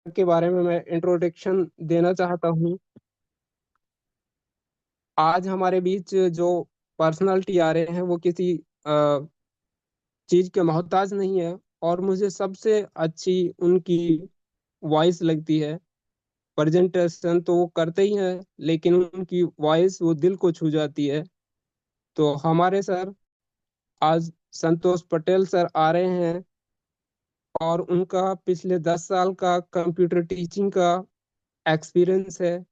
के बारे में मैं इंट्रोडक्शन देना चाहता हूँ। आज हमारे बीच जो पर्सनालिटी आ रहे हैं वो किसी चीज के मोहताज नहीं है, और मुझे सबसे अच्छी उनकी वॉइस लगती है। प्रेजेंटेशन तो वो करते ही हैं, लेकिन उनकी वॉइस वो दिल को छू जाती है। तो हमारे सर आज संतोष पटेल सर आ रहे हैं, और उनका पिछले 10 साल का कंप्यूटर टीचिंग का एक्सपीरियंस है।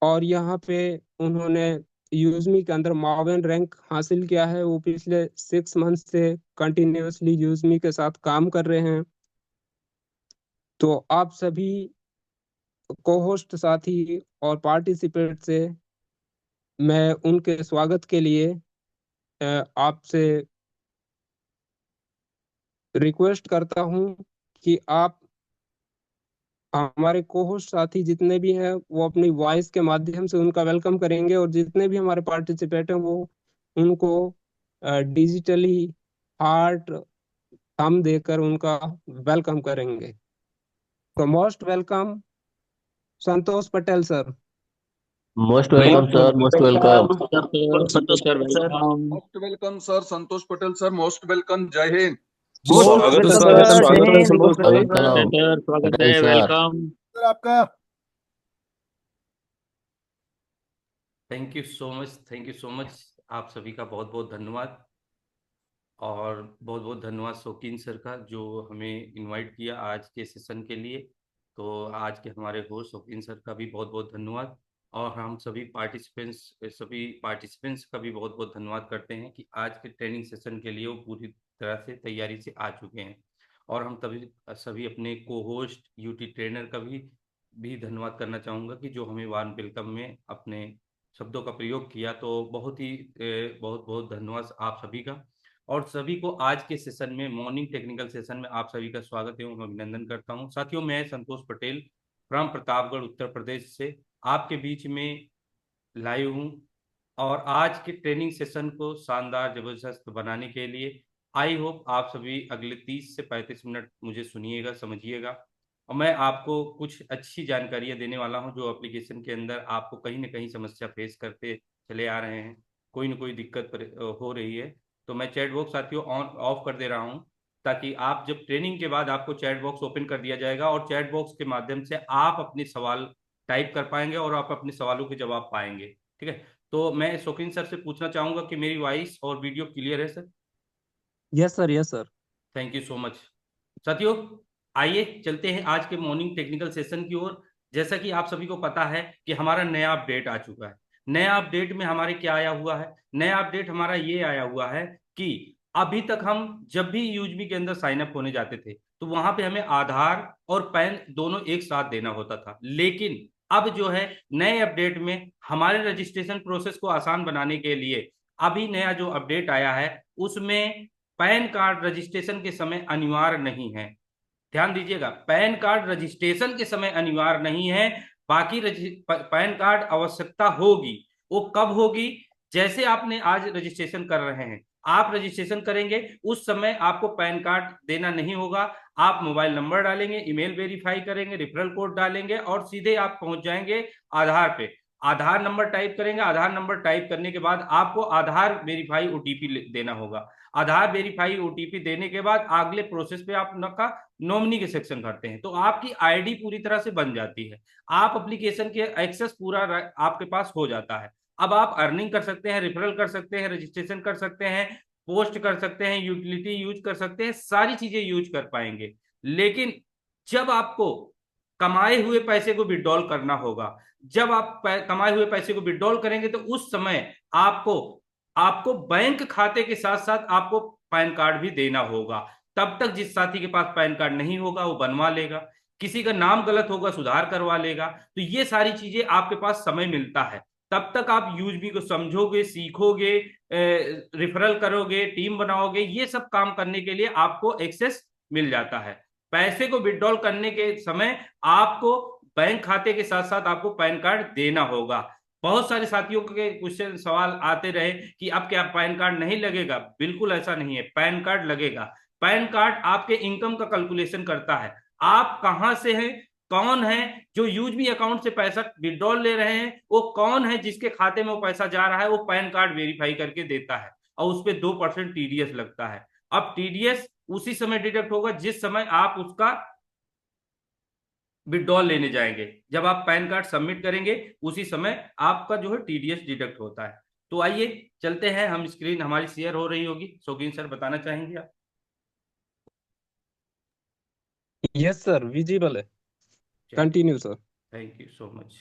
और यहाँ पे उन्होंने यूजमी के अंदर मावेन रैंक हासिल किया है। वो पिछले 6 मंथ से कंटिन्यूअसली यूजमी के साथ काम कर रहे हैं। तो आप सभी को होस्ट साथी और पार्टिसिपेट से मैं उनके स्वागत के लिए आपसे रिक्वेस्ट करता हूँ कि आप हमारे को होस्ट साथी जितने भी हैं वो अपनी वॉइस के माध्यम से उनका वेलकम करेंगे, और जितने भी हमारे पार्टिसिपेट हैं वो उनको डिजिटली हार्ट थंब देकर उनका वेलकम करेंगे। तो most welcome Santosh Patel sir. Most welcome sir, most welcome. Santosh sir welcome. Most welcome sir Santosh Patel sir, most welcome. जय हिंद। स्वागत है सर, स्वागत है संतोष सर, वेलकम स्वागत पटेल है, सर। वेलकम। सर आपका thank you so much, thank you so much. आप सभी का बहुत बहुत धन्यवाद, और बहुत बहुत धन्यवाद शौकीन सर का जो हमें इनवाइट किया आज के सेशन के लिए। तो आज के हमारे होस्ट शौकीन सर का भी बहुत बहुत धन्यवाद, और हम सभी पार्टिसिपेंट्स का भी बहुत बहुत धन्यवाद करते हैं कि आज के ट्रेनिंग सेशन के लिए वो पूरी तरह से तैयारी से आ चुके हैं। और हम तभी सभी अपने को होस्ट यूटी ट्रेनर का भी धन्यवाद करना चाहूँगा कि जो हमें वार्म वेलकम में अपने शब्दों का प्रयोग किया। तो बहुत बहुत धन्यवाद आप सभी का। और सभी को आज के सेशन में, मॉर्निंग टेक्निकल सेशन में आप सभी का स्वागत एवं अभिनंदन करता हूं। साथियों, मैं संतोष पटेल फ्रॉम प्रतापगढ़ उत्तर प्रदेश से आपके बीच में लाइव हूं। और आज के ट्रेनिंग सेशन को शानदार जबरदस्त बनाने के लिए आई होप आप सभी अगले 30 से 35 मिनट मुझे सुनिएगा, समझिएगा। और मैं आपको कुछ अच्छी जानकारियां देने वाला हूं जो एप्लीकेशन के अंदर आपको कहीं ना कहीं समस्या फेस करते चले आ रहे हैं, कोई ना कोई दिक्कत हो रही है। तो मैं चैट बॉक्स साथियों ऑन ऑफ कर दे रहा हूं, ताकि आप जब ट्रेनिंग के बाद आपको चैट बॉक्स ओपन कर दिया जाएगा, और चैट बॉक्स के माध्यम से आप अपने सवाल टाइप कर पाएंगे और आप अपने सवालों के जवाब पाएंगे। ठीक है। तो मैं शौकीन सर से पूछना चाहूंगा कि मेरी वॉइस और वीडियो क्लियर है sir? Yes sir, yes sir. Thank you so much. साथियों, आइए चलते हैं आज के मॉर्निंग टेक्निकल सेशन की ओर। जैसा कि आप सभी को पता है कि हमारा नया अपडेट आ चुका है। नया अपडेट में हमारे क्या आया हुआ है? नया अपडेट हमारा ये आया हुआ है कि अभी तक हम जब भी यूजबी के अंदर साइन अप होने जाते थे तो वहां पे हमें आधार और पैन दोनों एक साथ देना होता था। लेकिन अब जो है नए अपडेट में हमारे रजिस्ट्रेशन प्रोसेस को आसान बनाने के लिए अभी नया जो अपडेट आया है उसमें पैन कार्ड रजिस्ट्रेशन के समय अनिवार्य नहीं है। ध्यान दीजिएगा, पैन कार्ड रजिस्ट्रेशन के समय अनिवार्य नहीं है। बाकी पैन कार्ड आवश्यकता होगी। वो कब होगी? जैसे आपने आज रजिस्ट्रेशन कर रहे हैं, आप रजिस्ट्रेशन करेंगे उस समय आपको पैन कार्ड देना नहीं होगा। आप मोबाइल नंबर डालेंगे, ईमेल वेरीफाई करेंगे, रेफरल कोड डालेंगे और सीधे आप पहुंच जाएंगे आधार पे। आधार नंबर टाइप करेंगे, आधार नंबर टाइप करने के बाद आपको आधार वेरीफाई ओटीपी देना होगा। आधार वेरीफाई ओटीपी देने के बाद अगले प्रोसेस पे आप का नॉमिनी के सेक्शन करते हैं, तो आपकी आईडी पूरी तरह से बन जाती है। आप एप्लीकेशन के एक्सेस पूरा आपके पास हो जाता है। अब आप अर्निंग कर सकते हैं, रेफरल कर सकते हैं, रजिस्ट्रेशन कर सकते हैं, पोस्ट कर सकते हैं, यूटिलिटी यूज कर सकते हैं, सारी चीजें यूज कर पाएंगे। लेकिन जब आपको कमाए हुए पैसे को विड्रॉल करना होगा, जब आप कमाए हुए पैसे को विड्रॉल करेंगे तो उस समय आपको आपको बैंक खाते के साथ साथ आपको पैन कार्ड भी देना होगा। तब तक जिस साथी के पास पैन कार्ड नहीं होगा वो बनवा लेगा, किसी का नाम गलत होगा सुधार करवा लेगा। तो ये सारी चीजें आपके पास समय मिलता है, तब तक आप यूजबी को समझोगे, सीखोगे, रिफरल करोगे, टीम बनाओगे, ये सब काम करने के लिए आपको एक्सेस मिल जाता है। पैसे को विड्रॉल करने के समय आपको बैंक खाते के साथ साथ आपको पैन कार्ड देना होगा। बहुत सारे साथियों के क्वेश्चन सवाल आते रहे कि अब क्या पैन कार्ड नहीं लगेगा? बिल्कुल ऐसा नहीं है, पैन कार्ड लगेगा। पैन कार्ड आपके इनकम का कैलकुलेशन करता है। आप कहां से हैं, कौन है जो यूजमी अकाउंट से पैसा विड्रॉल ले रहे हैं, वो कौन है जिसके खाते में वो पैसा जा रहा है, वो पैन कार्ड वेरीफाई करके देता है और उस पर 2% टीडीएस लगता है। अब टीडीएस उसी समय डिडक्ट होगा जिस समय आप उसका विड्रॉल लेने जाएंगे। जब आप पैन कार्ड सबमिट करेंगे उसी समय आपका जो है टीडीएस डिडक्ट होता है। तो आइए चलते हैं, हम स्क्रीन हमारी शेयर हो रही होगी। शौकीन सर बताना चाहेंगे आप? यस सर, विजिबल है। Continue sir. Thank you so much.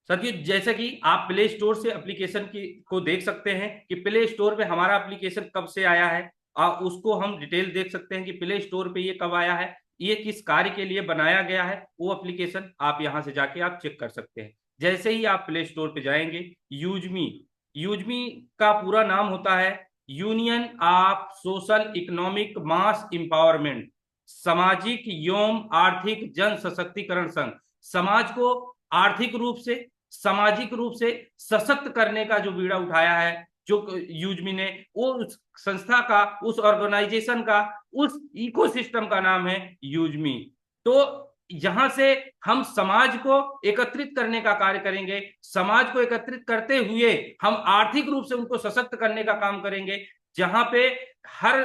साथियों, जैसा कि आप प्ले स्टोर से एप्लीकेशन की को देख सकते हैं कि प्ले स्टोर पे हमारा एप्लीकेशन कब से आया है, उसको हम डिटेल देख सकते हैं कि प्ले स्टोर पे ये कब आया है, ये किस कार्य के लिए बनाया गया है, वो एप्लीकेशन आप यहां से जाके आप चेक कर सकते हैं। जैसे ही आप प्ले स्टोर पे जाएंगे, यूजमी, यूजमी का पूरा नाम होता है union of social economic mass empowerment, सामाजिक एवं आर्थिक जन सशक्तिकरण संघ। समाज को आर्थिक रूप से, सामाजिक रूप से सशक्त करने का जो बीड़ा उठाया है जो यूजमी ने, वो उस संस्था का, उस ऑर्गेनाइजेशन का, उस इकोसिस्टम का नाम है यूजमी। तो यहां से हम समाज को एकत्रित करने का कार्य करेंगे, समाज को एकत्रित करते हुए हम आर्थिक रूप से उनको सशक्त करने का काम करेंगे, जहां पे हर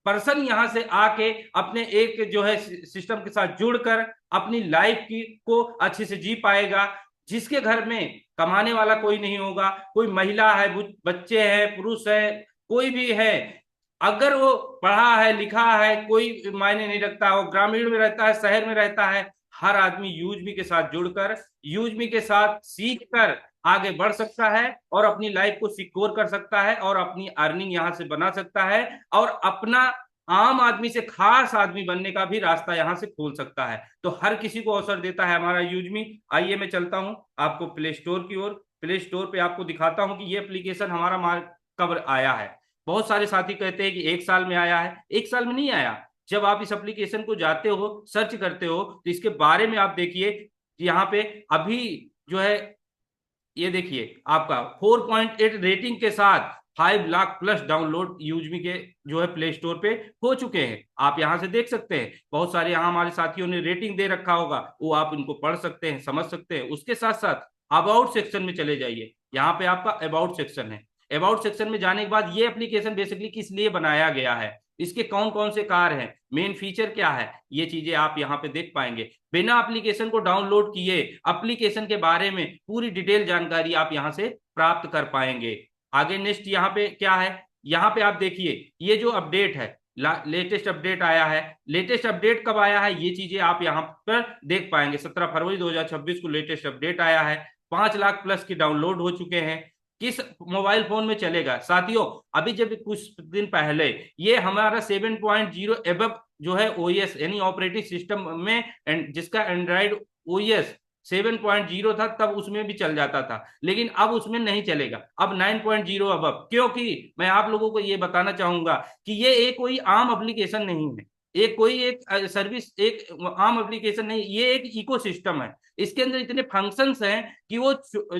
पर्सन यहां से आके अपने एक जो है सिस्टम के साथ जुड़कर अपनी लाइफ की को अच्छे से जी पाएगा। जिसके घर में कमाने वाला कोई नहीं होगा, कोई महिला है, बच्चे हैं, पुरुष है, कोई भी है, अगर वो पढ़ा है लिखा है कोई मायने नहीं रखता, वो ग्रामीण में रहता है, शहर में रहता है, हर आदमी यूजमी के साथ जुड़कर, यूजमी के साथ सीख कर आगे बढ़ सकता है और अपनी लाइफ को सिक्योर कर सकता है और अपनी अर्निंग यहां से बना सकता है और अपना आम आदमी से खास आदमी बनने का भी रास्ता यहां से खोल सकता है। तो हर किसी को अवसर देता है हमारा यूजमी। आइए मैं चलता हूं आपको प्ले स्टोर की ओर। प्ले स्टोर पे आपको दिखाता हूं कि ये एप्लीकेशन हमारा कब आया है। बहुत सारे साथी कहते हैं कि 1 साल में आया है। 1 साल में नहीं आया। जब आप इस एप्लीकेशन को जाते हो, सर्च करते हो, तो इसके बारे में आप देखिए, यहाँ पे अभी जो है ये देखिए आपका 4.8 रेटिंग के साथ 5 लाख प्लस डाउनलोड यूजमी के जो है प्ले स्टोर पे हो चुके हैं। आप यहां से देख सकते हैं, बहुत सारे यहाँ हमारे साथियों ने रेटिंग दे रखा होगा, वो आप इनको पढ़ सकते हैं, समझ सकते हैं। उसके साथ साथ अबाउट सेक्शन में चले जाइए, यहाँ पे आपका अबाउट सेक्शन है। अबाउट सेक्शन में जाने के बाद ये एप्लीकेशन बेसिकली किस लिए बनाया गया है, इसके कौन कौन से कार्य हैं, मेन फीचर क्या है, ये चीजें आप यहाँ पे देख पाएंगे। बिना एप्लीकेशन को डाउनलोड किए एप्लीकेशन के बारे में पूरी डिटेल जानकारी आप यहाँ से प्राप्त कर पाएंगे। आगे नेक्स्ट यहाँ पे क्या है, यहाँ पे आप देखिए ये जो अपडेट है, लेटेस्ट अपडेट आया है। लेटेस्ट अपडेट कब आया है ये चीजें आप यहाँ पर देख पाएंगे। 17 फरवरी 2026 को लेटेस्ट अपडेट आया है। 5 लाख प्लस की डाउनलोड हो चुके हैं। किस मोबाइल फोन में चलेगा साथियों, अभी जब कुछ दिन पहले ये हमारा 7.0 एबव जो है ओएस यानी ऑपरेटिंग सिस्टम में, जिसका एंड्रॉइड ओएस 7.0 था, तब उसमें भी चल जाता था, लेकिन अब उसमें नहीं चलेगा। अब 9.0 अबव, क्योंकि मैं आप लोगों को ये बताना चाहूंगा कि ये एक कोई आम एप्लीकेशन नहीं है, एक कोई एक सर्विस, एक आम एप्लीकेशन नहीं, ये एक इकोसिस्टम है। इसके अंदर इतने फंक्शंस हैं कि वो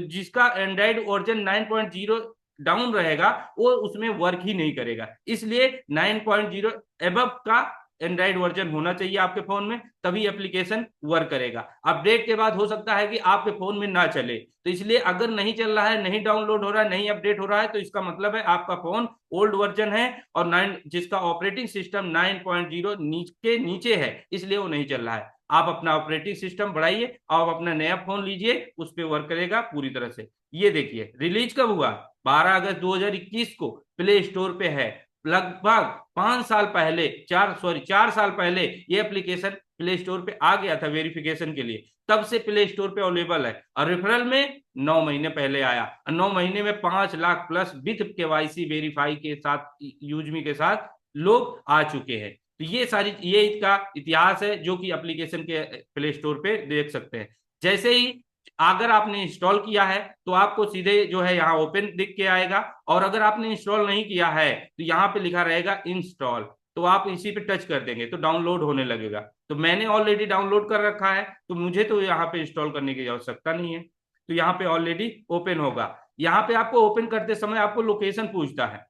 जिसका एंड्रॉइड वर्जन 9.0 डाउन रहेगा वो उसमें वर्क ही नहीं करेगा। इसलिए 9.0 एबव का एंड्रॉइड वर्जन होना चाहिए आपके फोन में, तभी एप्लीकेशन वर्क करेगा। अपडेट के बाद हो सकता है कि आपके फोन में ना चले, तो इसलिए अगर नहीं चल रहा है, नहीं डाउनलोड हो रहा है, नहीं अपडेट हो रहा है, तो इसका मतलब है आपका फोन ओल्ड वर्जन है और 9 जिसका ऑपरेटिंग सिस्टम 9.0 के नीचे है, इसलिए वो नहीं चल रहा है। आप अपना ऑपरेटिंग सिस्टम बढ़ाइए, आप अपना नया फोन लीजिए, उस पर वर्क करेगा पूरी तरह से। ये देखिए रिलीज कब हुआ, 12 अगस्त 2021 को प्ले स्टोर पे है। लगभग 5 साल पहले, 4 साल पहले ये एप्लीकेशन प्ले स्टोर पे आ गया था वेरिफिकेशन के लिए, तब से प्ले स्टोर पे अवेलेबल है। और रेफरल में 9 महीने पहले आया, 9 महीने में 5 lakh plus with KYC verify के साथ, यूजमी के साथ लोग आ चुके हैं। तो ये सारी, ये इसका इतिहास है जो कि एप्लीकेशन के प्ले स्टोर पे देख सकते हैं। जैसे ही अगर आपने इंस्टॉल किया है तो आपको सीधे जो है यहाँ ओपन दिख के आएगा, और अगर आपने इंस्टॉल नहीं किया है तो यहाँ पे लिखा रहेगा इंस्टॉल, तो आप इसी पे टच कर देंगे तो डाउनलोड होने लगेगा। तो मैंने ऑलरेडी डाउनलोड कर रखा है, तो मुझे तो यहाँ पे इंस्टॉल करने की आवश्यकता नहीं है। तो यहाँ पे ऑलरेडी ओपन होगा। यहाँ पे आपको ओपन करते समय आपको लोकेशन पूछता है,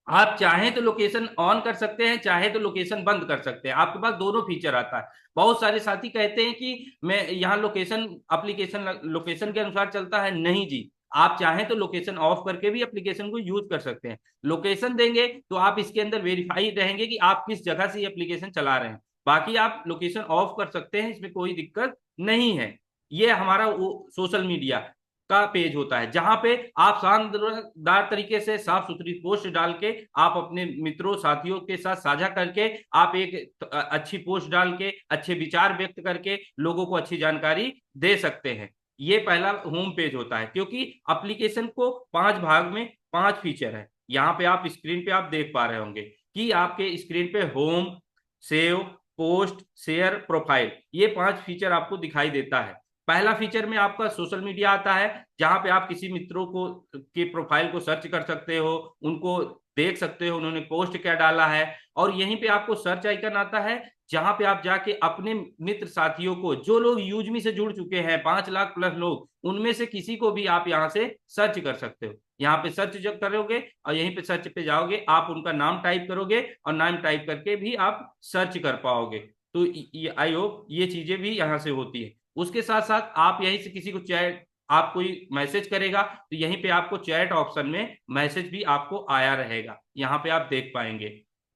आप चाहें तो लोकेशन ऑन कर सकते हैं, चाहे तो लोकेशन बंद कर सकते हैं, आपके पास दोनों फीचर आता है। बहुत सारे साथी कहते हैं कि मैं यहाँ लोकेशन एप्लीकेशन लोकेशन के अनुसार चलता है। नहीं जी, आप चाहें तो लोकेशन ऑफ करके भी एप्लीकेशन को यूज कर सकते हैं। लोकेशन देंगे तो आप इसके अंदर वेरीफाई रहेंगे कि आप किस जगह से ये एप्लीकेशन चला रहे हैं। बाकी आप लोकेशन ऑफ कर सकते हैं, इसमें कोई दिक्कत नहीं है। ये हमारा सोशल मीडिया का पेज होता है, जहां पे आप शानदार तरीके से साफ सुथरी पोस्ट डाल के आप अपने मित्रों साथियों के साथ साझा करके आप एक अच्छी पोस्ट डाल के अच्छे विचार व्यक्त करके लोगों को अच्छी जानकारी दे सकते हैं। ये पहला होम पेज होता है, क्योंकि एप्लीकेशन को 5 भाग में 5 फीचर है। यहाँ पे आप स्क्रीन पे आप देख पा रहे होंगे कि आपके स्क्रीन पे home, save, post, share, profile, ये 5 फीचर आपको दिखाई देता है। पहला फीचर में आपका सोशल मीडिया आता है, जहां पे आप किसी मित्रों को के प्रोफाइल को सर्च कर सकते हो, उनको देख सकते हो उन्होंने पोस्ट क्या डाला है। और यहीं पे आपको सर्च आइकन आता है, जहां पे आप जाके अपने मित्र साथियों को, जो लोग यूजमी से जुड़ चुके हैं 5 लाख प्लस लोग, उनमें से किसी को भी आप यहाँ से सर्च कर सकते हो। यहाँ पे सर्च जब करोगे और यहीं पे सर्च पे जाओगे, आप उनका नाम टाइप करोगे और नाम टाइप करके भी आप सर्च कर पाओगे। तो आई होप ये चीजें भी यहाँ से होती है। उसके साथ साथ आप यहीं से किसी को चैट, आप कोई मैसेज करेगा तो यहीं पे आपको चैट ऑप्शन में मैसेज भी आपको आया रहेगा, यहाँ पे आप देख पाएंगे।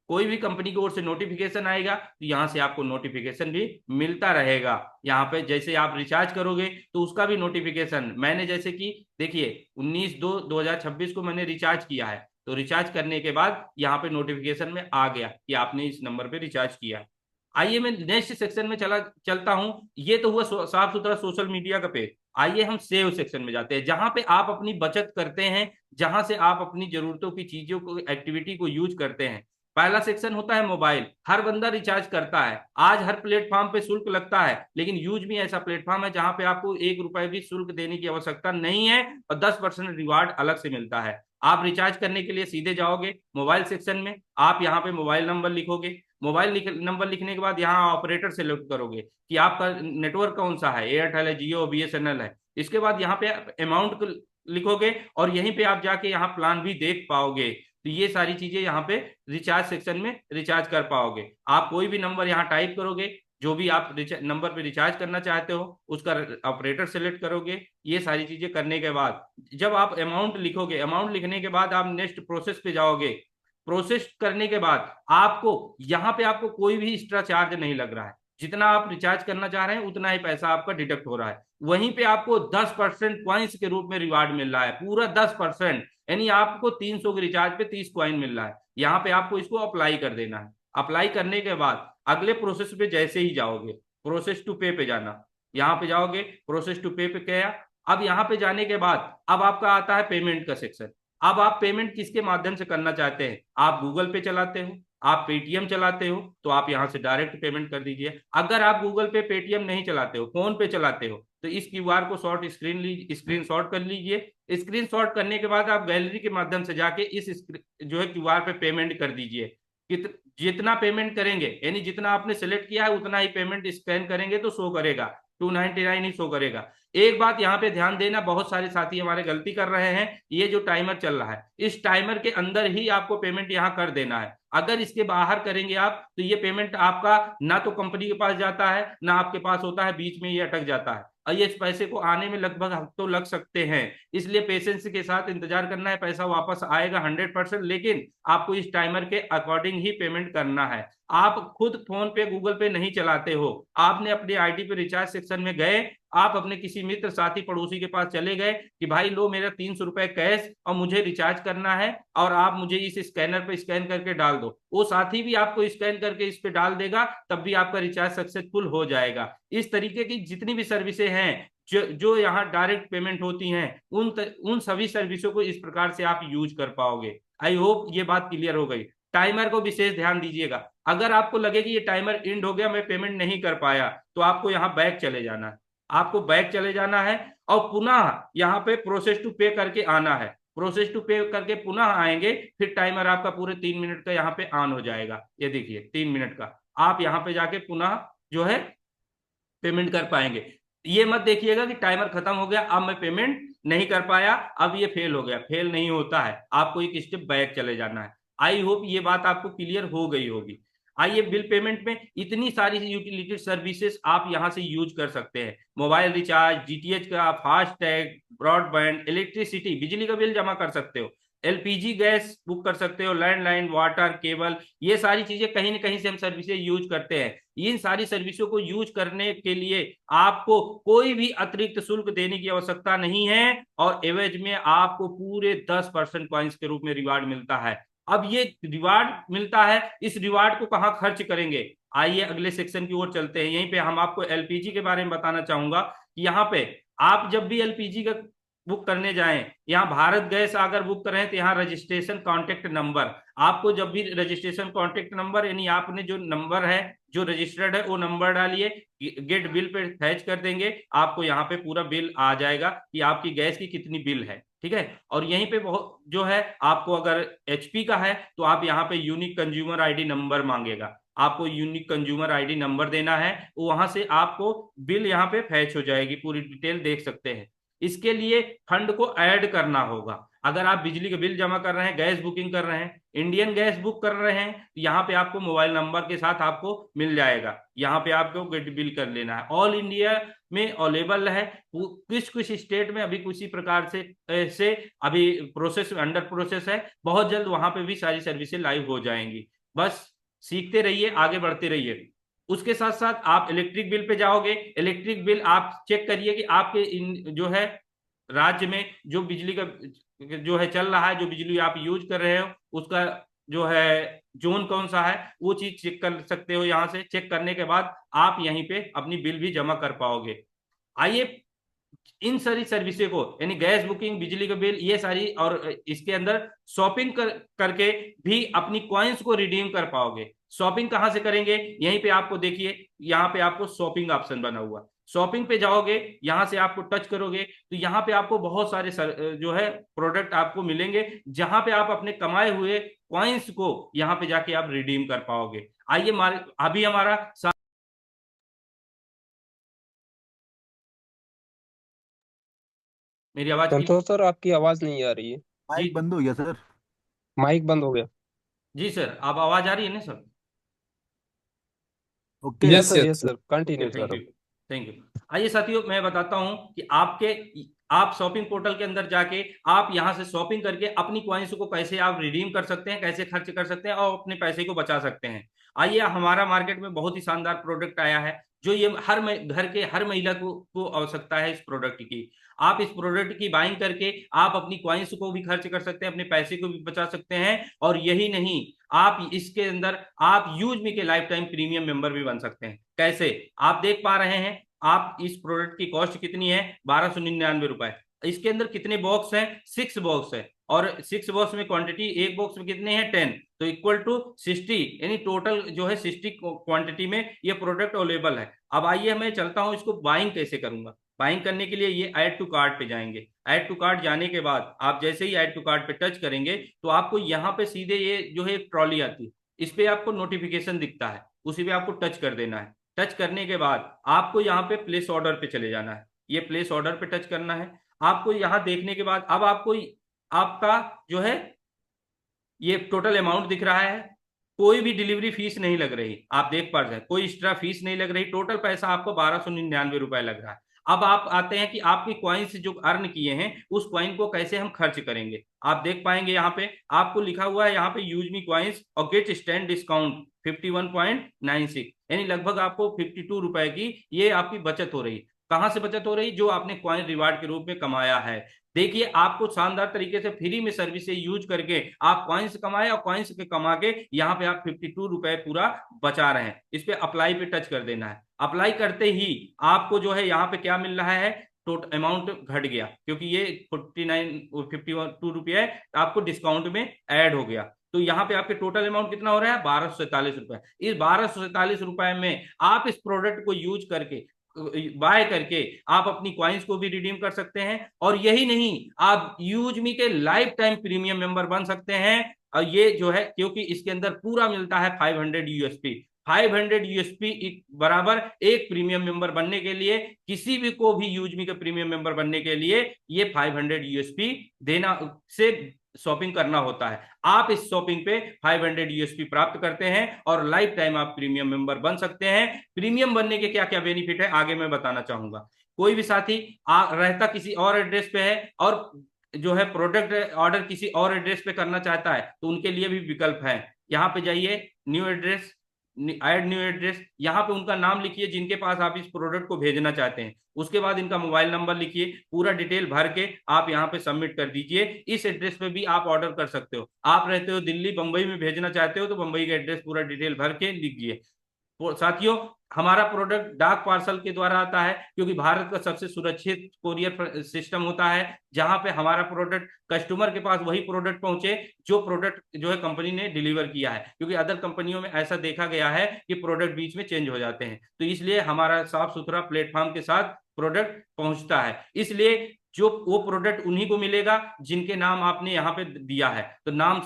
कोई भी कंपनी की ओर से नोटिफिकेशन आएगा तो यहाँ से आपको नोटिफिकेशन भी मिलता रहेगा। यहाँ पे जैसे आप रिचार्ज करोगे तो उसका भी नोटिफिकेशन, मैंने जैसे कि देखिए 19/2/2026 को मैंने रिचार्ज किया है, तो रिचार्ज करने के बाद यहाँ पे नोटिफिकेशन में आ गया कि आपने इस नंबर पे रिचार्ज किया है। आइए मैं नेक्स्ट सेक्शन में चलता हूं। ये तो हुआ साफ सुथरा सोशल मीडिया का पेज। आइए हम सेव सेक्शन में जाते हैं, जहां पे आप अपनी बचत करते हैं, जहां से आप अपनी जरूरतों की चीजों को, एक्टिविटी को यूज करते हैं। पहला सेक्शन होता है मोबाइल। हर बंदा रिचार्ज करता है, आज हर प्लेटफॉर्म पे शुल्क लगता है, लेकिन यूज भी ऐसा प्लेटफॉर्म है जहां पे आपको 1 रुपए भी शुल्क देने की आवश्यकता नहीं है और 10% रिवार्ड अलग से मिलता है। आप रिचार्ज करने के लिए सीधे जाओगे मोबाइल सेक्शन में, आप यहाँ पे मोबाइल नंबर लिखोगे। नंबर लिखने के बाद यहाँ ऑपरेटर सेलेक्ट करोगे कि आपका नेटवर्क कौन सा है, एयरटेल है, जियो, बीएसएनएल है। इसके बाद यहाँ पे अमाउंट लिखोगे और यहीं पे आप जाके यहाँ प्लान भी देख पाओगे। तो ये सारी चीजें यहाँ पे रिचार्ज सेक्शन में रिचार्ज कर पाओगे। आप कोई भी नंबर यहाँ टाइप करोगे, जो भी आप नंबर पे रिचार्ज करना चाहते हो उसका ऑपरेटर सेलेक्ट करोगे। ये सारी चीजें करने के बाद जब आप अमाउंट लिखोगे, अमाउंट लिखने के बाद आप नेक्स्ट प्रोसेस पे जाओगे। प्रोसेस करने के बाद आपको यहाँ पे आपको कोई भी एक्स्ट्रा चार्ज नहीं लग रहा है, जितना आप रिचार्ज करना चाह रहे हैं उतना ही पैसा आपका डिडक्ट हो रहा है। वहीं पे आपको 10% पॉइंट्स के रूप में रिवार्ड मिल रहा है, पूरा 10%, यानी आपको 300 के रिचार्ज पे 30 कॉइन मिल रहा है। यहाँ पे आपको इसको अप्लाई कर देना है। अप्लाई करने के बाद अगले प्रोसेस पे जैसे ही जाओगे, प्रोसेस टू पे पे जाना, यहाँ पे जाओगे, प्रोसेस टू पे पे गया। अब यहाँ पे जाने के बाद अब आपका आता है पेमेंट का सेक्शन। अब आप पेमेंट किसके माध्यम से करना चाहते हैं, आप गूगल पे चलाते हो, आप पेटीएम चलाते हो, तो आप यहां से डायरेक्ट पेमेंट कर दीजिए। अगर आप गूगल पे, पेटीएम नहीं चलाते हो, फोन पे चलाते हो, तो इस क्यूआर को स्क्रीन शॉट कर लीजिए। स्क्रीन शॉट करने के बाद आप गैलरी के माध्यम से जाके इस जो है क्यूआर पे पेमेंट कर दीजिए। जितना पेमेंट करेंगे, यानी जितना आपने सेलेक्ट किया है उतना ही पेमेंट स्कैन करेंगे तो शो करेगा, 299 ही शो करेगा। एक बात यहाँ पे ध्यान देना, बहुत सारे साथी हमारे गलती कर रहे हैं, ये जो टाइमर चल रहा है इस टाइमर के अंदर ही आपको पेमेंट यहाँ कर देना है। अगर इसके बाहर करेंगे आप तो ये पेमेंट आपका ना तो कंपनी के पास जाता है ना आपके पास होता है, बीच में ये अटक जाता है और ये इस पैसे को आने में लगभग हफ्तों लग सकते हैं। इसलिए पेशेंस के साथ इंतजार करना है, पैसा वापस आएगा 100%, लेकिन आपको इस टाइमर के अकॉर्डिंग ही पेमेंट करना है। आप खुद फोन पे, गूगल पे नहीं चलाते हो, आपने अपने आईडी पे रिचार्ज सेक्शन में गए, आप अपने किसी मित्र, साथी, पड़ोसी के पास चले गए कि भाई लो मेरा 300 रुपए कैश और मुझे रिचार्ज करना है और आप मुझे इस स्कैनर पे स्कैन करके डाल दो। वो साथी भी आपको स्कैन करके इस पे डाल देगा, तब भी आपका रिचार्ज सक्सेसफुल हो जाएगा। इस तरीके की जितनी भी सर्विसेज हैं जो यहाँ डायरेक्ट पेमेंट होती हैं, उन सभी सर्विसों को इस प्रकार से आप यूज कर पाओगे। आई होप ये बात क्लियर हो गई। टाइमर को विशेष ध्यान दीजिएगा। अगर आपको लगे कि ये टाइमर एंड हो गया, मैं पेमेंट नहीं कर पाया, तो आपको यहाँ बैक चले जाना है। आपको बैक चले जाना है और पुनः यहाँ पे प्रोसेस टू पे करके आना है। प्रोसेस टू पे करके पुनः आएंगे, फिर टाइमर आपका पूरे 3 मिनट का यहाँ पे ऑन हो जाएगा। ये देखिए 3 मिनट का, आप यहाँ पे जाके पुनः जो है पेमेंट कर पाएंगे। ये मत देखिएगा कि टाइमर खत्म हो गया, अब मैं पेमेंट नहीं कर पाया, अब ये फेल हो गया। फेल नहीं होता है, आपको एक स्टेप बैक चले जाना है। आई होप ये बात आपको क्लियर हो गई होगी। आइए, बिल पेमेंट में इतनी सारी यूटिलिटी सर्विसेज आप यहाँ से यूज कर सकते हैं। मोबाइल रिचार्ज, डीटीएच का, फास्ट टैग, ब्रॉडबैंड, इलेक्ट्रिसिटी, बिजली का बिल जमा कर सकते हो, एलपीजी गैस बुक कर सकते हो, लैंडलाइन, वाटर, केबल, ये सारी चीजें कहीं ना कहीं से हम सर्विसेज यूज करते हैं। इन सारी सर्विसों को यूज करने के लिए आपको कोई भी अतिरिक्त शुल्क देने की आवश्यकता नहीं है, और एवज में आपको पूरे 10% कॉइन्स के रूप में रिवार्ड मिलता है। अब ये रिवार्ड मिलता है, इस रिवार्ड को कहाँ खर्च करेंगे? आइए अगले सेक्शन की ओर चलते हैं। यहीं पे हम आपको एलपीजी के बारे में बताना चाहूंगा कि यहाँ पे आप जब भी एलपीजी का बुक करने जाएं, यहाँ भारत गैस अगर बुक करें तो यहाँ रजिस्ट्रेशन कॉन्टेक्ट नंबर, आपको जब भी रजिस्ट्रेशन कॉन्टेक्ट नंबर यानी आपने जो नंबर है जो रजिस्टर्ड है वो नंबर डालिए, गेट बिल पे फैच कर देंगे, आपको यहाँ पे पूरा बिल आ जाएगा कि आपकी गैस की कितनी बिल है। ठीक है, और यहीं पे बहुत जो है आपको अगर एचपी का है तो आप यहाँ पे यूनिक कंज्यूमर आईडी नंबर मांगेगा, आपको यूनिक कंज्यूमर आईडी नंबर देना है, वहां से आपको बिल यहाँ पे फैच हो जाएगी, पूरी डिटेल देख सकते हैं। इसके लिए फंड को ऐड करना होगा। अगर आप बिजली का बिल जमा कर रहे हैं, गैस बुकिंग कर रहे हैं, इंडियन गैस बुक कर रहे हैं, तो यहाँ पे आपको मोबाइल नंबर के साथ आपको मिल जाएगा, यहाँ पे आपको गेट बिल कर लेना है। ऑल इंडिया में अवेलेबल है, कुछ कुछ स्टेट में अभी किसी प्रकार से अभी प्रोसेस अंडर प्रोसेस है, बहुत जल्द वहां पे भी सारी सर्विसेज लाइव हो जाएंगी। बस सीखते रहिए, आगे बढ़ते रहिए। उसके साथ साथ आप इलेक्ट्रिक बिल पे जाओगे, इलेक्ट्रिक बिल आप चेक करिए कि आपके जो है राज्य में जो बिजली का जो है चल रहा है, जो बिजली आप यूज कर रहे हो उसका जो है जोन कौन सा है, वो चीज चेक कर सकते हो। यहाँ से चेक करने के बाद आप यहीं पे अपनी बिल भी जमा कर पाओगे। आइए इन सारी सर्विसेज को यानी गैस बुकिंग, बिजली का बिल, ये सारी, और इसके अंदर शॉपिंग करके भी अपनी कॉइन्स को रिडीम कर पाओगे। शॉपिंग कहां से करेंगे? यहीं पे आपको देखिए, यहाँ पे आपको शॉपिंग ऑप्शन बना हुआ, शॉपिंग पे जाओगे, यहां से आपको टच करोगे तो यहाँ पे आपको बहुत सारे जो है प्रोडक्ट आपको मिलेंगे, जहां पे आप अपने कमाए हुए कॉइन्स को यहाँ पे जाके आप रिडीम कर पाओगे। आइए अभी हमारा मेरी आवाज संतोष सर, आपकी आवाज नहीं आ रही है। माइक बंद हो गया सर। माइक बंद हो गया। जी सर, आप आवाज आ रही है ना sir? Okay yes sir, yes sir, continue thank sir. You, thank you. आइए साथियों, मैं बताता हूं कि आप शॉपिंग पोर्टल के अंदर जाके आप यहां से शॉपिंग करके अपनी कॉइन्स को कैसे आप रिडीम कर सकते हैं, कैसे खर्च कर सकते हैं और अपने पैसे को बचा सकते हैं। आइए, हमारा मार्केट में बहुत ही शानदार प्रोडक्ट आया है, जो ये घर के हर महिला को आवश्यकता है इस प्रोडक्ट की। आप इस प्रोडक्ट की बाइंग करके आप अपनी कॉइन्स को भी खर्च कर सकते हैं, अपने पैसे को भी बचा सकते हैं, और यही नहीं, आप इसके अंदर आप यूज मी के लाइफ टाइम प्रीमियम मेंबर भी बन सकते हैं। कैसे? आप देख पा रहे हैं, आप इस प्रोडक्ट की कॉस्ट कितनी है? 1299 रुपए। इसके अंदर कितने बॉक्स हैं? 6 बॉक्स है, और 6 बॉक्स में क्वांटिटी, एक बॉक्स में कितने हैं? 10, तो इक्वल टू 60, यानी टोटल जो है 60 क्वांटिटी में ये प्रोडक्ट अवेलेबल है। अब आइए मैं चलता हूं, इसको बाइंग कैसे करूंगा। बाइंग करने के लिए ये ऐड टू कार्ट पे जाएंगे। ऐड टू कार्ट जाने के बाद आप जैसे ही ऐड टू कार्ट पे टच करेंगे तो आपको यहाँ पे सीधे ये जो है एक ट्रॉली आती है, इस पे आपको नोटिफिकेशन दिखता है, उसी पे आपको टच कर देना है। टच करने के बाद आपको यहाँ पे प्लेस ऑर्डर पे चले जाना है, ये प्लेस ऑर्डर पे टच करना है। आपको यहाँ देखने के बाद अब आपको आपका जो है ये टोटल अमाउंट दिख रहा है, कोई भी डिलीवरी फीस नहीं लग रही, आप देख पा रहे हैं कोई एक्स्ट्रा फीस नहीं लग रही, टोटल पैसा आपको 1299 रुपए लग रहा है। अब आप आते हैं कि आपकी कॉइन्स जो अर्न किए हैं उस कॉइन को कैसे हम खर्च करेंगे। आप देख पाएंगे यहाँ पे आपको लिखा हुआ है, यहाँ पे यूज मी कॉइन्स और गेट स्टैंड डिस्काउंट 51.96, यानी लगभग आपको 52 रुपए की ये आपकी बचत हो रही। कहां से बचत हो रही? जो आपने कॉइन रिवार्ड के रूप में कमाया है। देखिए, आपको शानदार तरीके से फ्री में सर्विसेज यूज करके आप कॉइन्स कमाए, और कॉइन्स के कमा के यहाँ पे आप 52 रुपए पूरा बचा रहे हैं। इस पे अप्लाई पे टच कर देना है। अप्लाई करते ही आपको जो है यहाँ पे क्या मिल रहा है? टोटल अमाउंट घट गया, क्योंकि ये 52 रुपये है, आपको डिस्काउंट में ऐड हो गया। तो यहाँ पे आपके टोटल अमाउंट कितना हो रहा है? 1247 रुपए। इस 1247 रुपए में आप इस प्रोडक्ट को यूज करके बाय करके आप अपनी कॉइन्स को भी रिडीम कर सकते हैं, और यही नहीं, आप यूज मी के लाइफ टाइम प्रीमियम मेंबर बन सकते हैं। और ये जो है, क्योंकि इसके अंदर पूरा मिलता है 500 यूएसपी। 500 यूएसपी बराबर एक प्रीमियम मेंबर बनने के लिए, किसी भी को भी यूज मी का प्रीमियम मेंबर बनने के लिए ये 500 यूएसपी देना से शॉपिंग करना होता है। आप इस शॉपिंग पे 500 यूएसपी प्राप्त करते हैं और लाइफ टाइम आप प्रीमियम मेंबर बन सकते हैं। प्रीमियम बनने के क्या क्या बेनिफिट है आगे मैं बताना चाहूंगा। कोई भी साथी रहता किसी और एड्रेस पे है और जो है प्रोडक्ट ऑर्डर किसी और एड्रेस पे करना चाहता है तो उनके लिए भी विकल्प है। यहाँ पे जाइए, new address, add new address, यहाँ पे उनका नाम लिखिए जिनके पास आप इस प्रोडक्ट को भेजना चाहते हैं। उसके बाद इनका मोबाइल नंबर लिखिए, पूरा डिटेल भर के आप यहाँ पे सबमिट कर दीजिए। इस एड्रेस पे भी आप ऑर्डर कर सकते हो। आप रहते हो दिल्ली, बंबई में भेजना चाहते हो तो बंबई का एड्रेस पूरा डिटेल भर के लिखिए। साथियों, हमारा प्रोडक्ट डाक पार्सल के द्वारा आता है क्योंकि भारत का सबसे सुरक्षित कोरियर सिस्टम होता है, जहां पे हमारा प्रोडक्ट कस्टमर के पास वही प्रोडक्ट पहुंचे जो प्रोडक्ट जो है कंपनी ने डिलीवर किया है। क्योंकि अदर कंपनियों में ऐसा देखा गया है कि प्रोडक्ट बीच में चेंज हो जाते हैं, तो इसलिए हमारा साफ सुथरा प्लेटफॉर्म के साथ प्रोडक्ट पहुंचता है। इसलिए जो वो प्रोडक्ट उन्हीं को मिलेगा जिनके नाम आपने यहाँ पे दिया है, तो नाम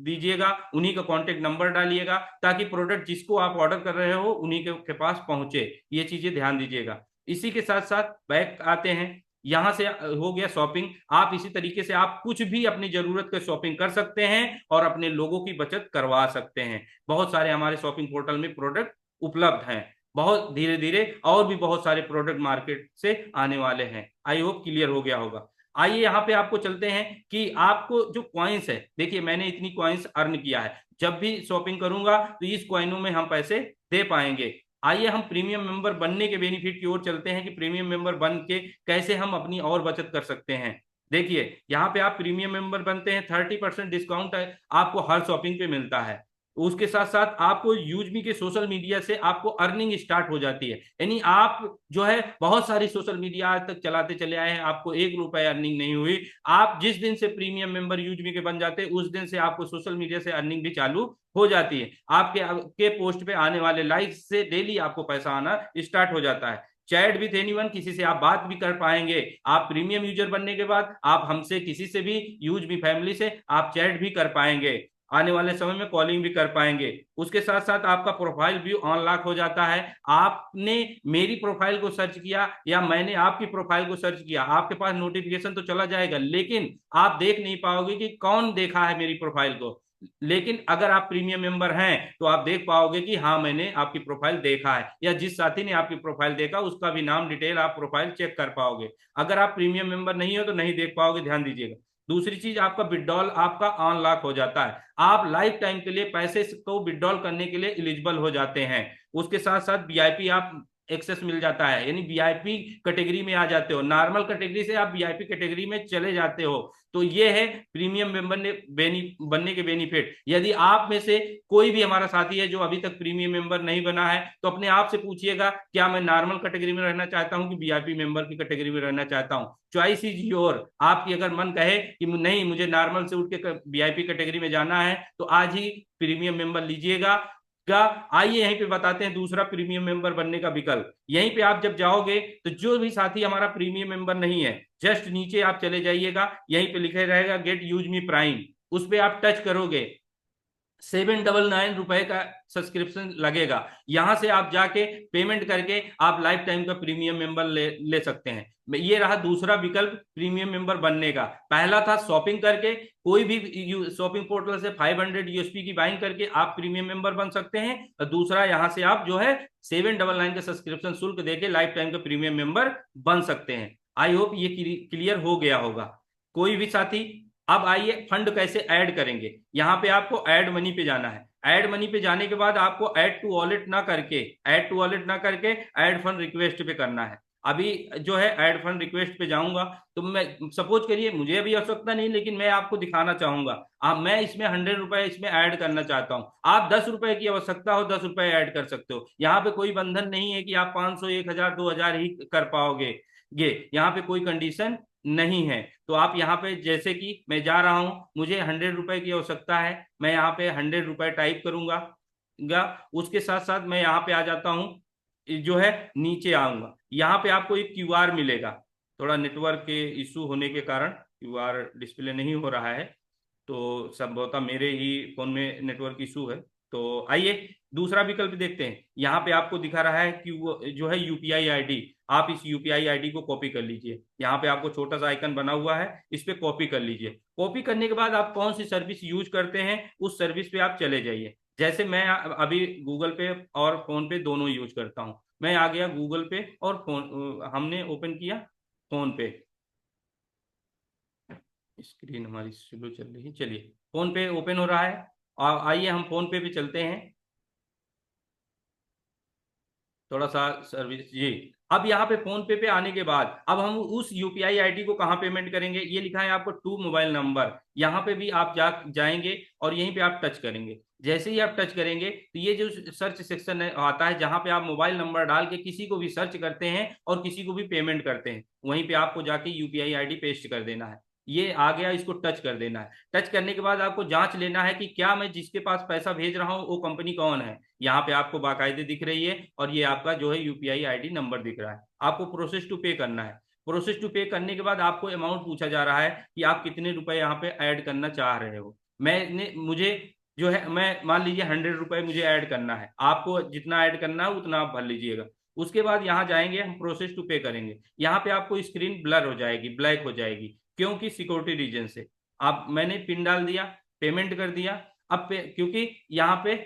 दीजिएगा, उन्हीं का कांटेक्ट नंबर डालिएगा ताकि प्रोडक्ट जिसको आप ऑर्डर कर रहे हो उन्हीं के पास पहुंचे। ये चीजें ध्यान दीजिएगा। इसी के साथ साथ बैक आते हैं, यहां से हो गया शॉपिंग। आप इसी तरीके से आप कुछ भी अपनी जरूरत का शॉपिंग कर सकते हैं और अपने लोगों की बचत करवा सकते हैं। बहुत सारे हमारे शॉपिंग पोर्टल में प्रोडक्ट उपलब्ध हैं। बहुत धीरे धीरे और भी बहुत सारे प्रोडक्ट मार्केट से आने वाले हैं। आई होप क्लियर हो गया होगा। आइए यहाँ पे आपको चलते हैं कि आपको जो कॉइन्स है, देखिए मैंने इतनी कॉइन्स अर्न किया है, जब भी शॉपिंग करूंगा तो इस कॉइनों में हम पैसे दे पाएंगे। आइए हम प्रीमियम मेंबर बनने के बेनिफिट की ओर चलते हैं कि प्रीमियम मेंबर बन के कैसे हम अपनी और बचत कर सकते हैं। देखिए यहाँ पे आप प्रीमियम मेंबर बनते हैं, 30% डिस्काउंट आपको हर शॉपिंग पे मिलता है। उसके साथ साथ आपको यूजमी के सोशल मीडिया से आपको अर्निंग स्टार्ट हो जाती है। यानी आप जो है बहुत सारी सोशल मीडिया आज तक चलाते चले आए हैं, आपको 1 रुपए अर्निंग नहीं हुई। आप जिस दिन से प्रीमियम मेंबर यूजमी के बन जाते हैं उस दिन से आपको सोशल मीडिया से अर्निंग भी चालू हो जाती है। आपके पोस्ट पे आने वाले लाइक्स से डेली आपको पैसा आना स्टार्ट हो जाता है। चैट विथ एनीवन, किसी से आप बात भी कर पाएंगे। आप प्रीमियम यूजर बनने के बाद आप हमसे किसी से भी, यूज भी फैमिली से आप चैट भी कर पाएंगे, आने वाले समय में कॉलिंग भी कर पाएंगे। उसके साथ साथ आपका प्रोफाइल व्यू अनलॉक हो जाता है। आपने मेरी प्रोफाइल को सर्च किया या मैंने आपकी प्रोफाइल को सर्च किया, आपके पास नोटिफिकेशन तो चला जाएगा लेकिन आप देख नहीं पाओगे कि कौन देखा है मेरी प्रोफाइल को। लेकिन अगर आप प्रीमियम मेंबर हैं तो आप देख पाओगे कि हाँ मैंने आपकी प्रोफाइल देखा है, या जिस साथी ने आपकी प्रोफाइल देखा उसका भी नाम डिटेल आप प्रोफाइल चेक कर पाओगे। अगर आप प्रीमियम मेंबर नहीं हो तो नहीं देख पाओगे, ध्यान दीजिएगा। दूसरी चीज, आपका विड्रॉल आपका अनलॉक हो जाता है। आप लाइफ टाइम के लिए पैसे को विड्रॉल करने के लिए एलिजिबल हो जाते हैं। उसके साथ साथ वीआईपी आप एक्सेस मिल जाता है, यानी वीआईपी कैटेगरी में आ जाते हो। नॉर्मल कैटेगरी से आप वीआईपी कैटेगरी में चले जाते हो। तो ये है प्रीमियम मेंबर बनने के बेनिफिट। यदि आप में से कोई भी हमारा साथी है जो अभी तक प्रीमियम मेंबर नहीं बना है तो अपने आप से पूछिएगा, क्या मैं नॉर्मल कैटेगरी में रहना चाहता हूं कि वीआईपी मेंबर की कैटेगरी में रहना चाहता हूं। Choice is your. आपकी अगर मन कहे कि नहीं मुझे नॉर्मल से उठ के वीआईपी कैटेगरी में जाना है तो आज ही प्रीमियम मेंबर लीजिएगा। आइए यहीं पे बताते हैं दूसरा प्रीमियम मेंबर बनने का विकल्प। यहीं पे आप जब जाओगे तो जो भी साथी हमारा प्रीमियम मेंबर नहीं है, जस्ट नीचे आप चले जाइएगा, यहीं पे लिखे रहेगा गेट यूज मी प्राइम, उस पर आप टच करोगे। 799 रुपए का सब्सक्रिप्शन लगेगा। यहां से आप जाके पेमेंट करके आप लाइफ टाइम का प्रीमियम मेंबर ले सकते हैं। ये रहा दूसरा विकल्प प्रीमियम मेंबर बनने का। पहला था शॉपिंग करके, कोई भी शॉपिंग पोर्टल से 500 यूएसपी की बाइंग करके आप प्रीमियम मेंबर बन सकते हैं। और दूसरा यहां से आप जो है 799 का सब्सक्रिप्शन शुल्क देके लाइफ टाइम का प्रीमियम मेंबर बन सकते हैं। आई होप ये क्लियर हो गया होगा। कोई भी साथी, अब आइए फंड कैसे ऐड करेंगे। यहां पे आपको ऐड मनी पे जाना है। ऐड मनी पे जाने के बाद आपको ऐड टू वॉलेट ना करके ऐड फंड रिक्वेस्ट पे करना है। अभी जो है ऐड फंड रिक्वेस्ट पे जाऊंगा तो मैं सपोज करिए, मुझे अभी आवश्यकता नहीं लेकिन मैं आपको दिखाना चाहूंगा। मैं इसमें 100 रुपए इसमें ऐड करना चाहता हूं। आप 10 रुपए की आवश्यकता हो 10 रुपए ऐड कर सकते हो। यहाँ पे कोई बंधन नहीं है कि आप 500, 1000, 2000 ही कर पाओगे। यहाँ पे कोई कंडीशन नहीं है। तो आप यहाँ पे, जैसे कि मैं जा रहा हूं, मुझे 100 रुपए की आवश्यकता है, मैं यहाँ पे 100 रुपए टाइप करूंगा। उसके साथ साथ मैं यहाँ पे आ जाता हूँ, जो है नीचे आऊंगा। यहाँ पे आपको एक क्यूआर मिलेगा। थोड़ा नेटवर्क के इशू होने के कारण क्यूआर डिस्प्ले नहीं हो रहा है, तो संभवतः मेरे ही फोन में नेटवर्क इशू है। तो आइए दूसरा विकल्प देखते हैं। यहाँ पे आपको दिखा रहा है कि वो जो है यूपीआई आईडी, आप इस यूपीआई आईडी को कॉपी कर लीजिए। यहाँ पे आपको छोटा सा आइकन बना हुआ है, इस पे कॉपी कर लीजिए। कॉपी करने के बाद आप कौन सी सर्विस यूज करते हैं उस सर्विस पे आप चले जाइए। जैसे मैं अभी गूगल पे और फोन पे दोनों यूज करता हूँ। मैं आ गया गूगल पे और फोन, हमने ओपन किया फोन पे। स्क्रीन हमारी स्लो चल रही है, चलिए फोन पे ओपन हो रहा है। आइए हम फोन पे भी चलते हैं, थोड़ा सा सर्विस जी। अब यहाँ पे फोन पे आने के बाद अब हम उस यूपीआई आईडी को कहाँ पेमेंट करेंगे, ये लिखा है आपको टू मोबाइल नंबर। यहाँ पे भी आप जाएंगे और यहीं पे आप टच करेंगे। जैसे ही आप टच करेंगे तो ये जो सर्च सेक्शन आता है जहाँ पे आप मोबाइल नंबर डाल के किसी को भी सर्च करते हैं और किसी को भी पेमेंट करते हैं, वहीं पे आपको जाके यूपीआई आईडी पेस्ट कर देना है। ये आ गया, इसको टच कर देना है। टच करने के बाद आपको जांच लेना है कि क्या मैं जिसके पास पैसा भेज रहा हूँ वो कंपनी कौन है। यहाँ पे आपको बाकायदे दिख रही है और ये आपका जो है यूपीआई आईडी नंबर दिख रहा है। आपको प्रोसेस टू पे करना है। प्रोसेस टू पे करने के बाद आपको अमाउंट पूछा जा रहा है कि आप कितने रुपए यहाँ पे ऐड करना चाह रहे हो। मुझे जो है, मैं मान लीजिए 100 रुपए मुझे ऐड करना है, आपको जितना ऐड करना है उतना आप भर लीजिएगा। उसके बाद यहाँ जाएंगे, हम प्रोसेस टू पे करेंगे। यहाँ पे आपको स्क्रीन ब्लर हो जाएगी, ब्लैक हो जाएगी, क्योंकि सिक्योरिटी रीजन से। आप मैंने पिन डाल दिया, पेमेंट कर दिया। अब क्योंकि यहाँ पे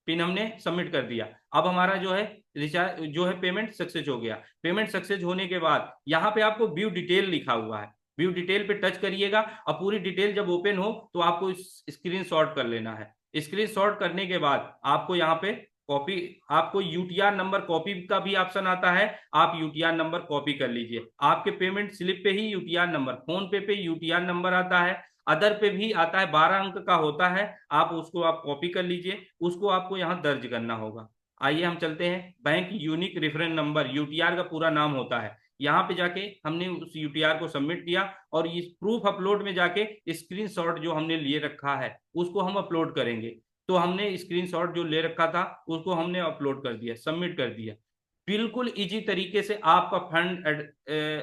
पिन हमने सबमिट कर दिया, अब हमारा जो है रिचार्ज जो है पेमेंट सक्सेस हो गया। पेमेंट सक्सेस होने के बाद यहाँ पे आपको व्यू डिटेल लिखा हुआ है, व्यू डिटेल पे टच करिएगा और पूरी डिटेल जब ओपन हो तो आपको स्क्रीन शॉट कर लेना है। स्क्रीन शॉट करने के बाद आपको यहाँ पे कॉपी, आपको यूटीआर नंबर कॉपी का भी ऑप्शन आता है, आप यूटीआर नंबर कॉपी कर लीजिए। आपके पेमेंट स्लिप पे ही यूटीआर नंबर, फोन पे यूटीआर नंबर आता है, अदर पे भी आता है, 12 अंक का होता है। आप उसको आप कॉपी कर लीजिए, उसको आपको यहाँ दर्ज करना होगा। आइए हम चलते हैं, bank unique reference number UTR का पूरा नाम होता है। यहाँ पे जाके हमने उस यूटीआर को सबमिट किया और इस प्रूफ अपलोड में जाके स्क्रीनशॉट जो हमने लिए रखा है उसको हम अपलोड करेंगे। तो हमने स्क्रीनशॉट जो ले रखा था उसको हमने अपलोड कर दिया, सबमिट कर दिया। बिल्कुल इजी तरीके से आपका फंड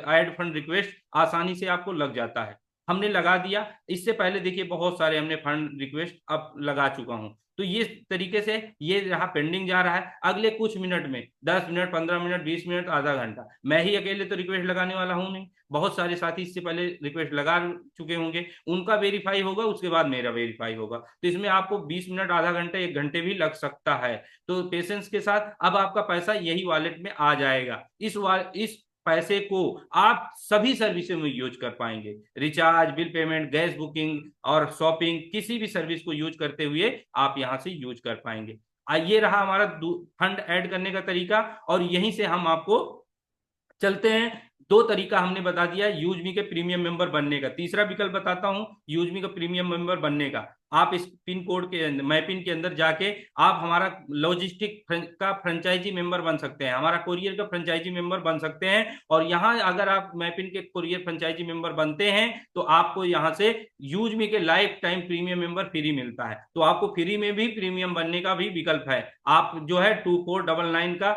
ऐड फंड रिक्वेस्ट आसानी से आपको लग जाता है। हमने लगा दिया। इससे पहले देखिए बहुत सारे हमने फंड रिक्वेस्ट अब लगा चुका हूं। तो ये तरीके से ये यहाँ पेंडिंग जा रहा है। अगले कुछ मिनट में 10 मिनट 15 मिनट 20 मिनट आधा घंटा, मैं ही अकेले तो रिक्वेस्ट लगाने वाला हूं नहीं, बहुत सारे साथी इससे पहले रिक्वेस्ट लगा चुके होंगे, उनका वेरीफाई होगा, उसके बाद मेरा वेरीफाई होगा। तो इसमें आपको 20 मिनट आधा घंटा 1 घंटे भी लग सकता है। तो पेशेंस के साथ अब आपका पैसा यही वॉलेट में आ जाएगा। इस पैसे को आप सभी सर्विसों में यूज कर पाएंगे, recharge, bill payment, gas booking और शॉपिंग, किसी भी सर्विस को यूज करते हुए आप यहां से यूज कर पाएंगे। ये रहा हमारा फंड ऐड करने का तरीका। और यहीं से हम आपको चलते हैं, 2 तरीका हमने बता दिया यूजमी के प्रीमियम मेंबर बनने का। तीसरा विकल्प बताता हूं यूजमी का प्रीमियम मेंबर बनने का। आप इस पिन कोड के मैपिन के अंदर जाके आप हमारा लॉजिस्टिक का फ्रेंचाइजी मेंबर बन सकते हैं, हमारा कोरियर का फ्रेंचाइजी मेंबर बन सकते हैं। और यहाँ अगर आप मैपिन के कोरियर फ्रेंचाइजी मेंबर बनते हैं तो आपको यहाँ से यूजमी के life time premium member free मिलता है। तो आपको फ्री में भी प्रीमियम बनने का भी विकल्प है। आप जो है 2499 का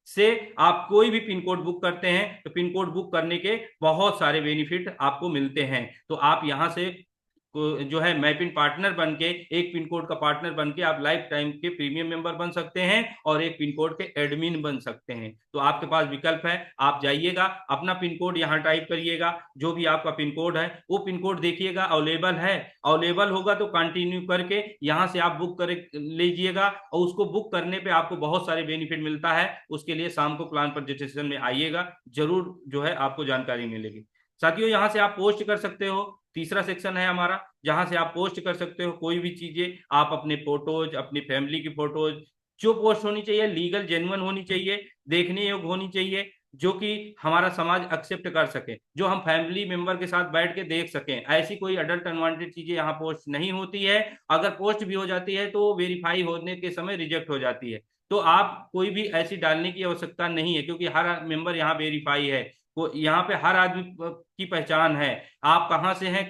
से आप कोई भी पिन कोड बुक करते हैं तो पिन कोड बुक करने के बहुत सारे बेनिफिट आपको मिलते हैं। तो आप यहां से जो है मैपिन पार्टनर बन के, एक पिन कोड का पार्टनर बन के आप लाइफ टाइम के प्रीमियम मेंबर बन सकते हैं और एक पिन कोड के एडमिन बन सकते हैं। तो आपके पास विकल्प है, आप जाइएगा अपना पिन कोड यहाँ टाइप करिएगा, जो भी आपका पिन कोड है वो पिन कोड देखिएगा अवेलेबल है, अवेलेबल होगा तो कंटिन्यू करके यहाँ से आप बुक कर लीजिएगा। और उसको बुक करने पे आपको बहुत सारे बेनिफिट मिलता है। उसके लिए शाम को प्लान प्रेजेंटेशन में आइएगा, जरूर जो है आपको जानकारी मिलेगी। साथियों यहाँ से आप पोस्ट कर सकते हो, तीसरा सेक्शन है हमारा जहां से आप पोस्ट कर सकते हो कोई भी चीजें। आप अपने फोटोज, अपनी फैमिली की फोटोज, जो पोस्ट होनी चाहिए लीगल जेन्युइन होनी चाहिए, देखने योग्य होनी चाहिए, जो कि हमारा समाज एक्सेप्ट कर सके, जो हम फैमिली मेंबर के साथ बैठ के देख सकें। ऐसी कोई अडल्ट अनवांटेड चीजें यहाँ पोस्ट नहीं होती है। अगर पोस्ट भी हो जाती है तो वेरीफाई होने के समय रिजेक्ट हो जाती है। तो आप कोई भी ऐसी डालने की आवश्यकता नहीं है, क्योंकि हर मेंबर यहाँ वेरीफाई है। यहाँ पे हर आदमी की पहचान है, आप कहाँ से हैं,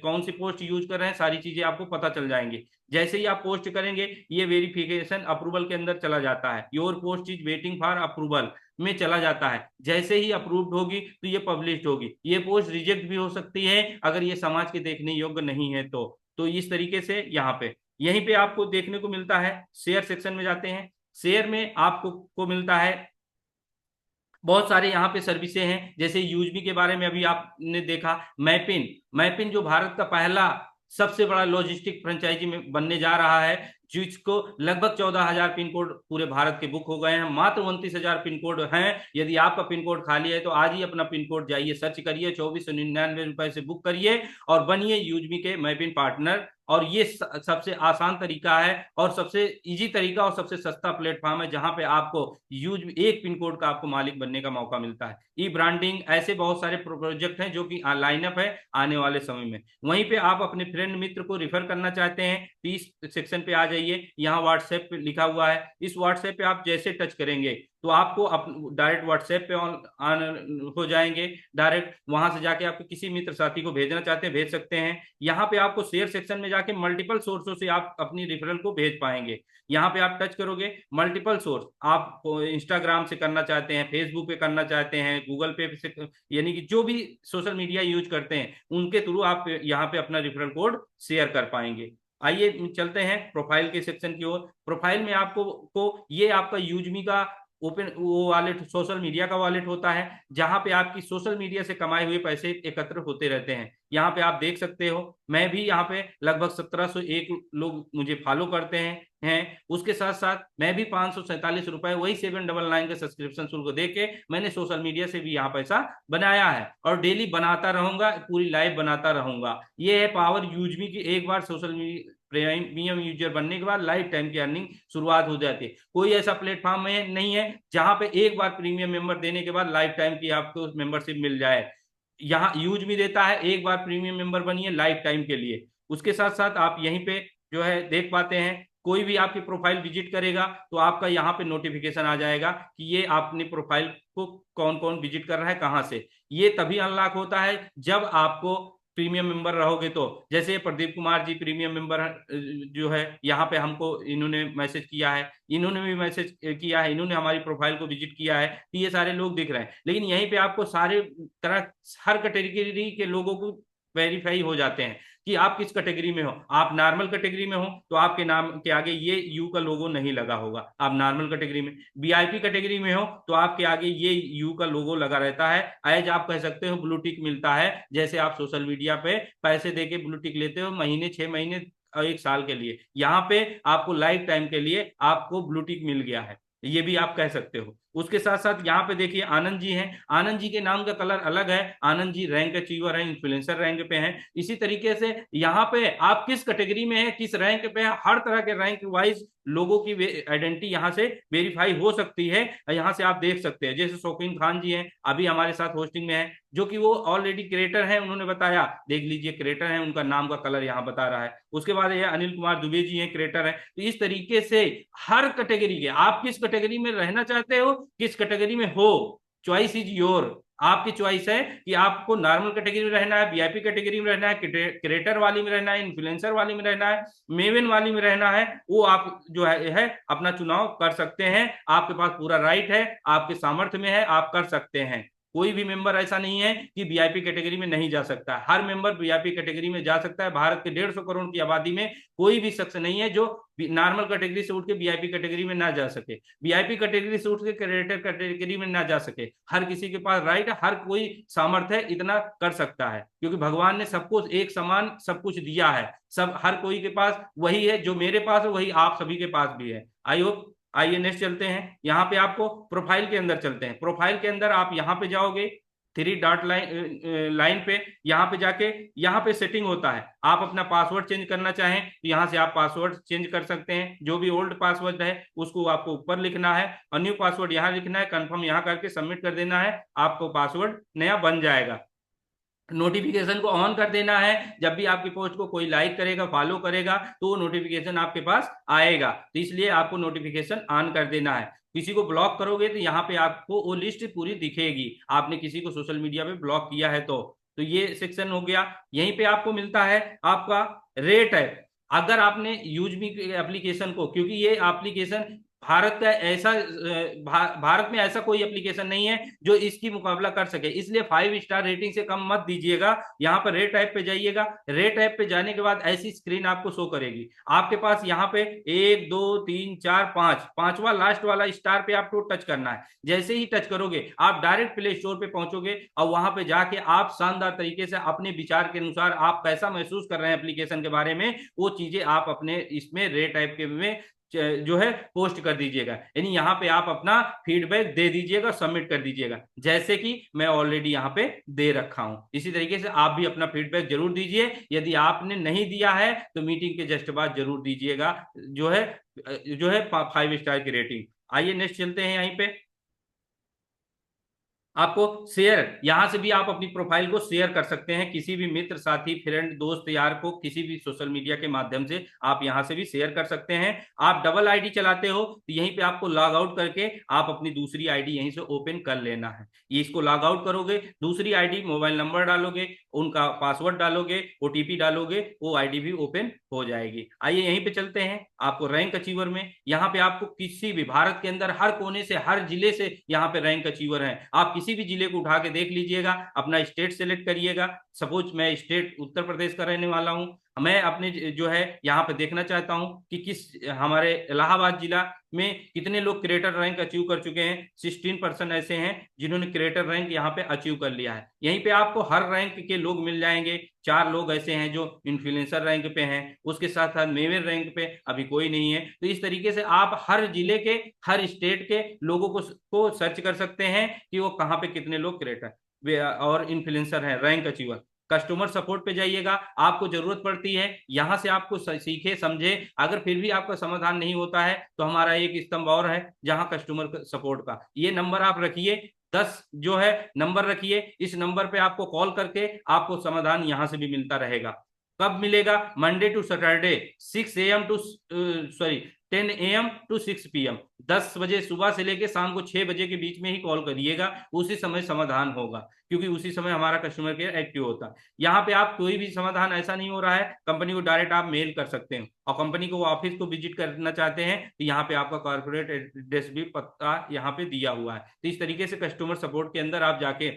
कौन सी पोस्ट यूज कर रहे हैं, सारी चीजें आपको पता चल जाएंगी। जैसे ही आप पोस्ट करेंगे ये वेरिफिकेशन अप्रूवल के अंदर चला जाता है, your post is waiting for approval में चला जाता है। जैसे ही अप्रूव्ड होगी तो ये पब्लिश होगी। ये पोस्ट रिजेक्ट भी हो सकती है अगर ये समाज के देखने योग्य नहीं है तो इस तरीके से यहाँ पे यहीं पे आपको देखने को मिलता है। शेयर सेक्शन में जाते हैं, शेयर में आपको मिलता है बहुत सारे यहाँ पे सर्विसेज हैं, जैसे यूजमी के बारे में अभी आपने देखा। मैपिन, मैपिन जो भारत का पहला सबसे बड़ा लॉजिस्टिक फ्रेंचाइजी में बनने जा रहा है, जिसको लगभग 14,000 पिन कोड पूरे भारत के बुक हो गए हैं। मात्र 29,000 पिन कोड हैं। यदि आपका पिन कोड खाली है तो आज ही अपना पिन कोड जाइए, सर्च करिए, 2499 रुपए से बुक करिए और बनिए यूजमी के मैपिन पार्टनर। और ये सबसे आसान तरीका है और सबसे इजी तरीका और सबसे सस्ता प्लेटफॉर्म है, जहां पे आपको यूज एक पिन कोड का आपको मालिक बनने का मौका मिलता है। ई ब्रांडिंग, ऐसे बहुत सारे प्रोजेक्ट हैं जो कि लाइनअप है आने वाले समय में। वहीं पे आप अपने फ्रेंड मित्र को रिफर करना चाहते हैं, 30 सेक्शन पे आ जाइए, यहाँ व्हाट्सएप पे लिखा हुआ है। इस व्हाट्सएप पे आप जैसे टच करेंगे तो आपको डायरेक्ट व्हाट्सएप पे ऑन हो जाएंगे। डायरेक्ट वहां से जाके आपको किसी मित्र साथी को भेजना चाहते हैं भेज सकते हैं। यहाँ पे आपको शेयर सेक्शन में जाके मल्टीपल सोर्सों से आप अपनी रेफरल को भेज पाएंगे। यहाँ पे आप टच करोगे, मल्टीपल सोर्स, आप इंस्टाग्राम से करना चाहते हैं, फेसबुक पे करना चाहते हैं, गूगल पे से, यानी कि जो भी सोशल मीडिया यूज करते हैं उनके थ्रू आप यहाँ पे अपना रेफरल कोड शेयर कर पाएंगे। आइए चलते हैं प्रोफाइल के सेक्शन की ओर। प्रोफाइल में आपको ये आपका यूजमी का ओपन वो वॉलेट, सोशल मीडिया का वॉलेट होता है, जहां पे आपकी सोशल मीडिया से कमाए हुए पैसे एकत्र होते रहते हैं। यहाँ पे आप देख सकते हो, मैं भी यहाँ पे लगभग 1701 लोग मुझे फॉलो करते हैं। उसके साथ साथ मैं भी 547 रुपए वही 799 के सब्सक्रिप्शन शुल्क दे के मैंने सोशल मीडिया से भी यहाँ पैसा बनाया है और डेली बनाता रहूंगा, पूरी लाइव बनाता रहूंगा। ये है पावर यूजमी की। एक बार सोशल मीडिया प्रीमियम यूजर बनने के बाद लाइफ टाइम की अर्निंग शुरुआत हो जाती है। कोई ऐसा प्लेटफॉर्म में नहीं है जहां पे एक बार प्रीमियम मेंबर देने के बाद लाइफ टाइम की आपको मेंबरशिप मिल जाए। यहाँ यूज भी देता है, एक बार प्रीमियम मेंबर बनिए लाइफ टाइम के लिए। उसके साथ साथ आप यहीं पे जो है देख पाते हैं, कोई भी आपकी प्रोफाइल विजिट करेगा तो आपका यहाँ पे नोटिफिकेशन आ जाएगा कि ये अपनी प्रोफाइल को कौन कौन विजिट कर रहा है, कहाँ से। ये तभी अनलॉक होता है जब आपको प्रीमियम मेंबर रहोगे तो। जैसे प्रदीप कुमार जी प्रीमियम मेंबर जो है, यहाँ पे हमको इन्होंने मैसेज किया है, इन्होंने भी मैसेज किया है, इन्होंने हमारी प्रोफाइल को विजिट किया है, तो ये सारे लोग दिख रहे हैं। लेकिन यहीं पे आपको सारे तरह हर कैटेगरी के लोगों को वेरीफाई हो जाते हैं कि आप किस कैटेगरी में हो। आप नॉर्मल कैटेगरी में हो तो आपके नाम के आगे ये यू का लोगो नहीं लगा होगा, आप नॉर्मल कैटेगरी में। वीआईपी कैटेगरी में हो तो आपके आगे ये यू का लोगो लगा रहता है। एज आप कह सकते हो ब्लू टिक मिलता है, जैसे आप सोशल मीडिया पे पैसे देके ब्लू टिक लेते हो महीने, 6 महीने और 1 साल के लिए, यहाँ पे आपको लाइफ टाइम के लिए आपको ब्लू टिक मिल गया है, ये भी आप कह सकते हो। उसके साथ साथ यहाँ पे देखिए आनंद जी हैं, आनंद जी के नाम का कलर अलग है, आनंद जी रैंक अचीवर है, इन्फ्लुएंसर रैंक पे हैं। इसी तरीके से यहाँ पे आप किस कैटेगरी में है, किस रैंक पे है, हर तरह के रैंक वाइज लोगों की आइडेंटिटी यहाँ से वेरीफाई हो सकती है। यहाँ से आप देख सकते हैं, जैसे शौकीन खान जी हैं अभी हमारे साथ होस्टिंग में है, जो कि वो ऑलरेडी क्रिएटर हैं, उन्होंने बताया, देख लीजिए क्रिएटर हैं, उनका नाम का कलर यहाँ बता रहा है। उसके बाद ये अनिल कुमार दुबे जी हैं, क्रिएटर हैं। तो इस तरीके से हर कैटेगरी के, आप किस कैटेगरी में रहना चाहते हो, किस कैटेगरी में हो, चॉइस इज योर। आपकी चॉइस है कि आपको नॉर्मल कैटेगरी में रहना है, वीआईपी कैटेगरी में रहना है, क्रिएटर वाली में रहना है, इन्फ्लुएंसर वाली में रहना है, मेवन वाली में रहना है, वो आप जो है अपना चुनाव कर सकते हैं। आपके पास पूरा राइट है, आपके सामर्थ्य में है, आप कर सकते हैं। कोई भी मेंबर ऐसा नहीं है कि वीआईपी कैटेगरी में नहीं जा सकता, हर मेंबर वीआईपी कैटेगरी में जा सकता है। भारत के 150 करोड़ की आबादी में कोई भी शख्स नहीं है जो नॉर्मल कैटेगरी से उठ के वीआईपी कैटेगरी में ना जा सके, वीआईपी कैटेगरी से उठ के क्रिएटर कैटेगरी में ना जा सके। हर किसी के पास राइट है, हर कोई सामर्थ्य है, इतना कर सकता है, क्योंकि भगवान ने सबको एक समान सब कुछ दिया है। सब हर कोई के पास वही है, जो मेरे पास है वही आप सभी के पास भी है। I hope. आइए नेक्स्ट चलते हैं, यहाँ पे आपको प्रोफाइल के अंदर चलते हैं। प्रोफाइल के अंदर आप यहाँ पे जाओगे, 3 डॉट लाइन पे, यहाँ पे जाके यहाँ पे सेटिंग होता है। आप अपना पासवर्ड चेंज करना चाहें तो यहाँ से आप पासवर्ड चेंज कर सकते हैं। जो भी ओल्ड पासवर्ड है उसको आपको ऊपर लिखना है और न्यू पासवर्ड यहाँ लिखना है, कंफर्म यहाँ करके सबमिट कर देना है, आपको पासवर्ड नया बन जाएगा। नोटिफिकेशन को ऑन कर देना है, जब भी आपकी पोस्ट को कोई लाइक करेगा, फॉलो करेगा तो वो नोटिफिकेशन आपके पास आएगा, तो इसलिए आपको नोटिफिकेशन ऑन कर देना है। किसी को ब्लॉक करोगे तो यहाँ पे आपको वो लिस्ट पूरी दिखेगी, आपने किसी को सोशल मीडिया पे ब्लॉक किया है तो ये सेक्शन हो गया। यहीं पे आपको मिलता है आपका रेट है। अगर आपने यूजमी एप्लीकेशन को, क्योंकि ये एप्लीकेशन भारत का ऐसा भारत में ऐसा कोई एप्लीकेशन नहीं है जो इसकी मुकाबला कर सके, इसलिए 5 स्टार रेटिंग से कम मत दीजिएगा। यहाँ पर रेट ऐप पे जाइएगा, रेट ऐप पे जाने के बाद ऐसी स्क्रीन आपको शो करेगी, आपके पास यहाँ पे 1 2 3 4 5, पांचवा लास्ट वाला स्टार पे आपको टच करना है। जैसे ही टच करोगे आप डायरेक्ट प्ले स्टोर पे पहुंचोगे और वहां पे जाके आप शानदार तरीके से अपने विचार के अनुसार आप कैसा महसूस कर रहे हैं एप्लीकेशन के बारे में, वो चीजें आप अपने इसमें रेट ऐप के में जो है पोस्ट कर दीजिएगा। यानी यहाँ पे आप अपना फीडबैक दे दीजिएगा, सबमिट कर दीजिएगा, जैसे कि मैं ऑलरेडी यहाँ पे दे रखा हूं। इसी तरीके से आप भी अपना फीडबैक जरूर दीजिए। यदि आपने नहीं दिया है तो मीटिंग के जस्ट बाद जरूर दीजिएगा जो है 5 स्टार की रेटिंग। आइए नेक्स्ट चलते हैं। यहीं पे आपको शेयर, यहां से भी आप अपनी प्रोफाइल को शेयर कर सकते हैं किसी भी मित्र साथी फ्रेंड दोस्त यार को, किसी भी सोशल मीडिया के माध्यम से आप यहां से भी शेयर कर सकते हैं। आप डबल आईडी चलाते हो तो यहीं पे आपको लॉग आउट करके आप अपनी दूसरी आईडी यहीं से ओपन कर लेना है। ये इसको लॉग आउट करोगे, दूसरी आईडी मोबाइल नंबर डालोगे, उनका पासवर्ड डालोगे, ओटीपी डालोगे, वो आईडी भी ओपन हो जाएगी। आइए यहीं पे चलते हैं आपको रैंक अचीवर में। यहाँ पे आपको किसी भी भारत के अंदर हर कोने से हर जिले से यहाँ पे रैंक अचीवर हैं। आप किसी भी जिले को उठा के देख लीजिएगा, अपना स्टेट सेलेक्ट करिएगा। सपोज मैं स्टेट उत्तर प्रदेश का रहने वाला हूं, मैं अपने जो है यहाँ पे देखना चाहता हूं कि किस हमारे इलाहाबाद जिला में कितने लोग क्रिएटर रैंक अचीव कर चुके हैं। 16% ऐसे हैं जिन्होंने क्रिएटर रैंक यहाँ पे अचीव कर लिया है। यहीं पे आपको हर रैंक के लोग मिल जाएंगे। 4 लोग ऐसे हैं जो इन्फ्लुएंसर रैंक पे हैं, उसके साथ साथ मेवर रैंक पे अभी कोई नहीं है। तो इस तरीके से आप हर जिले के हर स्टेट के लोगों को सर्च कर सकते हैं कि वो कहाँ पे कितने लोग क्रिएटर और इन्फ्लुएंसर हैं रैंक अचीवर। कस्टमर सपोर्ट पे जाइएगा, आपको जरूरत पड़ती है यहाँ से आपको सीखे समझे। अगर फिर भी आपका समाधान नहीं होता है तो हमारा एक स्तंभ और है जहां कस्टमर सपोर्ट का ये नंबर आप रखिए, 10 जो है नंबर रखिए। इस नंबर पे आपको कॉल करके आपको समाधान यहां से भी मिलता रहेगा। कब मिलेगा? Monday to Saturday 6 AM to 10 AM to 6 PM, 10 बजे सुबह से लेके शाम को 6 बजे के बीच में ही कॉल करिएगा, उसी समय समाधान होगा, क्योंकि उसी समय हमारा कस्टमर केयर एक्टिव होता है। यहाँ पे आप कोई भी समाधान ऐसा नहीं हो रहा है, कंपनी को डायरेक्ट आप मेल कर सकते हैं, और कंपनी को ऑफिस को विजिट करना चाहते हैं तो यहाँ पे आपका कॉर्पोरेट एड्रेस भी पता यहाँ पे दिया हुआ है। तो इस तरीके से कस्टमर सपोर्ट के अंदर आप जाके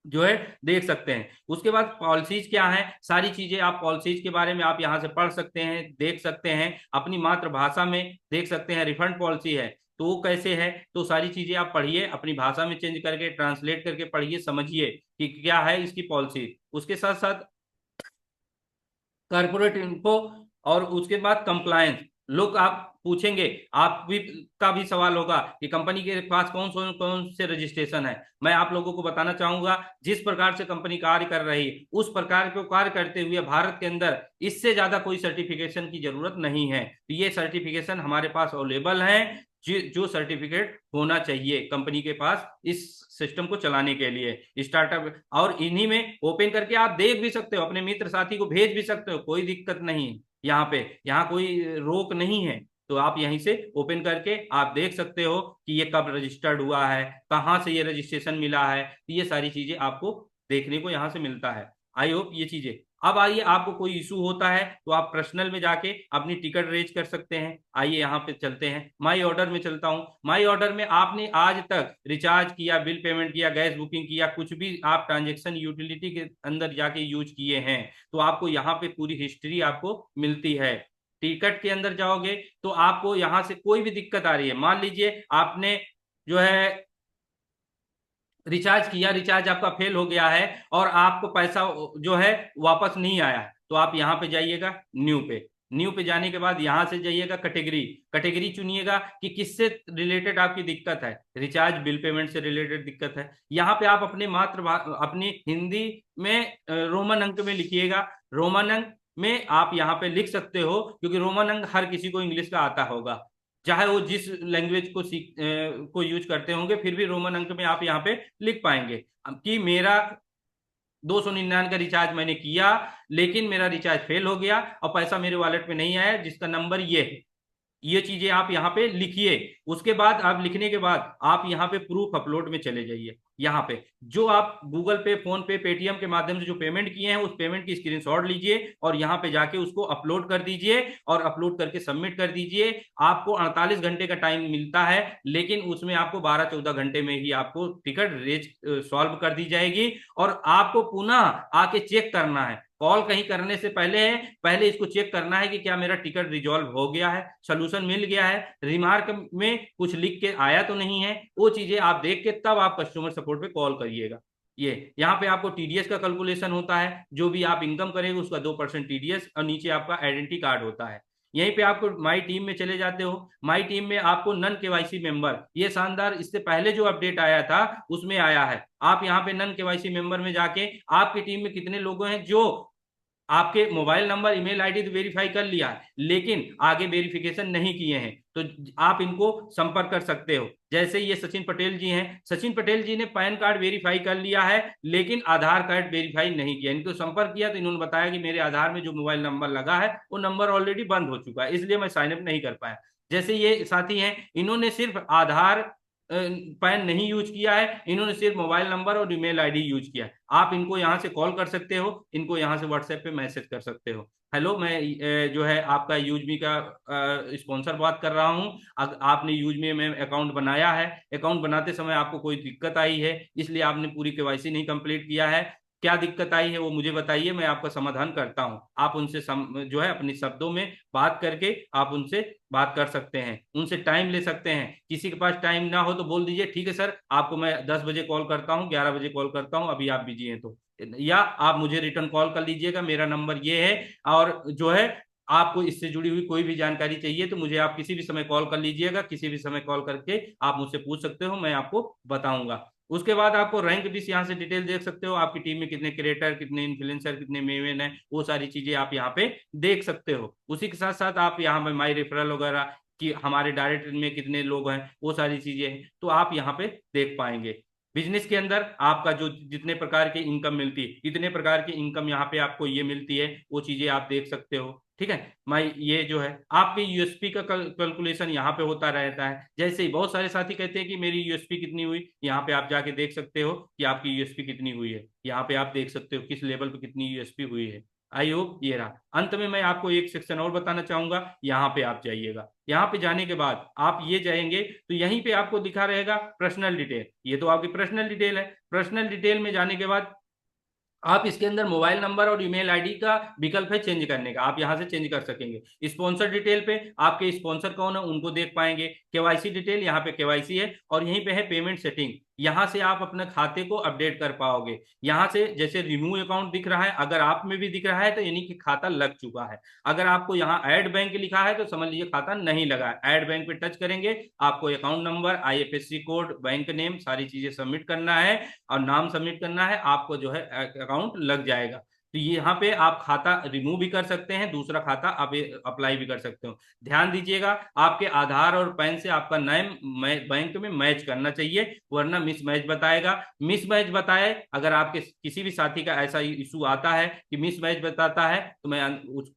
जो है देख सकते हैं। उसके बाद पॉलिसीज क्या है, सारी चीजें आप पॉलिसीज के बारे में आप यहाँ से पढ़ सकते हैं, देख सकते हैं, अपनी मातृभाषा में देख सकते हैं। रिफंड पॉलिसी है तो वो कैसे है, तो सारी चीजें आप पढ़िए, अपनी भाषा में चेंज करके ट्रांसलेट करके पढ़िए, समझिए कि क्या है इसकी पॉलिसी। उसके साथ साथ कॉर्पोरेट इन्फो और उसके बाद कंप्लायंस। लोग आप पूछेंगे, आप भी का भी सवाल होगा कि कंपनी के पास कौन से रजिस्ट्रेशन है। मैं आप लोगों को बताना चाहूंगा, जिस प्रकार से कंपनी कार्य कर रही है उस प्रकार को कार्य करते हुए भारत के अंदर इससे ज्यादा कोई सर्टिफिकेशन की जरूरत नहीं है। तो ये सर्टिफिकेशन हमारे पास अवेलेबल है, जो सर्टिफिकेट होना चाहिए कंपनी के पास इस सिस्टम को चलाने के लिए स्टार्टअप। और इन्हीं में ओपन करके आप देख भी सकते हो, अपने मित्र साथी को भेज भी सकते हो, कोई दिक्कत नहीं। यहाँ कोई रोक नहीं है। तो आप यहीं से ओपन करके आप देख सकते हो कि ये कब रजिस्टर्ड हुआ है, कहाँ से ये रजिस्ट्रेशन मिला है, तो ये सारी चीजें आपको देखने को यहाँ से मिलता है। आई होप ये चीजें। अब आइए, आपको कोई इशू होता है तो आप पर्सनल में जाके अपनी टिकट रेज कर सकते हैं। आइए यहाँ पे चलते हैं, माई ऑर्डर में चलता हूँ। माई ऑर्डर में आपने आज तक रिचार्ज किया, बिल पेमेंट किया, गैस बुकिंग किया, कुछ भी आप ट्रांजेक्शन यूटिलिटी के अंदर जाके यूज किए हैं तो आपको यहाँ पे पूरी हिस्ट्री आपको मिलती है। टिकट के अंदर जाओगे तो आपको यहाँ से कोई भी दिक्कत आ रही है, मान लीजिए आपने जो है रिचार्ज किया, रिचार्ज आपका फेल हो गया है और आपको पैसा जो है वापस नहीं आया, तो आप यहाँ पे जाइएगा न्यू पे जाने के बाद यहाँ से जाइएगा कैटेगरी चुनिएगा कि किससे रिलेटेड आपकी दिक्कत है। रिचार्ज बिल पेमेंट से रिलेटेड दिक्कत है, यहाँ पे आप अपनी हिंदी में रोमन अंक में लिखिएगा। रोमन अंक में आप यहाँ पे लिख सकते हो, क्योंकि रोमन अंक हर किसी को इंग्लिश का आता होगा, चाहे वो जिस लैंग्वेज को यूज करते होंगे, फिर भी रोमन अंक में आप यहाँ पे लिख पाएंगे कि मेरा 299 का रिचार्ज मैंने किया लेकिन मेरा रिचार्ज फेल हो गया और पैसा मेरे वॉलेट में नहीं आया, जिसका नंबर ये है। ये चीजें आप यहाँ पे लिखिए। उसके बाद आप लिखने के बाद आप यहाँ पे प्रूफ अपलोड में चले जाइए। यहाँ पे जो आप गूगल पे, फोन पे, पेटीएम के माध्यम से जो पेमेंट किए हैं उस पेमेंट की स्क्रीनशॉट लीजिए और यहाँ पे जाके उसको अपलोड कर दीजिए और अपलोड करके सबमिट कर दीजिए। आपको 48 घंटे का टाइम मिलता है, लेकिन उसमें आपको 12-14 घंटे में ही आपको टिकट रेज सॉल्व कर दी जाएगी। और आपको पुनः आके चेक करना है, कॉल कहीं करने से पहले है, पहले इसको चेक करना है कि क्या मेरा टिकट रिजॉल्व हो गया है, सोल्यूशन मिल गया है, रिमार्क में कुछ लिख के आया तो नहीं है। वो चीजें आप देख के तब आप कस्टमर सपोर्ट पे कॉल करिएगा। ये यहाँ पे आपको टीडीएस का कैलकुलेशन होता है, जो भी आप इनकम करेंगे उसका 2% टीडीएस, और नीचे आपका आइडेंटिटी कार्ड होता है। यहीं पे आपको माई टीम में चले जाते हो, माई टीम में आपको नन केवाईसी मेंबर, ये शानदार इससे पहले जो अपडेट आया था उसमें आया है। आप यहाँ पे नन केवाईसी मेंबर में जाके आपकी टीम में कितने लोग हैं जो आपके मोबाइल नंबर, ईमेल आईडी तो वेरीफाई कर लिया है लेकिन आगे वेरिफिकेशन नहीं किए हैं, तो आप इनको संपर्क कर सकते हो। जैसे ये सचिन पटेल जी हैं, सचिन पटेल जी ने पैन कार्ड वेरीफाई कर लिया है लेकिन आधार कार्ड वेरीफाई नहीं किया। इनको संपर्क किया तो इन्होंने बताया कि मेरे आधार में जो मोबाइल नंबर लगा है वो नंबर ऑलरेडी बंद हो चुका है, इसलिए मैं साइन अप नहीं कर पाया। जैसे ये साथी हैं, इन्होंने सिर्फ आधार पैन नहीं यूज किया है, इन्होंने सिर्फ मोबाइल नंबर और ईमेल आईडी यूज किया है। आप इनको यहाँ से कॉल कर सकते हो, इनको यहाँ से व्हाट्सएप पे मैसेज कर सकते हो। हेलो, मैं जो है आपका यूजमी का स्पॉन्सर बात कर रहा हूँ। आपने यूजमी में अकाउंट बनाया है, अकाउंट बनाते समय आपको कोई दिक्कत आई है इसलिए आपने पूरी केवाईसी नहीं कंप्लीट किया है, क्या दिक्कत आई है वो मुझे बताइए, मैं आपका समाधान करता हूँ। आप उनसे जो है अपने शब्दों में बात करके आप उनसे बात कर सकते हैं, उनसे टाइम ले सकते हैं। किसी के पास टाइम ना हो तो बोल दीजिए ठीक है सर, आपको मैं 10 बजे कॉल करता हूँ, 11 बजे कॉल करता हूँ, अभी आप बिजी हैं तो, या आप मुझे रिटर्न कॉल कर लीजिएगा, मेरा नंबर ये है। और जो है आपको इससे जुड़ी हुई कोई भी जानकारी चाहिए तो मुझे आप किसी भी समय कॉल कर लीजिएगा, किसी भी समय कॉल करके आप मुझसे पूछ सकते हो, मैं आपको बताऊंगा। उसके बाद आपको रैंक भी यहाँ से डिटेल देख सकते हो, आपकी टीम में कितने क्रिएटर, कितने इन्फ्लुएंसर, कितने मेवन है, वो सारी चीजें आप यहाँ पे देख सकते हो। उसी के साथ साथ आप यहाँ पे माई रेफरल वगैरह कि हमारे डायरेक्ट में कितने लोग हैं, वो सारी चीजें हैं तो आप यहाँ पे देख पाएंगे। बिजनेस के अंदर आपका जो जितने प्रकार की इनकम मिलती है, इतने प्रकार की इनकम यहाँ पे आपको ये मिलती है, वो चीजें आप देख सकते हो। ठीक है, मैं ये जो है आपके यूएसपी का कैलकुलेशन यहाँ पे होता रहता है। जैसे ही बहुत सारे साथी कहते हैं कि मेरी यूएसपी कितनी हुई, यहाँ पे आप जाके देख सकते हो कि आपकी यूएसपी कितनी हुई है, यहाँ पे आप देख सकते हो किस लेवल पे कितनी यूएसपी हुई है। आई होप ये रहा। अंत में मैं आपको एक सेक्शन और बताना चाहूंगा, यहाँ पे आप जाइएगा, यहाँ पे जाने के बाद आप ये जाएंगे तो यहीं पे आपको दिखा रहेगा पर्सनल डिटेल, ये तो आपकी पर्सनल डिटेल है। पर्सनल डिटेल में जाने के बाद आप इसके अंदर मोबाइल नंबर और ईमेल आईडी का विकल्प है चेंज करने का, आप यहां से चेंज कर सकेंगे। स्पॉन्सर डिटेल पे आपके स्पॉन्सर कौन है उनको देख पाएंगे। केवाईसी डिटेल, यहाँ पे केवाईसी है, और यहीं पे है पेमेंट सेटिंग, यहां से आप अपने खाते को अपडेट कर पाओगे। यहां से जैसे रिमूव अकाउंट दिख रहा है, अगर आप में भी दिख रहा है तो यानी कि खाता लग चुका है। अगर आपको यहाँ ऐड बैंक लिखा है तो समझ लीजिए खाता नहीं लगा है। ऐड बैंक पे टच करेंगे, आपको account number, IFSC code, bank name, सारी चीजें सबमिट करना है और नाम सबमिट करना है, आपको जो है अकाउंट लग जाएगा। तो यहाँ पे आप खाता रिमूव भी कर सकते हैं, दूसरा खाता आप अप्लाई भी कर सकते हो। ध्यान दीजिएगा, आपके आधार और पैन से आपका नेम बैंक में मैच करना चाहिए, वरना मिसमैच बताएगा। मिसमैच बताए अगर आपके किसी भी साथी का ऐसा इशू आता है कि मिसमैच बताता है तो मैं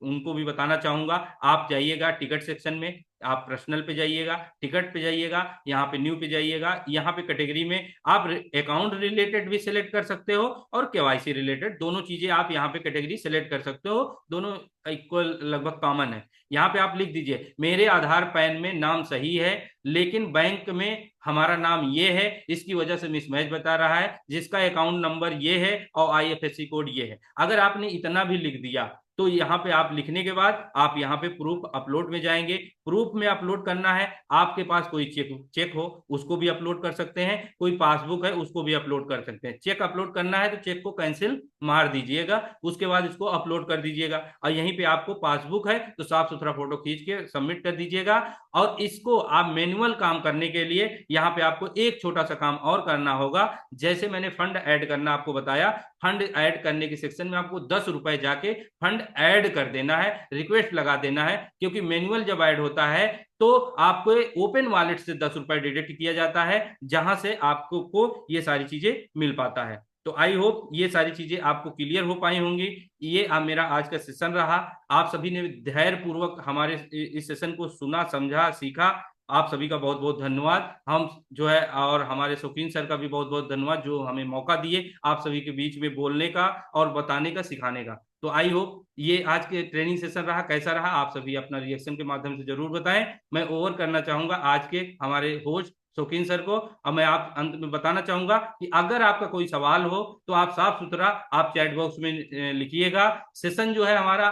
उनको भी बताना चाहूंगा। आप जाइएगा टिकट सेक्शन में, आप पर्सनल पे जाइएगा, टिकट पे जाइएगा, यहाँ पे न्यू पे जाइएगा, यहाँ पे कैटेगरी में आप अकाउंट रिलेटेड भी सिलेक्ट कर सकते हो और केवाईसी रिलेटेड, दोनों चीजें आप यहाँ पे कैटेगरी सिलेक्ट कर सकते हो, दोनों इक्वल लगभग कॉमन है। यहाँ पे आप लिख दीजिए मेरे आधार पैन में नाम सही है लेकिन बैंक में हमारा नाम ये है, इसकी वजह से मिसमैच बता रहा है, जिसका अकाउंट नंबर ये है और आईएफएससी कोड ये है। अगर आपने इतना भी लिख दिया तो यहाँ पे आप लिखने के बाद आप यहाँ पे प्रूफ अपलोड में जाएंगे। प्रूफ में अपलोड करना है, आपके पास कोई चेक हो उसको भी अपलोड कर सकते हैं, कोई पासबुक है उसको भी अपलोड कर सकते हैं। चेक अपलोड करना है तो चेक को कैंसिल मार दीजिएगा, उसके बाद इसको अपलोड कर दीजिएगा। और यहीं पे आपको पासबुक है तो साफ सुथरा फोटो खींच के सबमिट कर दीजिएगा। और इसको आप मैनुअल काम करने के लिए यहाँ पे आपको एक छोटा सा काम और करना होगा। जैसे मैंने फंड ऐड करना आपको बताया, फंड ऐड करने के सेक्शन में आपको 10 रुपए जाके फंड ऐड कर देना है, रिक्वेस्ट लगा देना है, क्योंकि मैनुअल जब ऐड होता है तो आपको ओपन वॉलेट से 10 रुपए डिडक्ट किया जाता है, जहां से आपको ये सारी चीजें मिल पाता है। तो आई होप ये सारी चीजें आपको क्लियर हो पाई होंगी। ये मेरा आज का सेशन रहा, आप सभी ने धैर्य पूर्वक हमारे इस सेशन को सुना, समझा, सीखा। आप सभी का बहुत बहुत धन्यवाद। हम जो है और हमारे शौकीन सर का भी बहुत बहुत धन्यवाद जो हमें मौका दिए आप सभी के बीच में बोलने का और बताने का, सिखाने का। तो आई होप ये आज के ट्रेनिंग सेशन रहा, कैसा रहा आप सभी अपना रिएक्शन के माध्यम से जरूर बताएं। मैं ओवर करना चाहूंगा आज के हमारे होस्ट शौकीन सर को, और मैं आप अंत में बताना चाहूंगा कि अगर आपका कोई सवाल हो तो आप साफ सुथरा आप चैट बॉक्स में लिखिएगा। सेशन जो है हमारा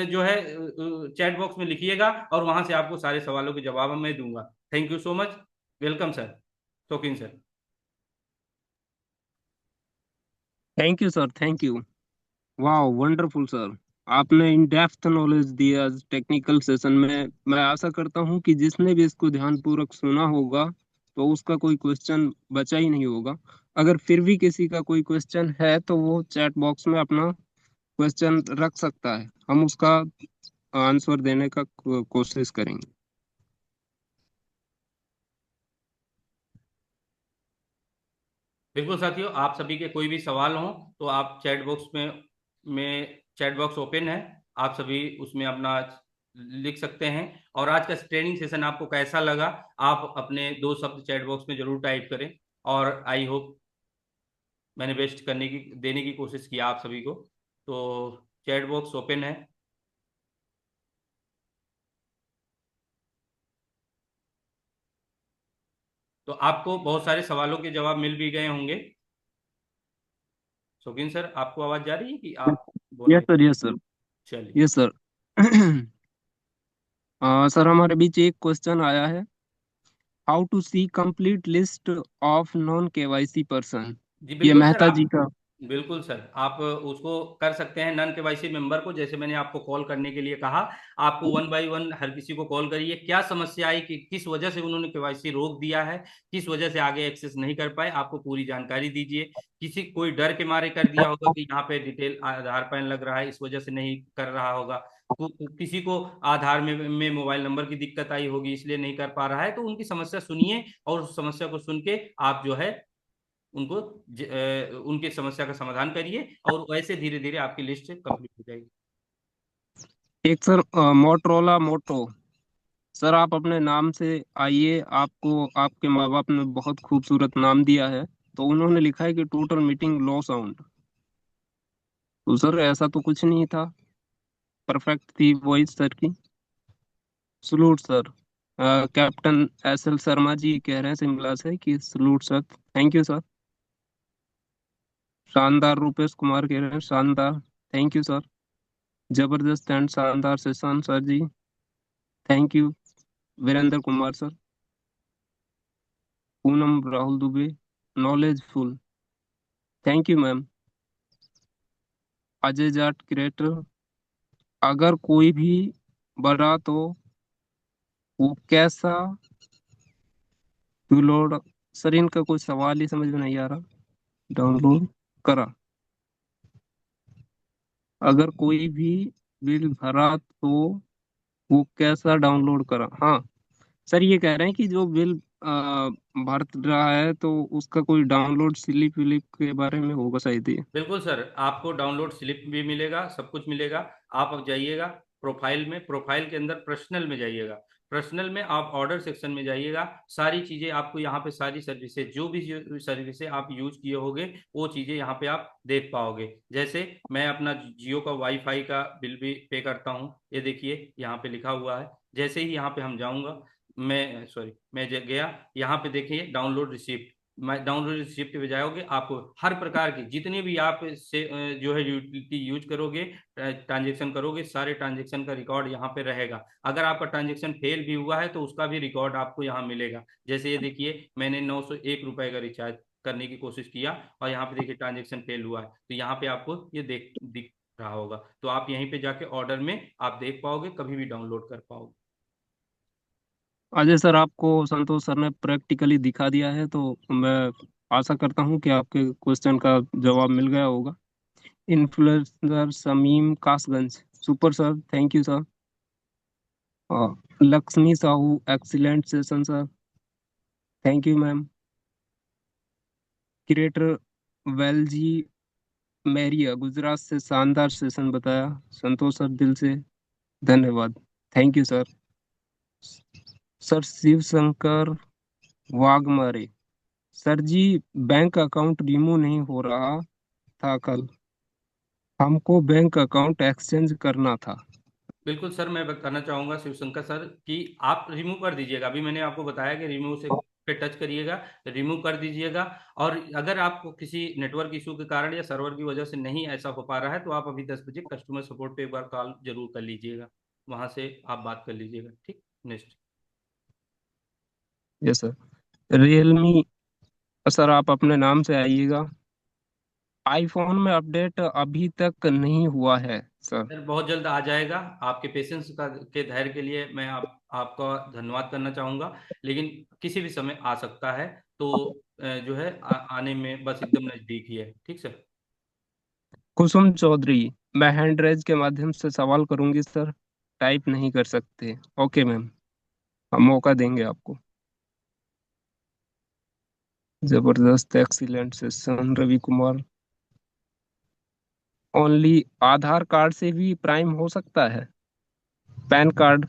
जो है चैट बॉक्स में लिखिएगा और वहां से आपको सारे सवालों के जवाब मैं दूंगा। Thank you so much. Welcome sir, Shaukeen sir. Thank you sir, thank you. वाह, वंडरफुल सर। आपने इन डेप्थ नॉलेज दिया टेक्निकल सेशन में। मैं आशा करता हूं कि जिसने भी इसको ध्यानपूर्वक सुना होगा तो उसका कोई क्वेश्चन बचा ही नहीं होगा। अगर फिर भी किसी का कोई क्वेश्चन है तो वो चैट बॉक्स में अपना क्वेश्चन रख सकता है, हम उसका आंसर देने का कोशिश करेंगे। बिल्कुल साथियों, आप सभी के कोई भी सवाल हो तो आप चैट बॉक्स में चैट बॉक्स ओपन है, आप सभी उसमें अपना लिख सकते हैं। और आज का ट्रेनिंग सेशन आपको कैसा लगा आप अपने दो शब्द चैट बॉक्स में जरूर टाइप करें। और आई होप मैंने बेस्ट करने की देने की कोशिश की आप सभी को। तो चैट बॉक्स ओपन है। तो आपको बहुत सारे सवालों के जवाब मिल भी गए होंगे। शौकीन सर, आपको आवाज जा रही है कि आप यस बोलेंगे? सर, यस सर, चलिए। Yes sir. सर, हमारे बीच एक क्वेश्चन आया है। How to see complete list of non KYC person. जी ये बिल्कुल सर, मेहता जी आप का। बिल्कुल सर आप उसको कर सकते हैं नन केवाईसी मेंबर को, जैसे मैंने आपको कॉल करने के लिए कहा। आपको वन बाय वन हर किसी को कॉल करिए, क्या समस्या आई कि किस वजह से उन्होंने केवाईसी रोक दिया है, किस वजह से आगे एक्सेस नहीं कर पाए, आपको पूरी जानकारी दीजिए। किसी कोई डर के मारे कर दिया होगा कि यहाँ पे डिटेल आधार पैन लग रहा है इस वजह से नहीं कर रहा होगा। किसी को आधार में मोबाइल नंबर की दिक्कत आई होगी इसलिए नहीं कर पा रहा है, तो उनकी समस्या सुनिए और उस समस्या को सुन के आप जो है उनको उनके समस्या का समाधान करिए और वैसे धीरे धीरे आपकी लिस्ट कंप्लीट हो जाएगी। एक सर, मोटरोला मोटो। सर, आप अपने नाम से आइए। आपको आपके माँ बाप ने बहुत खूबसूरत नाम दिया है, तो उन्होंने लिखा है कि टोटल मीटिंग लो साउंड। तो सर, ऐसा तो कुछ नहीं था, परफेक्ट थी वॉइस सर की। Salute sir. Captain S L Sharma ji कह रहे हैं शिमला से कि salute sir, thank you sir. शानदार रूपेश कुमार कह रहे हैं शानदार, थैंक यू सर। जबरदस्त एंड शानदार session sir ji, thank you. Virendra Kumar sir. Poonam Rahul Dubey, knowledgeful, thank you ma'am. Ajay Jat creator. अगर कोई भी बना तो वो कैसा डाउनलोड। सर, इनका कोई सवाल ही समझ में नहीं आ रहा। डाउनलोड करा। अगर कोई भी बिल भरा तो वो कैसा डाउनलोड करा। हाँ सर, ये कह रहे हैं कि जो बिल भर रहा है तो उसका कोई डाउनलोड स्लिप विलिप के बारे में होगा शायद ये। बिल्कुल सर, आपको डाउनलोड स्लिप भी मिलेगा, सब कुछ मिलेगा। आप अब जाइएगा प्रोफाइल में, प्रोफाइल के अंदर पर्सनल में जाइएगा, पर्सनल में आप ऑर्डर सेक्शन में जाइएगा। सारी चीज़ें आपको यहाँ पे सारी सर्विसेज जो भी सर्विसेज आप यूज किए होंगे वो चीज़ें यहाँ पे आप देख पाओगे। जैसे मैं अपना जियो का वाईफाई का बिल भी पे करता हूँ, ये देखिए यहाँ पे लिखा हुआ है। जैसे ही यहाँ पे हम जाऊँगा, मैं सॉरी मैं गया यहाँ पे देखिए डाउनलोड रिसिप्ट। डाउनलोड रिसिप्ट पे जाओगे, आपको हर प्रकार की जितने भी आप से जो है यूटिलिटी यूज करोगे, ट्रांजेक्शन करोगे, सारे ट्रांजेक्शन का रिकॉर्ड यहाँ पे रहेगा। अगर आपका ट्रांजेक्शन फेल भी हुआ है तो उसका भी रिकॉर्ड आपको यहाँ मिलेगा। जैसे ये देखिए मैंने 901 रुपए का रिचार्ज करने की कोशिश किया और यहाँ पे देखिए ट्रांजेक्शन फेल हुआ है, तो यहाँ पे आपको ये दिख रहा होगा। तो आप यहीं पे जाके ऑर्डर में आप देख पाओगे, कभी भी डाउनलोड कर पाओगे। अजय सर, आपको संतोष सर ने प्रैक्टिकली दिखा दिया है, तो मैं आशा करता हूँ कि आपके क्वेश्चन का जवाब मिल गया होगा। Influencer Samim Kasganj, super sir, thank you sir. Lakshmi Sahu, excellent session sir, thank you ma'am. Creator Velji Mariya Gujarat से शानदार सेशन बताया, संतोष सर दिल से धन्यवाद, thank you sir. Sir Shiv Shankar Waghmare. Sir ji, bank account remove नहीं हो रहा था कल, हमको बैंक अकाउंट एक्सचेंज करना था। बिल्कुल सर, मैं बताना चाहूंगा शिवशंकर सर कि आप रिमूव कर दीजिएगा। अभी मैंने आपको बताया कि रिमूव से पे टच करिएगा, रिमूव कर दीजिएगा। और अगर आपको किसी नेटवर्क इशू के कारण या सर्वर की वजह से नहीं ऐसा हो पा रहा है तो आप अभी 10 बजे कस्टमर सपोर्ट पे एक बार कॉल जरूर कर लीजिएगा, वहां से आप बात कर लीजिएगा। ठीक, next. Yes sir. Realme. Sir आप अपने नाम से आइएगा। आईफोन में अपडेट अभी तक नहीं हुआ है सर। सर बहुत जल्द आ जाएगा। आपके पेशेंस का के धैर्य के लिए मैं आपका धन्यवाद करना चाहूंगा, लेकिन किसी भी समय आ सकता है। तो जो है आने में बस एकदम नजदीक ही है। ठीक सर। कुसुम चौधरी। मैं हैंड रेज के माध्यम से सवाल करूंगी सर, टाइप नहीं कर सकते। ओके मैम, हम मौका देंगे आपको। जबरदस्त, excellent session Ravi Kumar. Only Aadhaar card से भी प्राइम हो सकता है? पैन कार्ड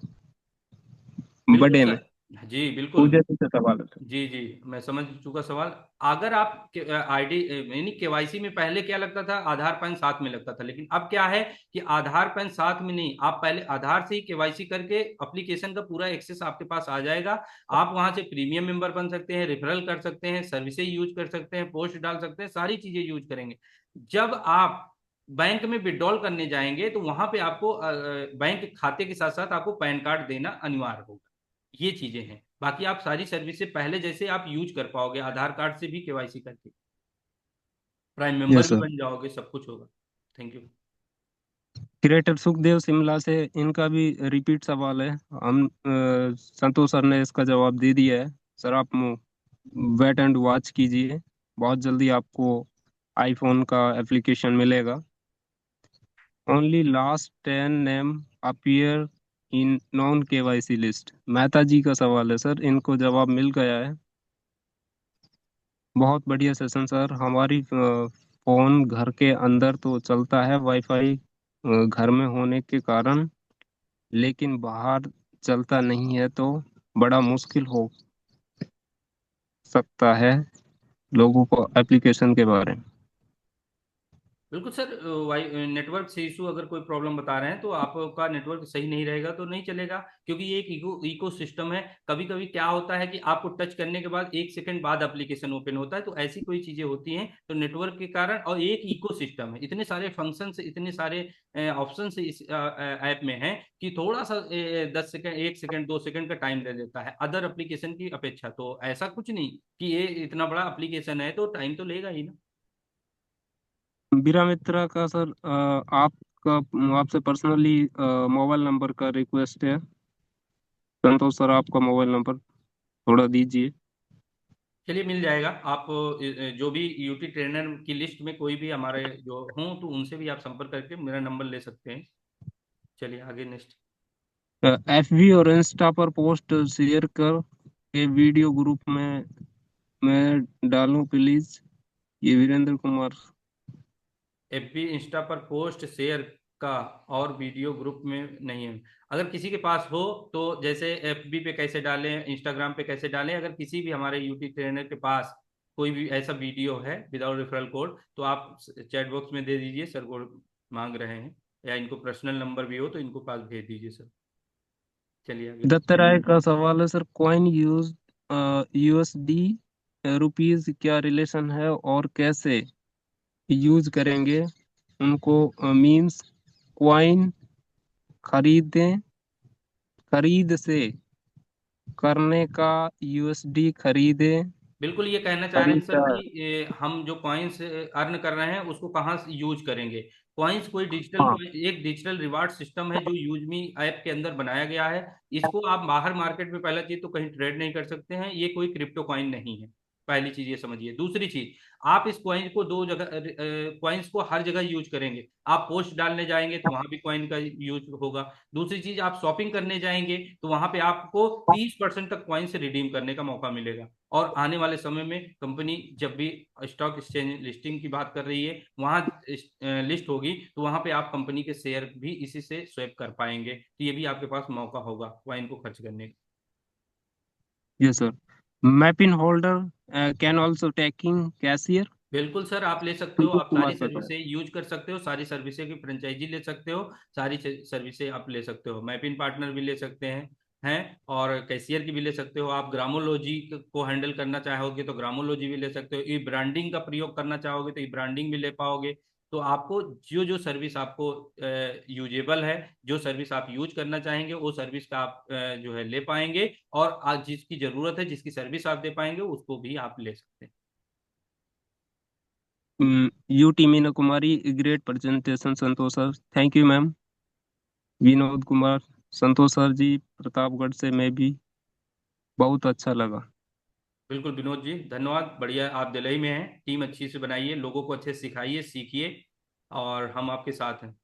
बिल्कुल बड़े में? सर, जी बिल्कुल। पूजे से सवाल है सर। जी जी, मैं समझ चुका सवाल। अगर आप आईडी यानी केवाईसी में पहले क्या लगता था, आधार पैन साथ में लगता था, लेकिन अब क्या है कि आधार पैन साथ में नहीं, आप पहले आधार से ही केवाईसी करके एप्लीकेशन का पूरा एक्सेस आपके पास आ जाएगा। आप वहां से प्रीमियम मेंबर बन सकते हैं, रेफरल कर सकते हैं, सर्विसेज यूज कर सकते हैं, पोस्ट डाल सकते हैं, सारी चीजें यूज करेंगे। जब आप बैंक में विड्रॉल करने जाएंगे तो वहां पे आपको बैंक खाते के साथ साथ आपको पैन कार्ड देना अनिवार्य होगा। ये चीजें हैं, बाकी आप सारी सर्विस से पहले जैसे आप यूज कर पाओगे, आधार कार्ड से भी केवाईसी करके प्राइम मेंबर यस भी सर। बन जाओगे, सब कुछ होगा। Thank you. Creator Sukhdev Shimla से, इनका भी रिपीट सवाल है। हम संतोष सर ने इसका जवाब दे दिया है। सर आप वेट एंड वॉच कीजिए, बहुत जल्दी आपको आईफोन का एप्लीकेशन मिलेगा। Only last 10 name appear in non KYC list. Mehta ji का सवाल है सर, इनको जवाब मिल गया है। बहुत बढ़िया सेशन सर। हमारी फोन घर के अंदर तो चलता है वाईफाई घर में होने के कारण, लेकिन बाहर चलता नहीं है, तो बड़ा मुश्किल हो सकता है लोगों को एप्लीकेशन के बारे में। बिल्कुल सर, वाई नेटवर्क से इशू, अगर कोई प्रॉब्लम बता रहे हैं तो आपका नेटवर्क सही नहीं रहेगा तो नहीं चलेगा, क्योंकि ये एक इको सिस्टम है। कभी कभी क्या होता है कि आपको टच करने के बाद 1 सेकंड बाद एप्लीकेशन ओपन होता है, तो ऐसी कोई चीजें होती हैं तो नेटवर्क के कारण। और एक इको सिस्टम है, इतने सारे फंक्शन, इतने सारे ऑप्शन इस ऐप में है कि थोड़ा सा 10 सेकंड, 1 सेकंड, 2 सेकंड का टाइम ले लेता है अदर एप्लीकेशन की अपेक्षा। तो ऐसा कुछ नहीं कि ये इतना बड़ा एप्लीकेशन है तो टाइम तो लेगा ही ना। बीरा मित्रा का सर, आपका आपसे पर्सनली मोबाइल नंबर का रिक्वेस्ट है। संतोष सर, आपका मोबाइल नंबर थोड़ा दीजिए। चलिए, मिल जाएगा। आप जो भी यूटी ट्रेनर की लिस्ट में कोई भी हमारे जो हों तो उनसे भी आप संपर्क करके मेरा नंबर ले सकते हैं। चलिए आगे, नेक्स्ट। एफबी और इंस्टा पर पोस्ट शेयर कर के वीडियो ग्रुप में मैं डालूं प्लीज? ये वीरेंद्र कुमार। एफबी इंस्टा पर पोस्ट शेयर का और वीडियो ग्रुप में नहीं है। अगर किसी के पास हो तो जैसे एफबी पे कैसे डालें, इंस्टाग्राम पे कैसे डालें, अगर किसी भी हमारे यूटी ट्रेनर के पास कोई भी ऐसा वीडियो है विदाउट रेफरल कोड तो आप चैट बॉक्स में दे दीजिए, सर को मांग रहे हैं, या इनको पर्सनल नंबर भी हो तो इनको पास भेज दीजिए सर। चलिए आगे। दत्त राय का सवाल है sir, coin use USD rupees क्या रिलेशन है और कैसे यूज करेंगे उनको? मींस कॉइन खरीदें, खरीद से करने का, यूएसडी खरीदे, बिल्कुल, ये कहना चाह रहे हैं सर खरीदा। कि हम जो कॉइन्स अर्न कर रहे हैं उसको कहाँ से यूज करेंगे। कॉइन्स कोई डिजिटल, हाँ। एक डिजिटल रिवार्ड सिस्टम है जो यूजमी ऐप के अंदर बनाया गया है। इसको आप बाहर मार्केट में, पहला चीज तो कहीं ट्रेड नहीं कर सकते हैं, ये कोई क्रिप्टो कॉइन नहीं है। पहली चीज ये समझिए। दूसरी चीज, आप इस कॉइन को दो जगह, कॉइन्स को हर जगह यूज करेंगे। आप पोस्ट डालने जाएंगे तो वहां भी कॉइन का यूज होगा। दूसरी चीज, आप शॉपिंग करने जाएंगे तो वहां पे आपको 30% तक कॉइन से रिडीम करने का मौका मिलेगा। और आने वाले समय में कंपनी जब भी स्टॉक एक्सचेंज लिस्टिंग की बात कर रही है, वहां लिस्ट होगी तो वहां पे आप कंपनी के शेयर भी इसी से स्वैप कर पाएंगे। तो ये भी आपके पास मौका होगा कॉइन को खर्च करने का। Yes, sir. Mapin holder can also taking cashier. बिल्कुल सर, आप ले सकते हो, संतोष आप कुमार सारी पटेल। सर्विसेज यूज कर सकते हो, सारी सर्विसेज की फ्रेंचाइजी ले सकते हो, सारी सर्विसेज आप ले सकते हो, मैपिन पार्टनर भी ले सकते हैं और कैशियर की भी ले सकते हो। आप ग्रामोलॉजी को हैंडल करना चाहोगे तो ग्रामोलॉजी भी ले सकते हो, ई ब्रांडिंग का प्रयोग करना चाहोगे तो ई ब्रांडिंग भी ले पाओगे। तो आपको जो जो सर्विस आपको यूजेबल है, जो सर्विस आप यूज करना चाहेंगे, वो सर्विस का आप जो है ले पाएंगे, और आज जिसकी जरूरत है, जिसकी सर्विस आप दे पाएंगे, उसको भी आप ले सकते हैं। UT Meena Kumari great presentation Santosh sir, thank you ma'am. Vinod Kumar, Santosh sir ji Pratapgarh से, मैं भी बहुत अच्छा लगा। बिल्कुल विनोद जी, धन्यवाद, बढ़िया। आप दिल्ली में हैं, टीम अच्छी से बनाइए, लोगों को अच्छे से सिखाइए, सीखिए, और हम आपके साथ हैं।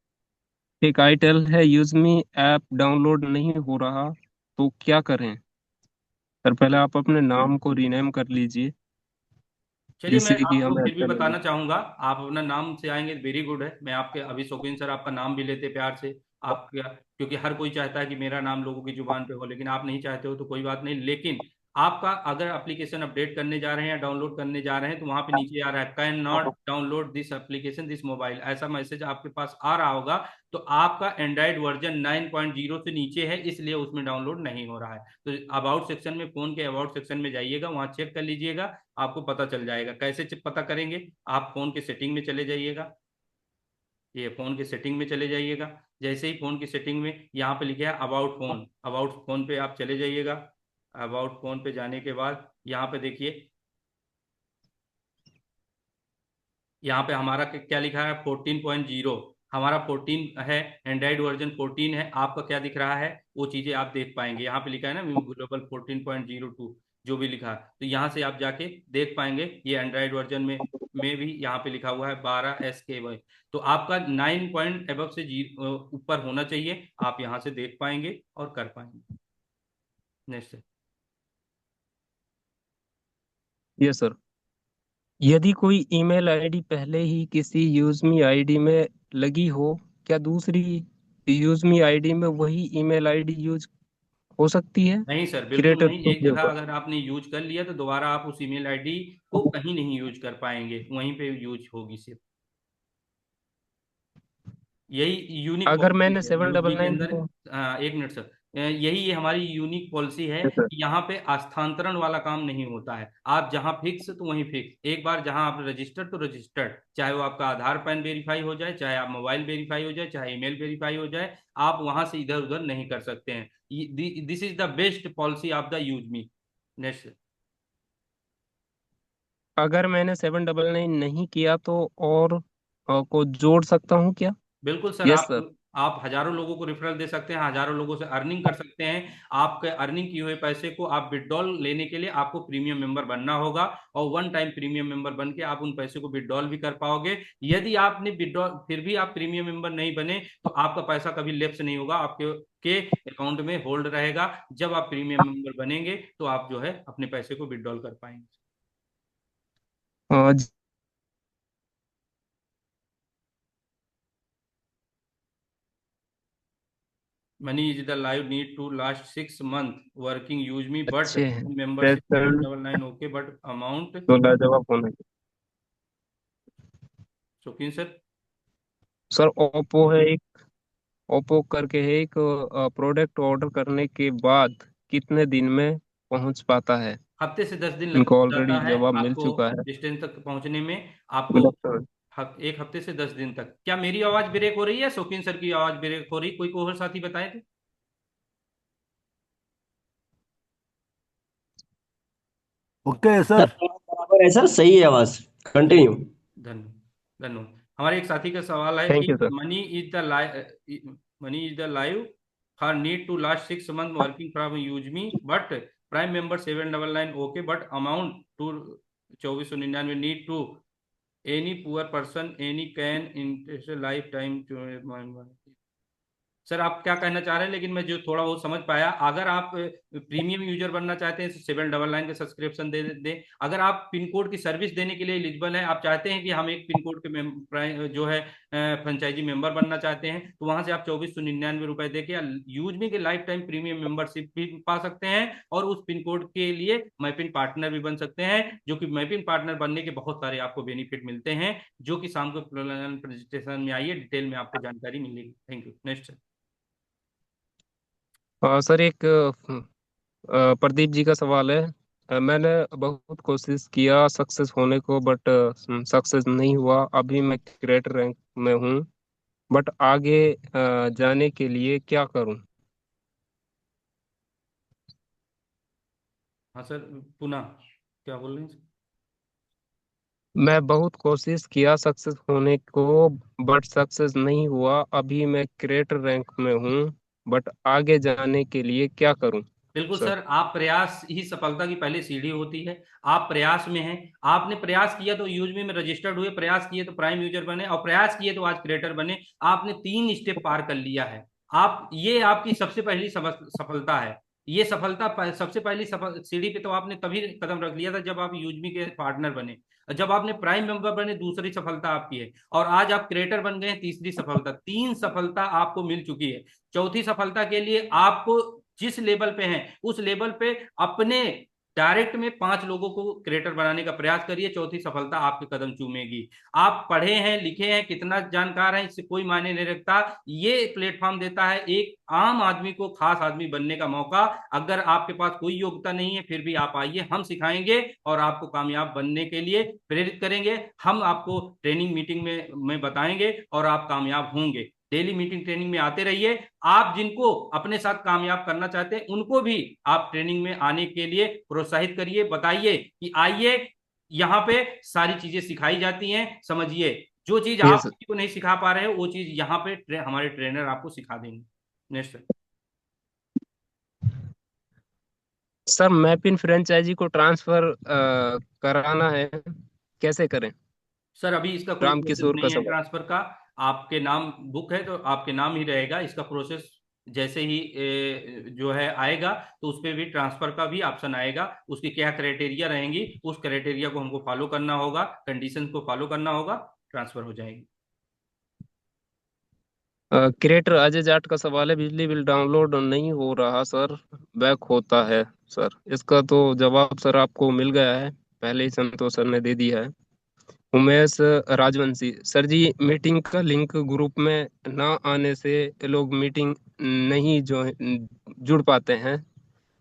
एक आईटेल है यूजमी ऐप डाउनलोड नहीं हो रहा, तो क्या करें? सर पहले आप अपने नाम को रीनेम कर लीजिए, चलिए, मैं जिससे कि आपको हमें फिर भी अच्छा लगे। बताना चाहूंगा, आप अपना नाम से आएंगे वेरी गुड है। मैं आपके अभी शौकीन सर आपका नाम भी लेते प्यार से, आप क्योंकि हर कोई चाहता है कि मेरा नाम लोगों की जुबान पे हो, लेकिन आप नहीं चाहते हो तो कोई बात नहीं। लेकिन आपका अगर एप्लीकेशन अपडेट करने जा रहे हैं या डाउनलोड करने जा रहे हैं, तो वहां पे नीचे आ रहा है can not download this application this mobile, ऐसा मैसेज आपके पास आ रहा होगा। तो आपका एंड्रॉइड वर्जन 9.0 से नीचे है, इसलिए उसमें डाउनलोड नहीं हो रहा है। तो अबाउट सेक्शन में, फोन के अबाउट सेक्शन में जाइएगा, वहां चेक कर लीजिएगा, आपको पता चल जाएगा। कैसे पता करेंगे? आप फोन के सेटिंग में चले जाइएगा, ये फोन के सेटिंग में चले जाइएगा। जैसे ही फोन की सेटिंग में यहाँ पे लिखे है अबाउट फोन, अबाउट फोन पे आप चले जाइएगा। अबाउट फोन पे जाने के बाद यहाँ पे देखिए, यहाँ पे हमारा क्या लिखा है, 14.0। हमारा 14 है, एंड्रॉइड वर्जन 14 है। आपका क्या दिख रहा है, वो चीजें आप देख पाएंगे। यहाँ पे लिखा है ना ग्लोबल 14.02, जो भी लिखा है, तो यहाँ से आप जाके देख पाएंगे। ये एंड्रॉइड वर्जन में भी यहाँ पे लिखा हुआ है 12 SK। तो आपका 9 पॉइंट एबव से ऊपर होना चाहिए, आप यहाँ से देख पाएंगे और कर पाएंगे। नेक्स्ट। Yes sir. यदि कोई ईमेल आईडी पहले ही किसी यूजमी आईडी में लगी हो, क्या दूसरी यूजमी आईडी में वही ईमेल आईडी यूज हो सकती है? नहीं सर, बिल्कुल क्रिएटर नहीं। टू एक जगह पेपर। अगर आपने यूज कर लिया तो दोबारा आप उस ईमेल आईडी को कहीं नहीं यूज कर पाएंगे, वहीं पे यूज होगी सिर्फ। यही यूनिक अगर पॉलिसी मैंने है सेवन डबल यूजी के नाइन अंदर। एक मिनट सर, यही ये हमारी यूनिक पॉलिसी है सर। कि यहाँ पे स्थानांतरण वाला काम नहीं होता है। आप जहाँ फिक्स तो वहीं फिक्स, एक बार जहाँ आप रजिस्टर्ड तो रजिस्टर्ड, चाहे वो आपका आधार पैन वेरीफाई हो जाए, चाहे आप मोबाइल वेरीफाई हो जाए, चाहे ईमेल वेरीफाई हो जाए, आप वहां से इधर उधर नहीं कर सकते हैं। This is the best policy of the use me. Next. अगर मैंने 799 नहीं किया तो और को जोड़ सकता हूँ क्या? बिल्कुल सर, यस सर। आप हजारों लोगों को रेफरल दे सकते हैं, हजारों लोगों से अर्निंग कर सकते हैं। आपके अर्निंग किए हुए पैसे को आप विड्रॉल लेने के लिए आपको प्रीमियम मेंबर बनना होगा, और वन टाइम प्रीमियम मेंबर बन के आप उन पैसे को विड्रॉल भी कर पाओगे। यदि आपने विड्रॉल फिर भी आप प्रीमियम मेंबर नहीं बने, तो आपका पैसा कभी लेप्स नहीं होगा, आपके के अकाउंट में होल्ड रहेगा। जब आप प्रीमियम मेंबर बनेंगे तो आप जो है अपने पैसे को विड्रॉल कर पाएंगे। अ, Money is the live need to last 6 months working use me, but अच्छे हैं। membership patient 799 okay, but amount। तो लाजवाब होना चाहिए। शौकीन सर। सर ओप्पो है एक, ओप्पो करके है एक, प्रोडक्ट ऑर्डर करने के बाद कितने दिन में पहुंच पाता है? हफ्ते से 10 दिन लग इनको जाता ऑलरेडी है जवाब मिल आपको चुका है। डिस्टेंस तक पहुंचने में। आपको गुड आफ्टरनून। एक हफ्ते से 10 दिन तक। क्या मेरी आवाज ब्रेक हो रही है, शौकीन सर की आवाज ब्रेक हो रही? कोई और साथी बताए थे? Okay sir sir. बराबर है सर, सही है आवाज। कंटिन्यू। धन्यवाद, धन्यवाद। हमारे एक साथी का सवाल है थैंक कि you sir. Money is the live for need to last 6 months working from use me, but prime member 799 okay, but amount to 2499 need to any poor person any can interest life time. Sir आप क्या कहना चाह रहे हैं, लेकिन मैं जो थोड़ा बहुत समझ पाया, अगर आप प्रीमियम यूजर बनना चाहते हैं तो 799 का सब्सक्रिप्शन दे दें। अगर आप पिन कोड की सर्विस देने के लिए एलिजिबल हैं, आप चाहते हैं कि हम एक पिन कोड के जो है फ्रेंचाइजी मेंबर बनना चाहते हैं, तो वहां से आप 2499 रुपए दे के यूजमी के लाइफ टाइम प्रीमियम मेंबरशिप भी पा सकते हैं, और उस पिन कोड के लिए मैपिन पार्टनर भी बन सकते हैं, जो कि मैपिन पार्टनर बनने के बहुत सारे आपको बेनिफिट मिलते हैं, जो कि शाम को प्रेजेंटेशन में आइए, डिटेल में आपको जानकारी मिलेगी। Thank you. नेक्स्ट। सर एक प्रदीप जी का सवाल है। मैंने बहुत कोशिश किया सक्सेस होने को, बट सक्सेस नहीं हुआ। अभी मैं क्रिएटर रैंक में हूँ, बट आगे जाने के लिए क्या करूँ? हाँ सर, पुनः क्या बोल रहे हैं? मैं बहुत कोशिश किया सक्सेस होने को, बट सक्सेस नहीं हुआ। अभी मैं क्रिएटर रैंक में हूँ, बट आगे जाने के लिए क्या करूँ बिल्कुल सर? सर, आप प्रयास ही सफलता की पहली सीढ़ी होती है। आप प्रयास में हैं, आपने प्रयास किया तो यूजमी में रजिस्टर्ड हुए, प्रयास किए तो प्राइम यूजर बने, और प्रयास किए तो आज क्रिएटर बने। आपने 3 स्टेप पार कर लिया है। आप, ये आपकी सबसे पहली सफलता है। ये सफलता सबसे पहली सीढ़ी पे तो आपने तभी कदम रख लिया था जब आप यूजमी के पार्टनर बने। जब आपने प्राइम मेंबर बने, दूसरी सफलता आपकी है। और आज आप क्रिएटर बन गए, तीसरी सफलता। 3 सफलता आपको मिल चुकी है। चौथी सफलता के लिए आपको जिस लेवल पे हैं उस लेवल पे अपने डायरेक्ट में 5 लोगों को क्रिएटर बनाने का प्रयास करिए। चौथी सफलता आपके कदम चूमेगी। आप पढ़े हैं, लिखे हैं, कितना जानकार हैं, इससे कोई मायने नहीं रखता। ये प्लेटफॉर्म देता है एक आम आदमी को खास आदमी बनने का मौका। अगर आपके पास कोई योग्यता नहीं है, फिर भी आप आइए, हम सिखाएंगे और आपको कामयाब बनने के लिए प्रेरित करेंगे। हम आपको ट्रेनिंग मीटिंग में बताएंगे और आप कामयाब होंगे। डेली मीटिंग ट्रेनिंग में आते रहिए। आप जिनको अपने साथ कामयाब करना चाहते हैं उनको भी आप ट्रेनिंग में आने के लिए प्रोत्साहित करिए, बताइए कि आइए, यहाँ पे सारी चीजें सिखाई जाती हैं, समझिए। जो चीज आप यस किसी को नहीं सिखा पा रहे हो, वो चीज यहाँ पे हमारे ट्रेनर आपको सिखा देंगे। नेक्स्ट। सर, मैपिन फ्रेंचाइजी को ट्रांसफर कराना है, कैसे करें? सर अभी इसका कोई राम प्रोसेस किशोर का नहीं है सवाल। ट्रांसफर का। आपके नाम बुक है तो आपके नाम ही रहेगा। इसका प्रोसेस जैसे ही जो है आएगा, तो उस पर भी ट्रांसफर का भी ऑप्शन आएगा। उसकी क्या क्राइटेरिया रहेंगी, उस क्राइटेरिया को हमको फॉलो करना होगा, कंडीशन को फॉलो करना होगा, ट्रांसफर हो जाएगी। क्रिएटर अजय जाट का सवाल है, बिजली बिल डाउनलोड नहीं हो रहा सर, बैक होता है सर। इसका तो जवाब सर आपको मिल गया है, पहले ही संतोष सर ने दे दिया है। उमेश राजवंशी सर जी, मीटिंग का लिंक ग्रुप में ना आने से लोग मीटिंग नहीं जो जुड़ पाते हैं।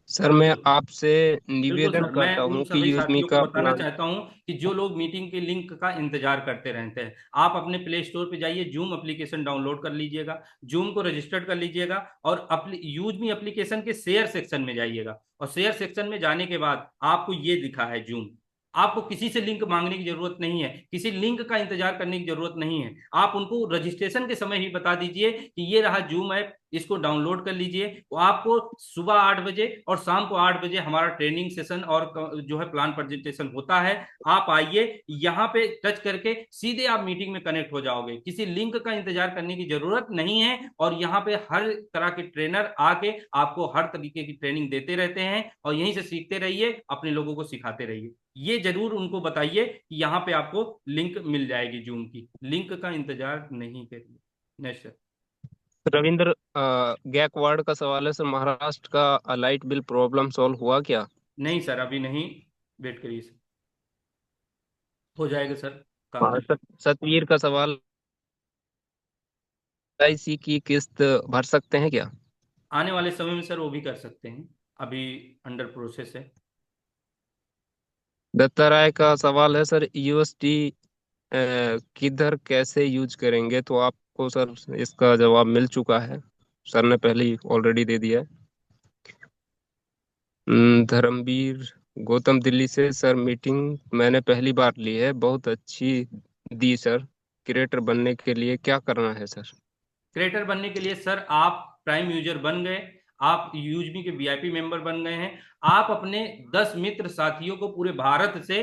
सर मैं बिल्कुल आपसे बिल्कुल निवेदन सर, मैं करता उन हूँ कि सभी यूजमी साथियों को का बताना प्लान। चाहता हूं कि जो लोग मीटिंग के लिंक का इंतजार करते रहते हैं, आप अपने प्ले स्टोर पे जाइए, जूम एप्लीकेशन डाउनलोड कर लीजिएगा, जूम को रजिस्टर्ड कर लीजिएगा, और यूजमी एप्लीकेशन के शेयर सेक्शन में जाइएगा। और शेयर सेक्शन में जाने के बाद आपको ये दिखा है जूम। आपको किसी से लिंक मांगने की जरूरत नहीं है, किसी लिंक का इंतजार करने की जरूरत नहीं है। आप उनको रजिस्ट्रेशन के समय ही बता दीजिए कि ये रहा जूम ऐप, इसको डाउनलोड कर लीजिए। वो आपको सुबह 8 बजे और शाम को 8 बजे हमारा ट्रेनिंग सेशन और जो है प्लान प्रेजेंटेशन होता है। आप आइए, यहाँ पे टच करके सीधे आप मीटिंग में कनेक्ट हो जाओगे। किसी लिंक का इंतजार करने की जरूरत नहीं है। और यहाँ पे हर तरह के ट्रेनर आके आपको हर तरीके की ट्रेनिंग देते रहते हैं, और यहीं से सीखते रहिए, अपने लोगों को सिखाते रहिए। ये जरूर उनको बताइए कि यहाँ पे आपको लिंक मिल जाएगी जूम की। लिंक का इंतजार नहीं करिए। नेक्स्ट। रविंद्र गायकवाड़ का सवाल है, सर महाराष्ट्र का लाइट बिल प्रॉब्लम सॉल्व हुआ क्या? नहीं सर, अभी नहीं, वेट करिए सर, हो जाएगा सर, काम हाँ चल। सर, सतवीर का सवाल, LIC की किस्त भर सकते हैं क्या? आने वाले समय में सर वो भी कर सकते हैं, अभी अंडर प्रोसेस है। दत्ता राय का सवाल है, सर USD किधर कैसे यूज करेंगे? तो आपको सर इसका जवाब मिल चुका है, सर ने पहले ही ऑलरेडी दे दिया है। धर्मवीर गौतम दिल्ली से, सर मीटिंग मैंने पहली बार ली है, बहुत अच्छी दी सर। क्रिएटर बनने के लिए क्या करना है सर? क्रिएटर बनने के लिए सर आप प्राइम यूजर बन गए, आप यूजमी के वीआईपी मेंबर बन गए हैं। आप अपने 10 मित्र साथियों को पूरे भारत से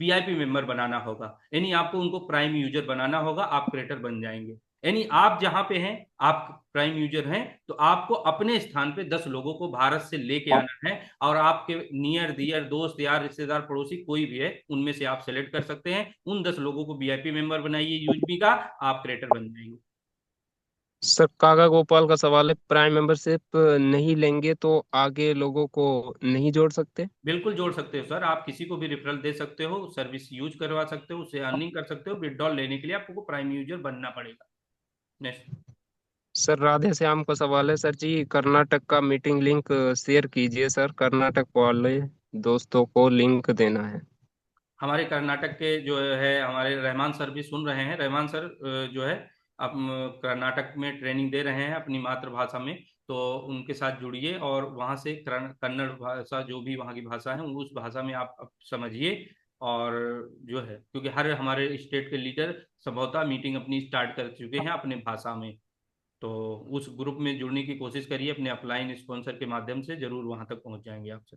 वीआईपी मेंबर बनाना होगा, यानी आपको उनको प्राइम यूजर बनाना होगा, आप क्रिएटर बन जाएंगे। यानी आप जहां पे हैं, आप प्राइम यूजर हैं, तो आपको अपने स्थान पे 10 लोगों को भारत से लेके आना है, और आपके नियर दियर दोस्त यार रिश्तेदार पड़ोसी कोई भी है, उनमें से आप सेलेक्ट कर सकते हैं। उन 10 लोगों को वीआईपी मेंबर बनाइए यूजबी का, आप क्रिएटर बन जाएंगे। सर काका गोपाल का सवाल है, प्राइम मेंबरशिप नहीं लेंगे तो आगे लोगों को नहीं जोड़ सकते? बिल्कुल जोड़ सकते हो सर, आप किसी को भी रेफरल दे सकते हो, सर्विस यूज करवा सकते हो, उससे अर्निंग कर सकते हो। विड्रॉल लेने के लिए आपको प्राइम यूजर बनना पड़ेगा। नेक्स्ट। सर राधे श्याम का सवाल है, सर जी कर्नाटक का मीटिंग लिंक शेयर कीजिए सर, कर्नाटक वाले दोस्तों को लिंक देना है। हमारे कर्नाटक के जो है हमारे रहमान सर भी सुन रहे हैं। रहमान सर जो है अब कर्नाटक में ट्रेनिंग दे रहे हैं अपनी मातृभाषा में, तो उनके साथ जुड़िए और वहाँ से कन्नड़ भाषा जो भी वहाँ की भाषा है उस भाषा में आप समझिए। और जो है क्योंकि हर हमारे स्टेट के लीडर संभवतः मीटिंग अपनी स्टार्ट कर चुके हैं अपने भाषा में, तो उस ग्रुप में जुड़ने की कोशिश करिए अपने अपलाइन स्पॉन्सर के माध्यम से, जरूर वहां तक पहुंच जाएंगे आप सर।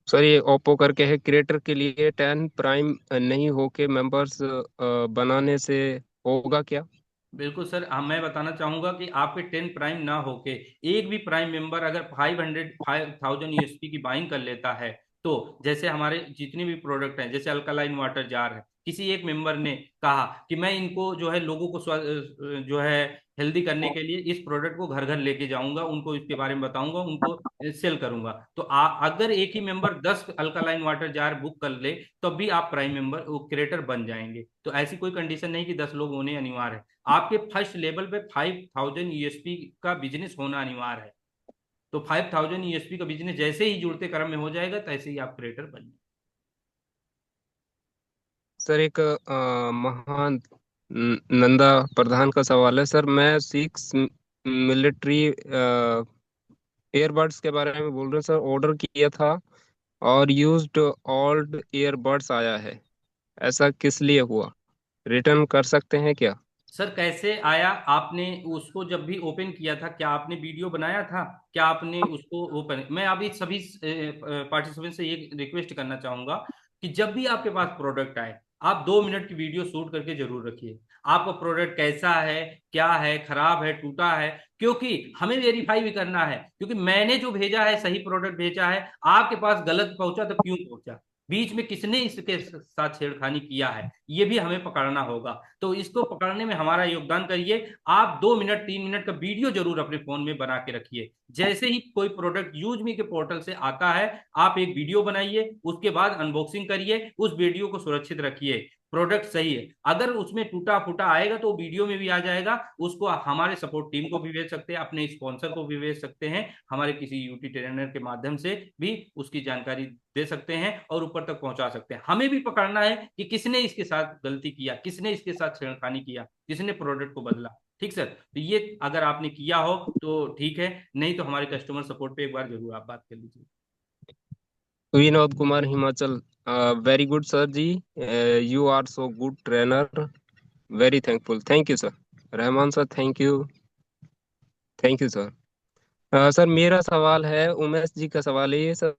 सर ये ओप्पो करके है, क्रिएटर के लिए 10 प्राइम नहीं होके मेंबर्स बनाने से होगा क्या? बिल्कुल सर, मैं बताना चाहूंगा कि आपके 10 प्राइम ना होके एक भी प्राइम मेंबर अगर 5,000 यूएसपी की बाइंग कर लेता है, तो जैसे हमारे जितने भी प्रोडक्ट हैं, जैसे अल्कलाइन वाटर जार है, किसी एक मेंबर ने कहा कि मैं इनको जो है लोगों को जो है हेल्दी करने के लिए इस प्रोडक्ट को घर घर लेके जाऊंगा, उनको इसके बारे में बताऊंगा, उनको सेल करूंगा, तो अगर एक ही member 10 alkaline water jar book कर ले, तब भी आप प्राइम मेंबर क्रिएटर बन जाएंगे। तो ऐसी कोई कंडीशन नहीं कि 10 लोग होने अनिवार्य है, आपके फर्स्ट लेवल पे 5,000 यूएसपी का बिजनेस होना अनिवार्य है। तो 5,000 यूएसपी का बिजनेस जैसे ही जुड़ते क्रम में हो जाएगा, तैसे ही आप क्रिएटर बन जाएंगे। सर एक महान नंदा प्रधान का सवाल है, सर मैं सिक्स मिलिट्री ईयरबड्स के बारे में बोल रहे हैं सर, ऑर्डर किया था और यूज्ड ओल्ड ईयरबड्स आया है, ऐसा किस लिए हुआ? रिटर्न कर सकते हैं क्या? सर कैसे आया? आपने उसको जब भी ओपन किया था, क्या आपने वीडियो बनाया था? क्या आपने उसको ओपन? मैं अभी सभी पार्टिसिपेंट से ये रिक्वेस्ट करना चाहूंगा कि जब भी आपके पास प्रोडक्ट आए, आप 2 मिनट की वीडियो शूट करके जरूर रखिए। आपका प्रोडक्ट कैसा है, क्या है, खराब है, टूटा है, क्योंकि हमें वेरीफाई भी करना है, क्योंकि मैंने जो भेजा है सही प्रोडक्ट भेजा है, आपके पास गलत पहुंचा तो क्यों पहुंचा, बीच में किसने इसके साथ छेड़खानी किया है, ये भी हमें पकड़ना होगा। तो इसको पकड़ने में हमारा योगदान करिए। आप 2 मिनट 3 मिनट का वीडियो जरूर अपने फोन में बना के रखिए। जैसे ही कोई प्रोडक्ट यूज मी के पोर्टल से आता है, आप एक वीडियो बनाइए, उसके बाद अनबॉक्सिंग करिए, उस वीडियो को सुरक्षित रखिए। प्रोडक्ट सही है, अगर उसमें टूटा फूटा आएगा तो वीडियो में भी आ जाएगा, उसको हमारे सपोर्ट टीम को भी भेज सकते हैं, अपने स्पॉन्सर को भी भेज सकते हैं, हमारे किसी यूटी ट्रेनर के माध्यम से भी उसकी जानकारी दे सकते हैं और ऊपर तक पहुंचा सकते हैं। हमें भी पकड़ना है कि किसने इसके साथ गलती किया, किसने इसके साथ छेड़खानी किया, किसने प्रोडक्ट को बदला। ठीक सर, तो ये अगर आपने किया हो तो ठीक है, नहीं तो हमारे कस्टमर सपोर्ट पे एक बार जरूर आप बात कर लीजिए। Vinod Kumar Himachal, very good sir ji, you are so good trainer, very thankful, thank you sir. Rahman sir thank you, thank you sir. Sir मेरा सवाल है, उमेश जी का सवाल है ये सर,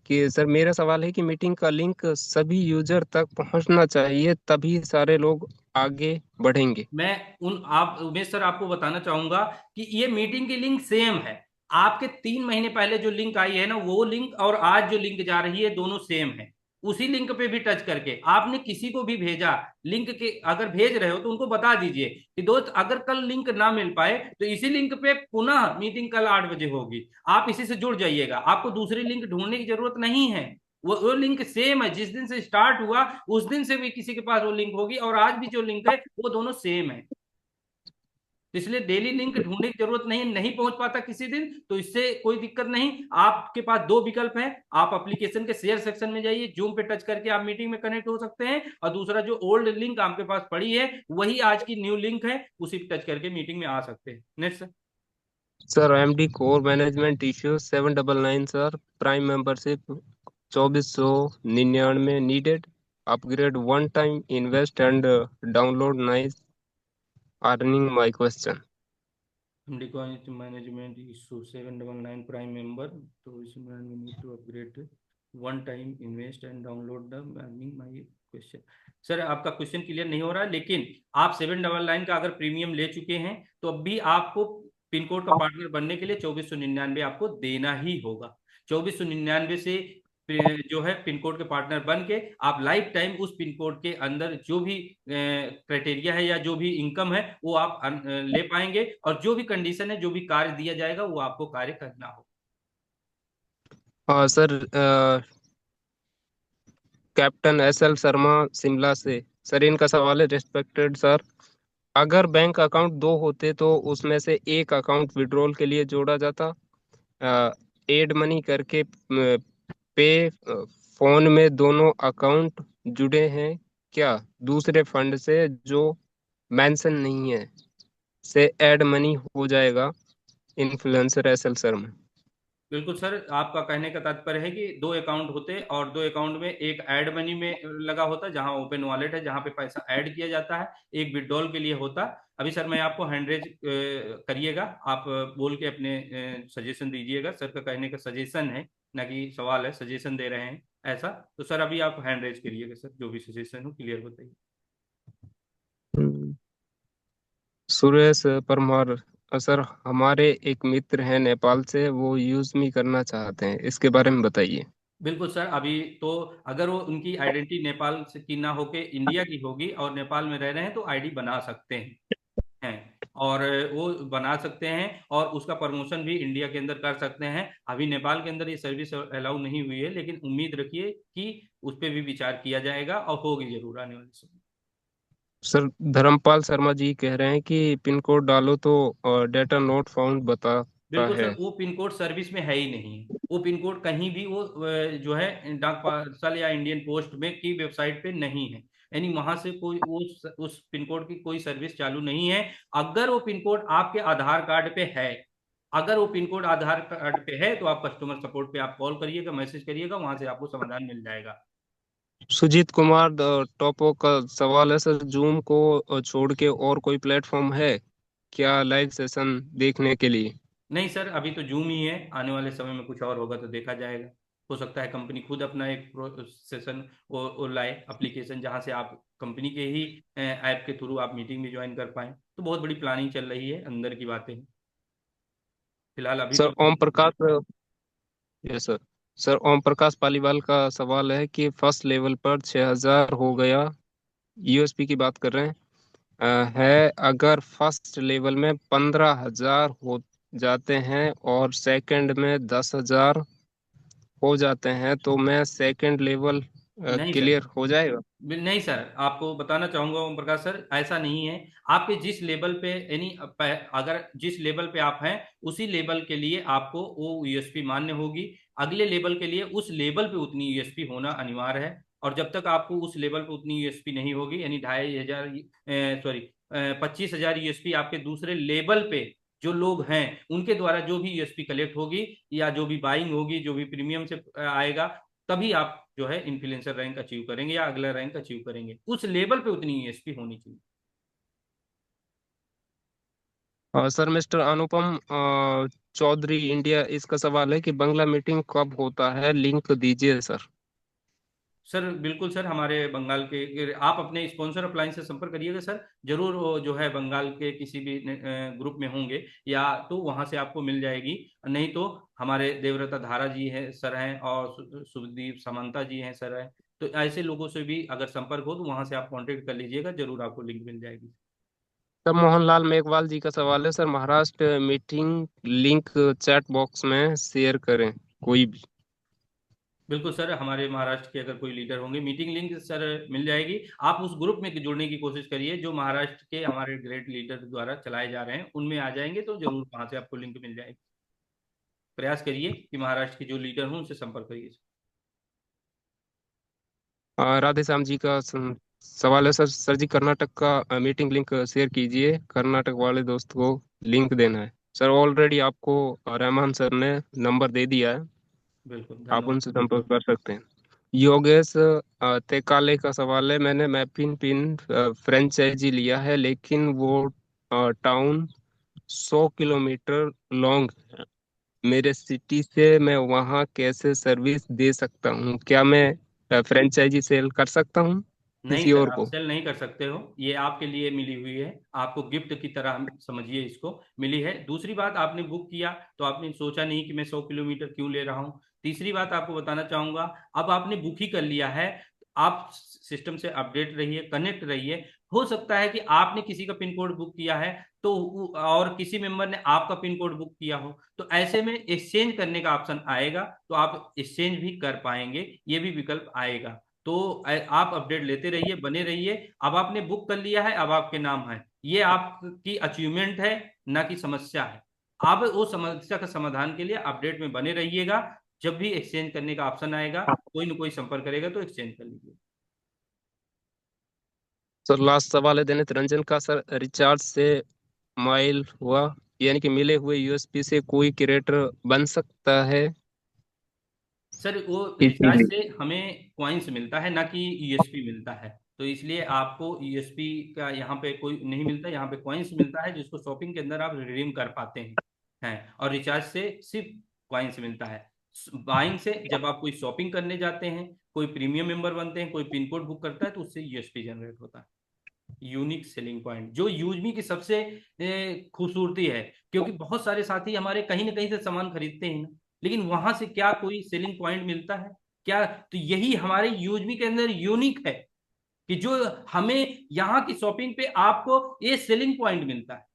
कि सर मेरा सवाल है कि मीटिंग का लिंक सभी यूजर तक पहुंचना चाहिए, तभी सारे लोग आगे बढ़ेंगे। मैं उन आप उमेश सर आपको बताना चाहूंगा कि ये मीटिंग की लिंक सेम है। आपके 3 महीने पहले जो लिंक आई है ना, वो लिंक और आज जो लिंक जा रही है दोनों सेम है। उसी लिंक पे भी टच करके आपने किसी को भी भेजा लिंक के, अगर भेज रहे हो तो उनको बता दीजिए कि दोस्त अगर कल लिंक ना मिल पाए तो इसी लिंक पे पुनः मीटिंग कल 8 बजे होगी, आप इसी से जुड़ जाइएगा, आपको दूसरी लिंक ढूंढने की जरूरत नहीं है। वो लिंक सेम है, जिस दिन से स्टार्ट हुआ उस दिन से भी किसी के पास वो लिंक होगी, और आज भी जो लिंक है वो दोनों सेम है। तो इसलिए डेली लिंक ढूंढने की जरूरत नहीं, नहीं पहुंच पाता किसी दिन तो इससे कोई दिक्कत नहीं। आपके पास दो विकल्प हैं, आप एप्लीकेशन के शेयर सेक्शन में जाइए, जूम पे टच करके आप मीटिंग में कनेक्ट हो सकते हैं, और दूसरा जो ओल्ड लिंक आपके पास पड़ी है वही आज की न्यू लिंक है, उसी पे टच करके मीटिंग में आ सकते हैं। Next. Sir MD core management issue 799 sir, prime membership 2499 needed, upgrade one time invest and download nice, earning my question. Management issue 799 prime member, तो इसमें we need to upgrade one time invest and download the my question. Sir आपका question clear नहीं हो रहा है, लेकिन आप 799 का अगर प्रीमियम ले चुके हैं तो अब भी आपको पिन कोड का पार्टनर बनने के लिए 2499 आपको देना ही होगा। 2499 से जो है पिन कोड के पार्टनर बन के आप लाइफ टाइम उस पिन कोड के अंदर जो भी क्राइटेरिया है या जो भी इनकम है वो आप ले पाएंगे, और जो भी कंडीशन है, जो भी कार्य दिया जाएगा वो आपको कार्य करना होगा। हाँ sir, captain SL Sharma Shimla से। सर इनका सवाल है, रिस्पेक्टेड सर, अगर बैंक अकाउंट दो होते तो उसमें से एक अकाउंट विड्रॉल के लिए जोड़ा जाता, एड मनी करके पे फोन में दोनों अकाउंट जुड़े हैं क्या? दूसरे फंड से जो मेंशन नहीं है से ऐड मनी हो जाएगा इन्फ्लुएंसर एसएल शर्मा। बिल्कुल सर, आपका कहने का तात्पर्य है कि दो अकाउंट होते और दो अकाउंट में एक ऐड मनी में लगा होता जहां ओपन वॉलेट है, जहां पे पैसा ऐड किया जाता है, एक विड्रॉल के लिए होता। अभी सर मैं आपको हैंड रेज करिएगा, आप बोल के अपने सजेशन दीजिएगा। सर का कहने का सजेशन है, ना कि सवाल है, सजेशन दे रहे हैं ऐसा। तो सर अभी आप हैंड रेज करिएगा सर, जो भी सजेशन हो क्लियर बताइए। हम्म, सुरेश परमार। सर हमारे एक मित्र हैं नेपाल से, वो यूज मी करना चाहते हैं, इसके बारे में बताइए। बिल्कुल सर, अभी तो अगर वो उनकी आइडेंटिटी नेपाल से की ना होके इंडिया की होगी और नेपाल में रह रहे हैं तो आईडी बना सकते हैं, और वो बना सकते हैं और उसका प्रमोशन भी इंडिया के अंदर कर सकते हैं। अभी नेपाल के अंदर ये सर्विस अलाउ नहीं हुई है, लेकिन उम्मीद रखिए कि उस पर भी विचार किया जाएगा और होगी जरूर आने वाले समय। सर धर्मपाल शर्मा जी कह रहे हैं कि पिन कोड डालो तो डेटा नोट फाउंड बताता बिल्कुल सर, है। वो पिन कोड सर्विस में है ही नहीं। वो पिन कोड कहीं भी वो जो है डाक पार्सल या इंडियन पोस्ट में की वेबसाइट पे नहीं है, यानी वहां से कोई उस पिन कोड की कोई सर्विस चालू नहीं है। अगर वो पिन कोड आपके आधार कार्ड पे है, अगर वो पिन कोड आधार कार्ड पे है तो आप कस्टमर सपोर्ट पे आप कॉल करिएगा, मैसेज करिएगा, वहां से आपको समाधान मिल जाएगा। सुजीत कुमार टॉपो का सवाल है, सर जूम को छोड़ के और कोई प्लेटफॉर्म है क्या लाइव सेशन देखने के लिए? नहीं सर, अभी तो जूम ही है, आने वाले समय में कुछ और होगा तो देखा जाएगा। हो सकता है कंपनी खुद अपना एक सेशन वो लाए एप्लीकेशन, जहां से आप कंपनी के ही ऐप के थ्रू आप मीटिंग में ज्वाइन कर पाए। तो बहुत बड़ी प्लानिंग चल रही है, अंदर की बातें हैं। फिलहाल अभी सर तो Om Prakash, yes sir, sir Om Prakash Paliwal का सवाल है कि फर्स्ट लेवल पर 6000 हो गया, यूएसपी की बात कर रहे हैं, है अगर फर्स्ट लेवल में 15,000 हो जाते हैं और सेकंड में 10,000 हो जाते हैं तो मैं सेकंड लेवल नहीं सर, क्लियर हो जाएगा? नहीं सर, आपको बताना चाहूंगा ओम प्रकाश सर, ऐसा नहीं है। आपके जिस लेवल पे यानी अगर जिस लेवल पे आप हैं उसी लेवल के लिए आपको वो यूएसपी मान्य होगी। अगले लेवल के लिए उस लेवल पे उतनी यूएसपी होना अनिवार्य है, और जब तक आपको उस लेवल पे उतनी यूएसपी नहीं होगी, यानी 2,500 सॉरी 25,000 यूएसपी आपके दूसरे लेवल पे जो लोग हैं उनके द्वारा जो भी यूएसपी कलेक्ट होगी या जो भी बाइंग होगी, जो भी प्रीमियम से आएगा, तभी आप जो है इन्फ्लुएंसर रैंक अचीव करेंगे या अगला रैंक अचीव करेंगे। उस लेवल पे उतनी ईएसपी होनी चाहिए। सर मिस्टर अनुपम चौधरी इंडिया, इसका सवाल है कि बंगला मीटिंग कब होता है, लिंक दीजिए सर। सर बिल्कुल सर, हमारे बंगाल के आप अपने स्पॉन्सर अपलाइन से संपर्क करिएगा सर, जरूर वो जो है बंगाल के किसी भी ग्रुप में होंगे या तो वहां से आपको मिल जाएगी। नहीं तो हमारे देवव्रता धारा जी हैं सर हैं, और सुदीप समंता जी हैं सर हैं। तो ऐसे लोगों से भी अगर संपर्क हो तो वहां से आप कांटेक्ट कर लीजिएगा, जरूर आपको लिंक मिल जाएगी। सर मोहनलाल मेघवाल जी का सवाल है, sir Maharashtra meeting link chat box में शेयर करें कोई भी। बिल्कुल सर, हमारे महाराष्ट्र के अगर कोई लीडर होंगे, मीटिंग लिंक सर मिल जाएगी। आप उस ग्रुप में जुड़ने की कोशिश करिए जो महाराष्ट्र के हमारे ग्रेट लीडर द्वारा चलाए जा रहे हैं, उनमें आ जाएंगे तो जरूर वहां से आपको लिंक मिल जाएगी। प्रयास करिए कि महाराष्ट्र के जो लीडर हों उनसे संपर्क करिए। राधे श्याम जी का सवाल है, सर सर जी कर्नाटक का मीटिंग लिंक शेयर कीजिए, कर्नाटक वाले दोस्त को लिंक देना है। सर ऑलरेडी आपको रहमान सर ने नंबर दे दिया है, बिल्कुल, आप धन्यवाद। उनसे संपर्क कर सकते हैं। योगेश तेकाले का सवाल है, मैंने मैपिन पिन फ्रेंचाइजी लिया है लेकिन वो टाउन 100 किलोमीटर लॉन्ग है, मेरे सिटी से मैं वहाँ कैसे सर्विस दे सकता हूँ? क्या मैं फ्रेंचाइजी सेल कर सकता हूँ नहीं किसी सर, और आप को? सेल नहीं कर सकते हो। ये आपके लिए मिली हुई है, आपको गिफ्ट की तरह समझिए इसको, मिली है। दूसरी बात, आपने बुक किया तो आपने सोचा नहीं कि मैं 100 किलोमीटर क्यों ले रहा हूँ। तीसरी बात आपको बताना चाहूंगा, अब आपने बुक ही कर लिया है, आप सिस्टम से अपडेट रहिए, कनेक्ट रहिए। हो सकता है कि आपने किसी का पिन कोड बुक किया है तो और किसी मेंबर ने आपका पिन कोड बुक किया हो, तो ऐसे में एक्सचेंज करने का ऑप्शन आएगा, तो आप एक्सचेंज भी कर पाएंगे, ये भी विकल्प आएगा। तो आप अपडेट लेते रहिए, बने रहिए। अब आपने बुक कर लिया है, अब आपके नाम है, ये आपकी अचीवमेंट है, ना कि समस्या है। आप वो समस्या का समाधान के लिए अपडेट में बने रहिएगा। जब भी एक्सचेंज करने का ऑप्शन आएगा, कोई ना कोई संपर्क करेगा तो एक्सचेंज कर लीजिए। सर लास्ट सवाल है दिनेश रंजन का। सर रिचार्ज से माइल हुआ, यानी कि मिले हुए यूएसपी से कोई क्रिएटर बन सकता है सर वो रिचार्ज इजीली? से हमें कॉइन्स मिलता है, ना कि यूएसपी मिलता है। तो इसलिए आपको यूएसपी का यहाँ पे कोई नहीं मिलता, यहाँ पे कॉइन्स मिलता है, जिसको शॉपिंग के अंदर आप रिडीम कर पाते हैं। और रिचार्ज से सिर्फ कॉइन्स मिलता है। बाइंग से, जब आप कोई शॉपिंग करने जाते हैं, कोई प्रीमियम मेंबर बनते हैं, कोई पिन कोड बुक करता है, तो उससे यूएसपी जनरेट होता है। यूनिक सेलिंग पॉइंट जो यूजमी की सबसे खूबसूरती है, क्योंकि बहुत सारे साथी हमारे कहीं ना कहीं से सामान खरीदते हैं ना, लेकिन वहां से क्या कोई सेलिंग पॉइंट मिलता है क्या? तो यही हमारे यूजमी के अंदर यूनिक है, कि जो हमें यहाँ की शॉपिंग पे आपको ये सेलिंग पॉइंट मिलता है।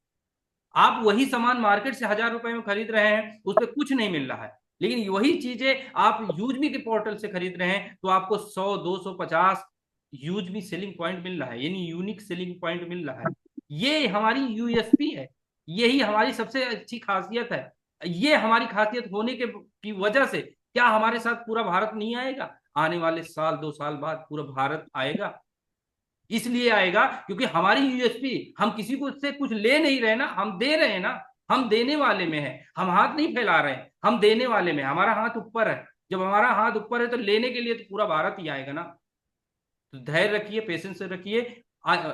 आप वही सामान मार्केट से 1,000 रुपए में खरीद रहे हैं, उस पर कुछ नहीं मिल रहा है, लेकिन वही चीजें आप यूजमी के पोर्टल से खरीद रहे हैं तो आपको 100, 200, 50 यूजमी सेलिंग पॉइंट मिल रहा है, यानी यूनिक सेलिंग पॉइंट मिल रहा है। ये हमारी यूएसपी है, यही हमारी सबसे अच्छी खासियत है। ये हमारी खासियत होने के की वजह से क्या हमारे साथ पूरा भारत नहीं आएगा? आने वाले साल 2 साल बाद पूरा भारत आएगा। इसलिए आएगा क्योंकि हमारी यूएसपी, हम किसी को से कुछ ले नहीं रहे ना, हम दे रहे हैं ना। हम देने वाले में है, हम हाथ नहीं फैला रहे हैं, हम देने वाले में, हमारा हाथ ऊपर है। जब हमारा हाथ ऊपर है तो लेने के लिए तो पूरा भारत ही आएगा ना। तो धैर्य रखिए, पेशेंस से रखिए।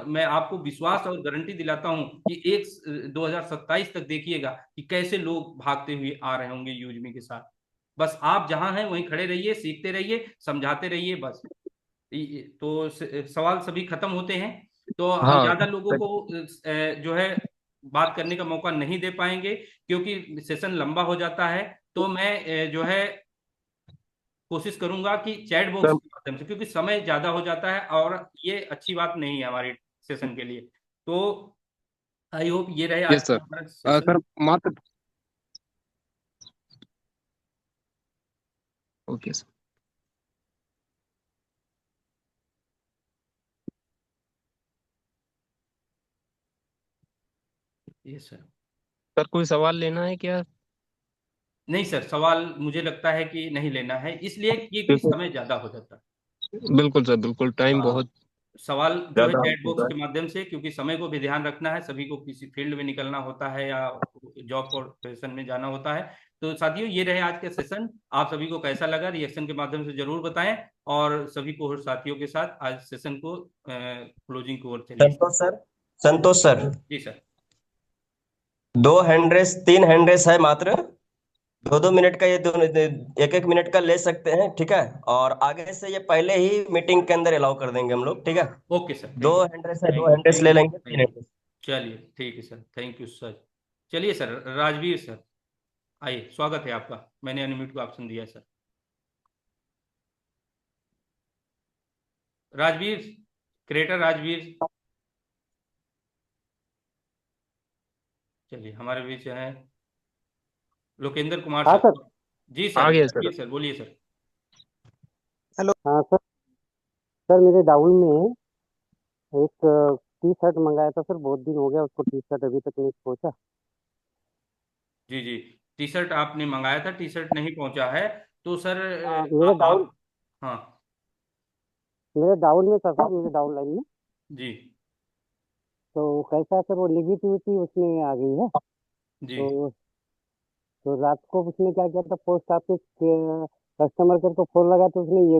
मैं आपको विश्वास और गारंटी दिलाता हूं कि 2027 तक देखिएगा कि कैसे लोग भागते हुए आ रहे होंगे यूजमी के साथ। बस आप जहां हैं वहीं खड़े रहिए, सीखते रहिए, समझाते रहिए, बस। तो सवाल सभी खत्म होते हैं। तो हम हाँ ज्यादा लोगों को जो है बात करने का मौका नहीं दे पाएंगे, क्योंकि सेशन लंबा हो जाता है। तो मैं जो है कोशिश करूंगा कि चैट बॉक्स सर। के माध्यम से, क्योंकि समय ज्यादा हो जाता है और ये अच्छी बात नहीं है हमारे सेशन के लिए। तो आई होप ये रहे आज यस का सर। हमारा सेशन। सर मात्र। Okay sir. ये सर। सर कोई सवाल लेना है क्या? नहीं सर, सवाल मुझे लगता है कि नहीं लेना है, इसलिए कि बिल्कुल। समय ज्यादा हो जाता है। बिल्कुल सर, बिल्कुल टाइम हाँ, बहुत सवाल जो है ज्यादा हो चैट बॉक्स चुका के माध्यम से, क्योंकि समय को भी ध्यान रखना है, सभी को किसी फील्ड में निकलना होता है या जॉब प्रोफेशन में जाना होता है। तो साथियों, ये रहे आज के सेशन। आप सभी को कैसा लगा, रिएक्शन के माध्यम से जरूर बताएं। और सभी को साथियों के साथ आज सेशन को क्लोजिंग की ओर चलिए। संतोष सर, संतोष सर, जी sir. 2 hand raise 3 hand raise है मात्र। 2-2 मिनट का, ये दोनों 1-1 मिनट का ले सकते हैं, ठीक है। और आगे से ये पहले ही मीटिंग के अंदर अलाउ कर देंगे हम लोग, ठीक है। ओके सर, दो थैंक यू। हैंड रेस है, दो thank you, hand raise thank ले यू, लेंगे, तीन थैंक यू। Hand raise. चलिए ठीक है सर, थैंक यू सर। चलिए सर, राजवीर सर आइए, स्वागत है आपका। मैंने अनम्यूट को ऑप्शन दिया है सर। राजवीर, क्रिएटर राजवीर। चलिए, हमारे बीच है लोकेंद्र कुमार हाँ सर। सर। जी आ सर, गया सर। राजवीर सर बोलिए सर। हेलो। हाँ सर। सर मेरे डाउन में एक टी शर्ट मंगाया था सर, बहुत दिन हो गया उसको, टी शर्ट अभी तक नहीं पहुंचा। जी जी, टी शर्ट आपने मंगाया था, टी शर्ट नहीं पहुंचा है। तो सर मेरे डाउन आप। हाँ। मेरे डाउन में था सर, मेरे डाउन लाइन में। जी तो कैसा है सर, वो नेगेटिविटी उसमें आ गई है। जी। तो तो रात को उसने क्या किया था, पोस्ट ऑफिस कस्टमर केयर को फोन लगा तो उसने ये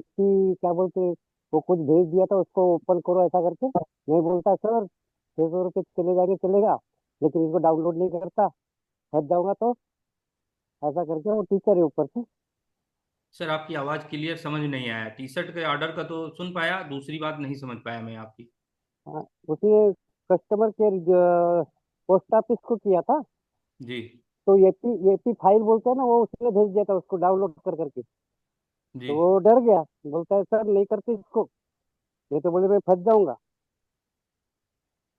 क्या बोलते हैं, वो कुछ भेज दिया था, उसको ओपन करो ऐसा करके। मैं बोलता सर 600 रुपये चले जाएंगे चलेगा, लेकिन इसको डाउनलोड नहीं करता, फंस जाऊंगा तो ऐसा करके वो टीचर है ऊपर से। सर आपकी आवाज क्लियर समझ नहीं आया, टी शर्ट के ऑर्डर का तो सुन पाया, दूसरी बात नहीं समझ पाया मैं आपकी। हाँ, उसने कस्टमर केयर पोस्ट ऑफिस को किया था। जी तो एपी फाइल बोलते हैं ना, वो उसने भेज दिया था उसको डाउनलोड कर करके। जी। तो वो डर गया, बोलता है सर नहीं करते इसको, ये तो बोले मैं फंस जाऊंगा।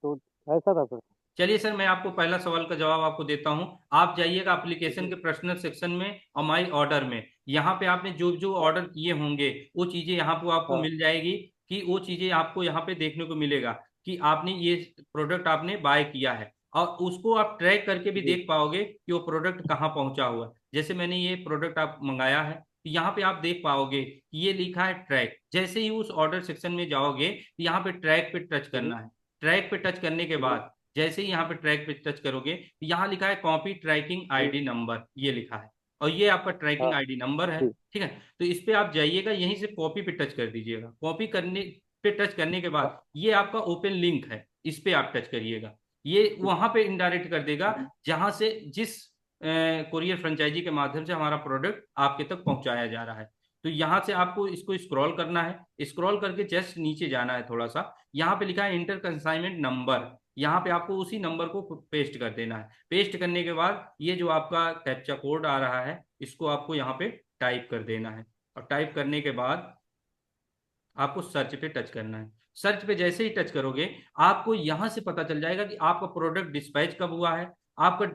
तो ऐसा था सर। चलिए सर, मैं आपको पहला सवाल का जवाब आपको देता हूं। आप जाइएगा एप्लीकेशन के पर्सनल सेक्शन में और माई ऑर्डर में, यहाँ पे आपने जो जो ऑर्डर किए होंगे वो चीजें यहाँ पे आपको हाँ मिल जाएगी। कि वो चीजें आपको यहाँ पे देखने को मिलेगा कि आपने ये प्रोडक्ट आपने बाय किया है, और उसको आप ट्रैक करके भी जी देख पाओगे कि वो प्रोडक्ट कहाँ पहुंचा हुआ है। जैसे मैंने ये प्रोडक्ट आप मंगाया है, तो यहाँ पे आप देख पाओगे कि ये लिखा है ट्रैक। जैसे ही उस ऑर्डर सेक्शन में जाओगे, तो यहाँ पे ट्रैक पे टच जी करना है। ट्रैक पे टच करने के जी बाद जैसे ही यहाँ पे ट्रैक पे टच करोगे, यहाँ लिखा है कॉपी ट्रैकिंग जी आईडी नंबर, ये लिखा है, और ये आपका हाँ ट्रैकिंग आईडी नंबर है। जी ठीक है, तो इस पे आप जाइएगा, यहीं से कॉपी पे टच कर दीजिएगा। कॉपी करने पे टच करने के हाँ बाद ये आपका ओपन लिंक है, इस पे आप टच करिएगा। ये वहां पे इनडायरेक्ट कर देगा जहां से जिस कोरियर फ्रेंचाइजी के माध्यम से हमारा प्रोडक्ट आपके तक पहुंचाया जा रहा है। तो यहाँ से आपको इसको स्क्रॉल करना है, स्क्रॉल करके जस्ट नीचे जाना है थोड़ा सा। यहाँ पे लिखा है इंटर कंसाइनमेंट नंबर, यहाँ पे आपको उसी नंबर को पेस्ट कर देना है। पेस्ट करने के बाद ये जो आपका कैप्चा कोड आ रहा है, इसको आपको यहाँ पे टाइप कर देना है। और टाइप करने के बाद आपको सर्च पे टच करना है। सर्च पे जैसे ही टच करोगे, आपको यहां से पता चल जाएगा कि आपका प्रोडक्ट डिस्पैच कब हुआ है, आपका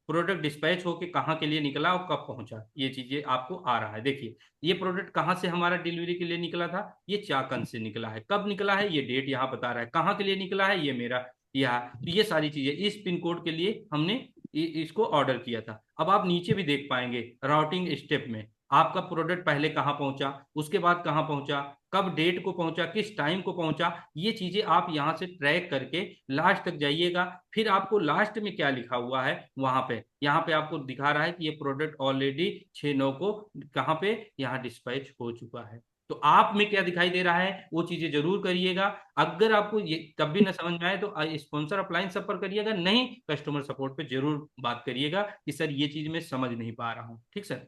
प्रोडक्ट डिस्पैच होके कहाँ के लिए निकला और कब पहुंचा, ये चीजें आपको आ रहा है। देखिए, ये प्रोडक्ट कहाँ से हमारा डिलीवरी के लिए निकला था, ये चाकंद से निकला है। कब निकला है, ये डेट यहाँ बता रहा है। कहाँ के लिए निकला है, ये मेरा यहाँ। तो ये सारी चीजें इस पिन कोड के लिए हमने इसको ऑर्डर किया था। अब आप नीचे भी देख पाएंगे राउटिंग स्टेप में आपका प्रोडक्ट पहले कहाँ पहुंचा, उसके बाद कहाँ पहुंचा, कब डेट को पहुंचा, किस टाइम को पहुंचा, ये चीजें आप यहां से ट्रैक करके लास्ट तक जाइएगा। फिर आपको लास्ट में क्या लिखा हुआ है वहां पे, यहाँ पे आपको दिखा रहा है कि ये प्रोडक्ट ऑलरेडी 6/9 को कहाँ पे यहाँ डिस्पैच हो चुका है। तो आप में क्या दिखाई दे रहा है वो चीजें जरूर करिएगा। अगर आपको ये तब भी न समझ में आए तो स्पॉन्सर अपलाइन सब पर करिएगा, नहीं कस्टमर सपोर्ट पे जरूर बात करिएगा कि सर ये चीज मैं समझ नहीं पा रहा हूँ। ठीक सर?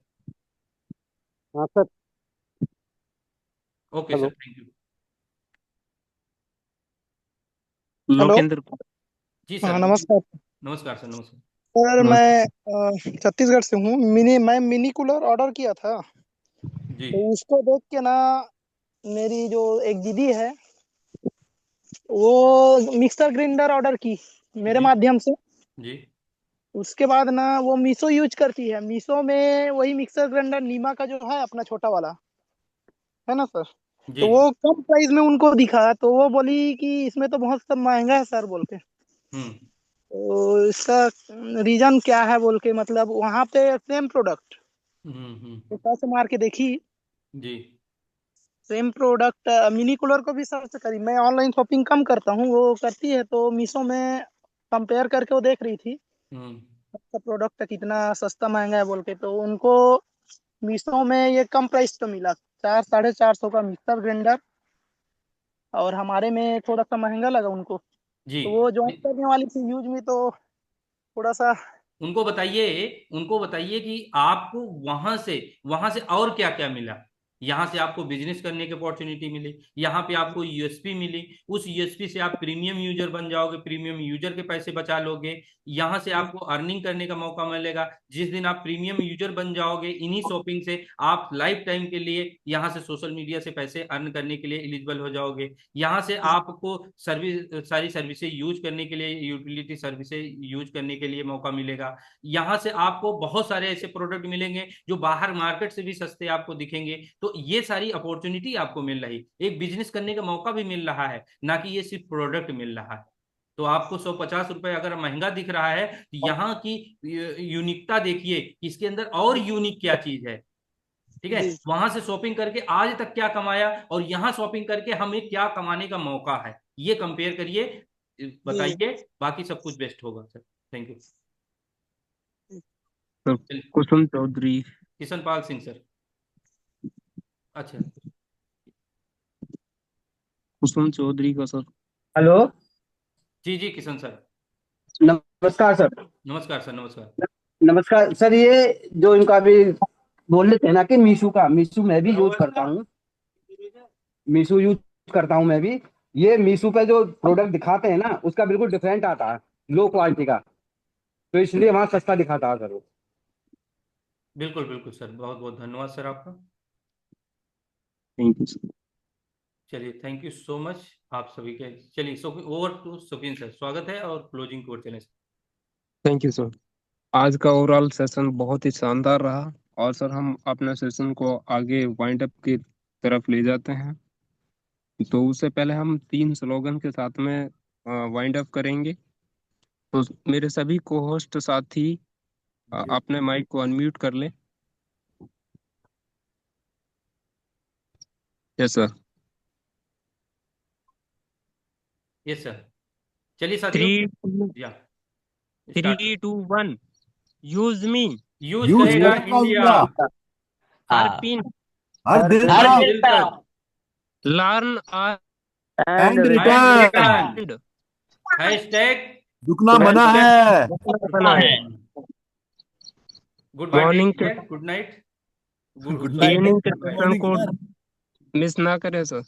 हाँ sir. Okay sir, hello. Thank you. Hello. Lokendra को। जी हाँ सर। नमस्कार। नमस्कार सर, नमस्कार। सर नमस्ते। मैं छत्तीसगढ़ से हूँ। मैं मिनी कूलर ऑर्डर किया था। जी तो उसको देख के ना, मेरी जो एक दीदी है वो मिक्सर ग्राइंडर ऑर्डर की मेरे जी माध्यम से। जी उसके बाद ना वो मीशो यूज करती है। मीशो में वही मिक्सर ग्राइंडर नीमा का जो है अपना छोटा वाला, है ना सर। जी। तो वो कम प्राइस में उनको दिखा, तो वो बोली कि इसमें तो बहुत सब महंगा है सर बोल के। हम्म तो इसका रीजन क्या है बोल के, मतलब वहां पे सेम प्रोडक्ट हम्म। सर्च मार के देखी, जी सेम प्रोडक्ट मिनी कूलर को भी सर्च करी। मैं ऑनलाइन शॉपिंग कम करता हूँ, वो करती है। तो मीशो में कंपेयर करके वो देख रही थी हम्म अच्छा प्रोडक्ट कितना सस्ता महंगा है बोल के। तो उनको मीशो में ये कम प्राइस पे मिला, 400-450 का मिक्सर ग्राइंडर। और हमारे में थोड़ा सा महंगा लगा उनको। जी। तो वो ज्वाइन करने वाली थी यूज में, तो थोड़ा सा। उनको बताइए कि आपको वहां से और क्या क्या मिला। यहाँ से आपको बिजनेस करने की अपॉर्चुनिटी मिली, यहाँ पे आपको यूएसपी मिली। उस यूएसपी से आप प्रीमियम यूजर बन जाओगे, प्रीमियम यूजर के पैसे बचा लोगे। यहाँ से आपको अर्निंग करने का मौका मिलेगा। जिस दिन आप प्रीमियम यूजर बन जाओगे, इन्हीं शॉपिंग से आप लाइफ टाइम के लिए यहाँ से सोशल मीडिया से पैसे अर्न करने के लिए एलिजिबल हो जाओगे। यहाँ से आपको सारी सर्विसेज यूज करने के लिए, यूटिलिटी सर्विसेज यूज करने के लिए मौका मिलेगा। यहाँ से आपको बहुत सारे ऐसे प्रोडक्ट मिलेंगे जो बाहर मार्केट से भी सस्ते आपको दिखेंगे। तो ये सारी अपॉर्चुनिटी आपको मिल रही, एक बिजनेस करने का मौका भी मिल रहा है, ना कि ये सिर्फ प्रोडक्ट मिल रहा है। तो आपको 150 रुपए अगर महंगा दिख रहा है, तो यहाँ की यूनिकता देखिए कि इसके अंदर और यूनिक क्या चीज है। ठीक है, जी वहां से शॉपिंग करके आज तक क्या कमाया और यहाँ शॉपिंग करके हमें क्या कमाने का मौका है, ये कंपेयर करिए, जी बताइए, बाकी सब कुछ बेस्ट होगा sir. Thank you. Sir, Kusum Chaudhary. Kishan Pal Singh sir. अच्छा। कुसुम चौधरी का सर। हेलो। जी जी किशन सर। नमस्कार सर। नमस्कार सर, नमस्कार। नमस्कार सर, ये जो इनका अभी बोल रहे थे ना कि मीशू मैं भी यूज करता हूँ, मीशू यूज करता हूँ मैं भी। ये मीशू पे जो प्रोडक्ट दिखाते हैं ना, उसका बिल्कुल डिफरेंट आता है, लो क्वालिटी का, तो इसलिए वहाँ सस्ता दिखाता है सर वो। बिल्कुल बिल्कुल सर, बहुत बहुत धन्यवाद सर आपका। Thank you sir. चलिए, थैंक यू सो मच आप सभी के। चलिए, ओवर टू सुफीन सर, स्वागत है और क्लोजिंग कोड चलें। Thank you sir. आज का ओवरऑल सेशन बहुत ही शानदार रहा, और सर हम अपने सेशन को आगे वाइंड अप की तरफ ले जाते हैं। तो उससे पहले हम 3 स्लोगन के साथ में वाइंड अप करेंगे। तो मेरे सभी को होस्ट साथी अपने माइक को अनम्यूट कर लें। Yes sir. Yes sir. चलिए साथियों, 3 या start. 3 2 1 use me. Use use करेगा करेगा इंडिया इंडिया हर पिन हर दिन हर तक दिल तक learn and and return. Return. And hashtag रुकना मना है। बना है। गुड बाय, मॉर्निंग टेक के care, good night, good good sorry, evening के गुड नाइट। सेशन को मिस ना करें सर।